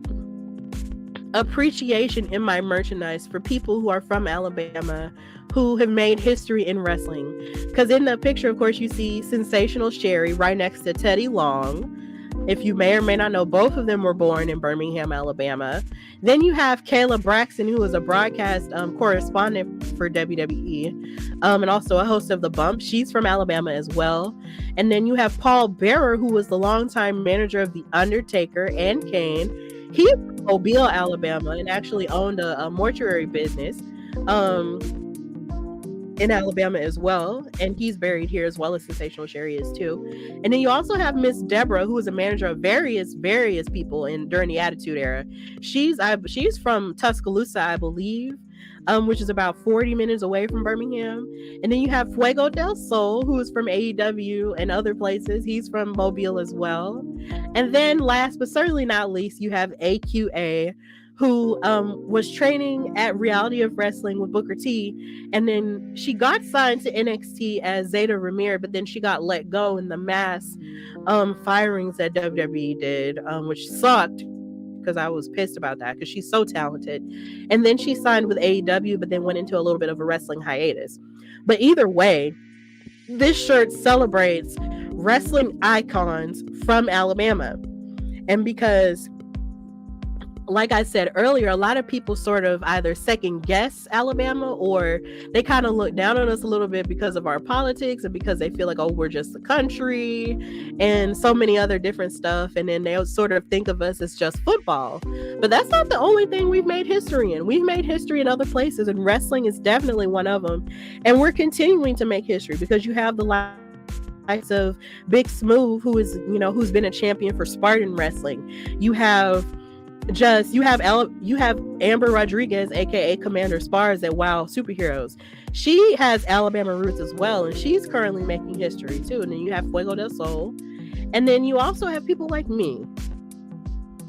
appreciation in my merchandise for people who are from Alabama who have made history in wrestling. Because in the picture, of course, you see Sensational Sherry right next to Teddy Long. If you may or may not know, both of them were born in Birmingham, Alabama. Then you have Kayla Braxton, who is a broadcast correspondent for WWE, and also a host of The Bump. She's from Alabama as well. And then you have Paul Bearer, who was the longtime manager of The Undertaker and Kane. He's from Mobile, Alabama, and actually owned a mortuary business in Alabama as well, and he's buried here as well as Sensational Sherry is too. And then you also have Miss Deborah, who is a manager of various people during the Attitude Era. She's from Tuscaloosa, I believe, which is about 40 minutes away from Birmingham. And then you have Fuego del Sol, who is from AEW and other places. He's from Mobile as well. And then last but certainly not least, you have AQA, who was training at Reality of Wrestling with Booker T. And then she got signed to NXT as Zeta Ramir, but then she got let go in the mass firings that WWE did, which sucked because I was pissed about that because she's so talented. And then she signed with AEW, but then went into a little bit of a wrestling hiatus. But either way, this shirt celebrates wrestling icons from Alabama. And because, like I said earlier, a lot of people sort of either second guess Alabama or they kind of look down on us a little bit because of our politics and because they feel like, oh, we're just a country and so many other different stuff. And then they'll sort of think of us as just football. But that's not the only thing we've made history in. We've made history in other places, and wrestling is definitely one of them. And we're continuing to make history because you have the likes of Big Smooth, who's been a champion for Spartan Wrestling. You have Amber Rodriguez, aka Commander Spars at WoW Superheroes. She has Alabama roots as well, and she's currently making history too. And then you have Fuego del Sol, and then you also have people like me,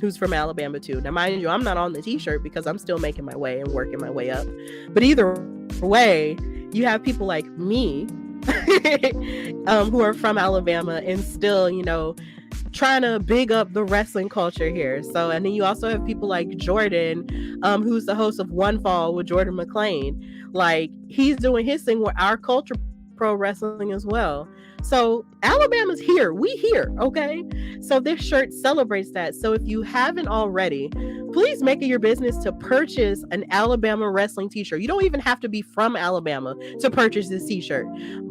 who's from Alabama too. Now, mind you, I'm not on the t-shirt because I'm still making my way and working my way up. But either way, you have people like me who are from Alabama and still, trying to big up the wrestling culture here. So, and then you also have people like Jordan, who's the host of One Fall with Jordan McLean. Like, he's doing his thing with our culture pro wrestling as well. So Alabama's here. We here, okay? So this shirt celebrates that. So if you haven't already, please make it your business to purchase an Alabama wrestling t-shirt. You don't even have to be from Alabama to purchase this t-shirt.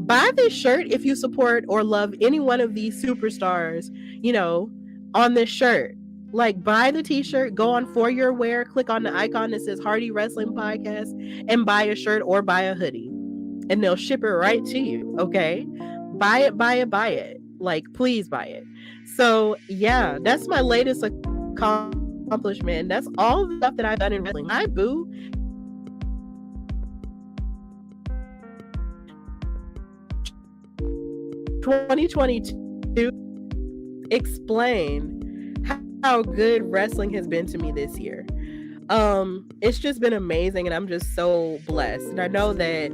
Buy this shirt if you support or love any one of these superstars, on this shirt. Like, buy the t-shirt, go on For Your Wear, click on the icon that says Hardy Wrestling Podcast, and buy a shirt or buy a hoodie. And they'll ship it right to you, okay? Buy it, buy it, buy it. Like, please buy it. So, yeah, that's my latest accomplishment. That's all the stuff that I've done in wrestling. Hi, boo. 2022 explain how good wrestling has been to me this year. It's just been amazing, and I'm just so blessed. And I know that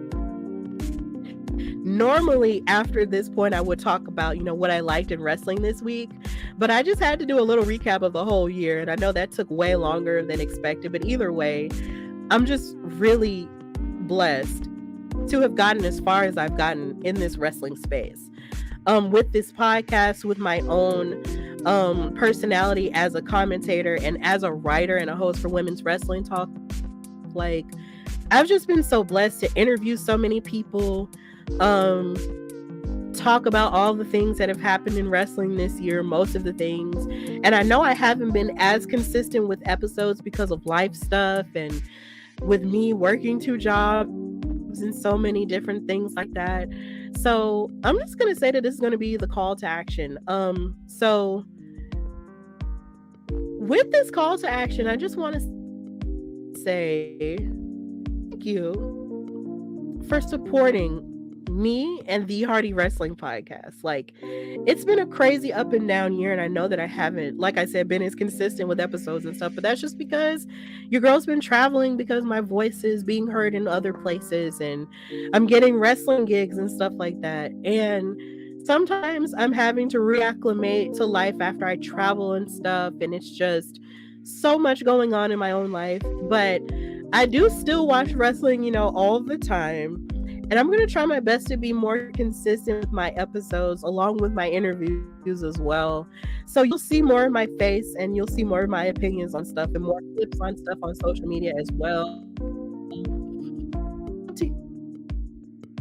normally after this point I would talk about, what I liked in wrestling this week, but I just had to do a little recap of the whole year, and I know that took way longer than expected, but either way, I'm just really blessed to have gotten as far as I've gotten in this wrestling space. With this podcast, with my own personality as a commentator and as a writer and a host for Women's Wrestling Talk. Like, I've just been so blessed to interview so many people, talk about all the things that have happened in wrestling this year, most of the things. And I know I haven't been as consistent with episodes because of life stuff and with me working 2 jobs and so many different things like that. So I'm just going to say that this is going to be the call to action. So with this call to action, I just want to say thank you for supporting me and the Hardy Wrestling Podcast. Like, it's been a crazy up and down year, and I know that I haven't, like I said, been as consistent with episodes and stuff, but that's just because your girl's been traveling, because my voice is being heard in other places, and I'm getting wrestling gigs and stuff like that. And sometimes I'm having to reacclimate to life after I travel and stuff, and it's just so much going on in my own life. But I do still watch wrestling, all the time. And I'm going to try my best to be more consistent with my episodes, along with my interviews as well. So you'll see more of my face, and you'll see more of my opinions on stuff, and more clips on stuff on social media as well.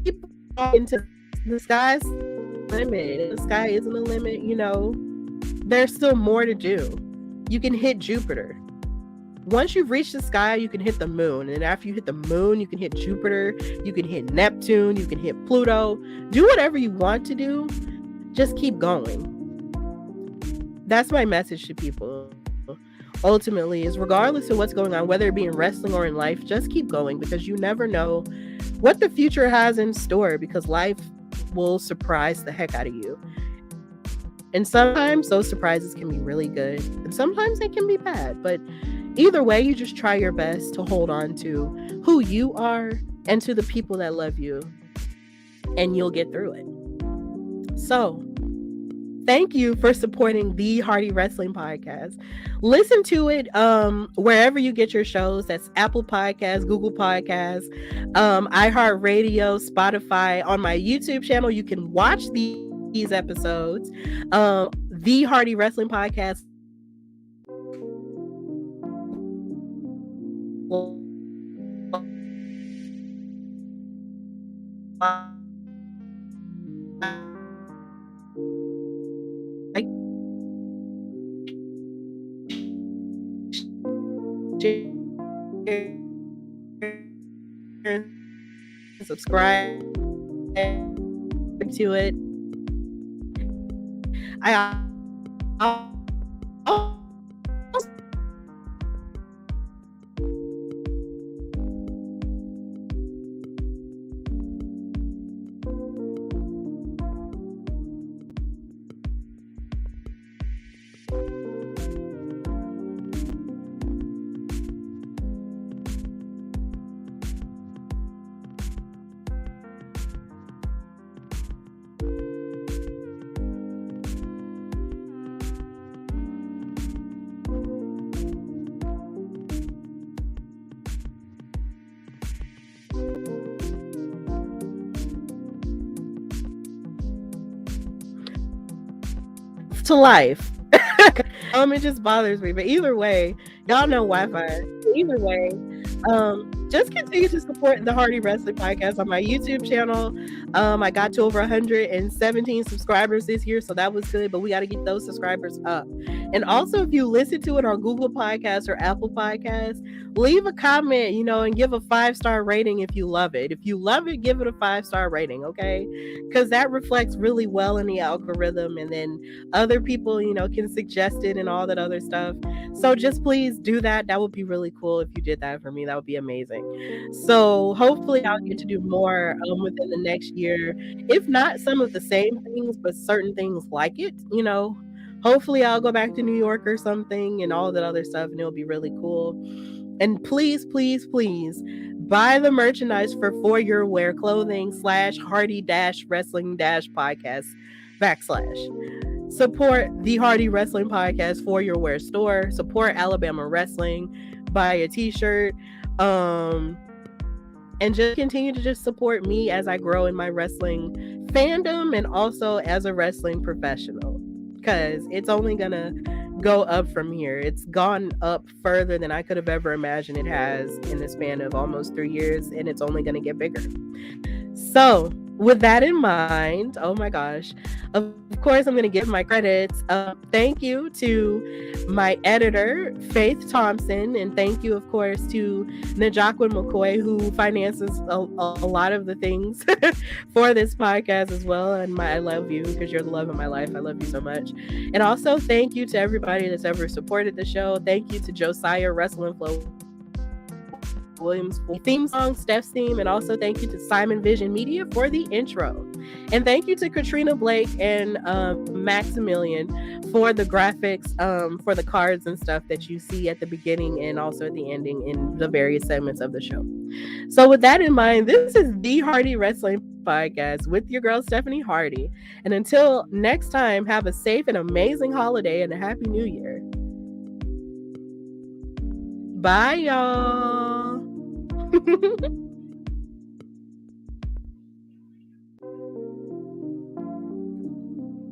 Keep into the sky's limit. The sky isn't a limit, There's still more to do. You can hit Jupiter. Once you've reached the sky, you can hit the moon. And after you hit the moon, you can hit Jupiter, you can hit Neptune, you can hit Pluto. Do whatever you want to do. Just keep going. That's my message to people. Ultimately, is regardless of what's going on, whether it be in wrestling or in life, just keep going, because you never know what the future has in store, because life will surprise the heck out of you. And sometimes those surprises can be really good, and sometimes they can be bad. But either way, you just try your best to hold on to who you are and to the people that love you, and you'll get through it. So, thank you for supporting the Hardy Wrestling Podcast. Listen to it wherever you get your shows. That's Apple Podcasts, Google Podcasts, iHeartRadio, Spotify. On my YouTube channel, you can watch these episodes. The Hardy Wrestling Podcast. Subscribe to it. to life. It just bothers me. But either way, y'all know Wi-Fi. Either way, just continue to support the Hardy Wrestling Podcast on my YouTube channel. I got to over 117 subscribers this year, so that was good. But we got to get those subscribers up. And also, if you listen to it on Google Podcasts or Apple Podcasts, leave a comment, and give a 5-star rating if you love it. If you love it, give it a 5-star rating, okay? Because that reflects really well in the algorithm, and then other people, can suggest it and all that other stuff. So just please do that. That would be really cool if you did that for me. That would be amazing. So hopefully I'll get to do more within the next year. If not some of the same things, but certain things like it, Hopefully I'll go back to New York or something and all that other stuff, and it'll be really cool. And please, please, please buy the merchandise for Your Wear Clothing /Hardy-Wrestling-Podcast / support the Hardy Wrestling Podcast For Your Wear store. Support Alabama Wrestling. Buy a t-shirt. And just continue to just support me as I grow in my wrestling fandom and also as a wrestling professional. Because it's only going to go up from here. It's gone up further than I could have ever imagined it has in the span of almost 3 years, and it's only going to get bigger. So, with that in mind, oh my gosh, of course, I'm going to give my credits. Thank you to my editor, Faith Thompson, and thank you, of course, to Najaquin McCoy, who finances a lot of the things for this podcast as well. And I love you because you're the love of my life. I love you so much. And also, thank you to everybody that's ever supported the show. Thank you to Josiah Russell and Flo Williams for the theme song, Steph's theme, and also thank you to Simon Vision Media for the intro. And thank you to Katrina Blake and Maximilian for the graphics, for the cards and stuff that you see at the beginning and also at the ending in the various segments of the show. So with that in mind, this is the Hardy Wrestling Podcast with your girl, Stephanie Hardy. And until next time, have a safe and amazing holiday and a happy new year. Bye, y'all.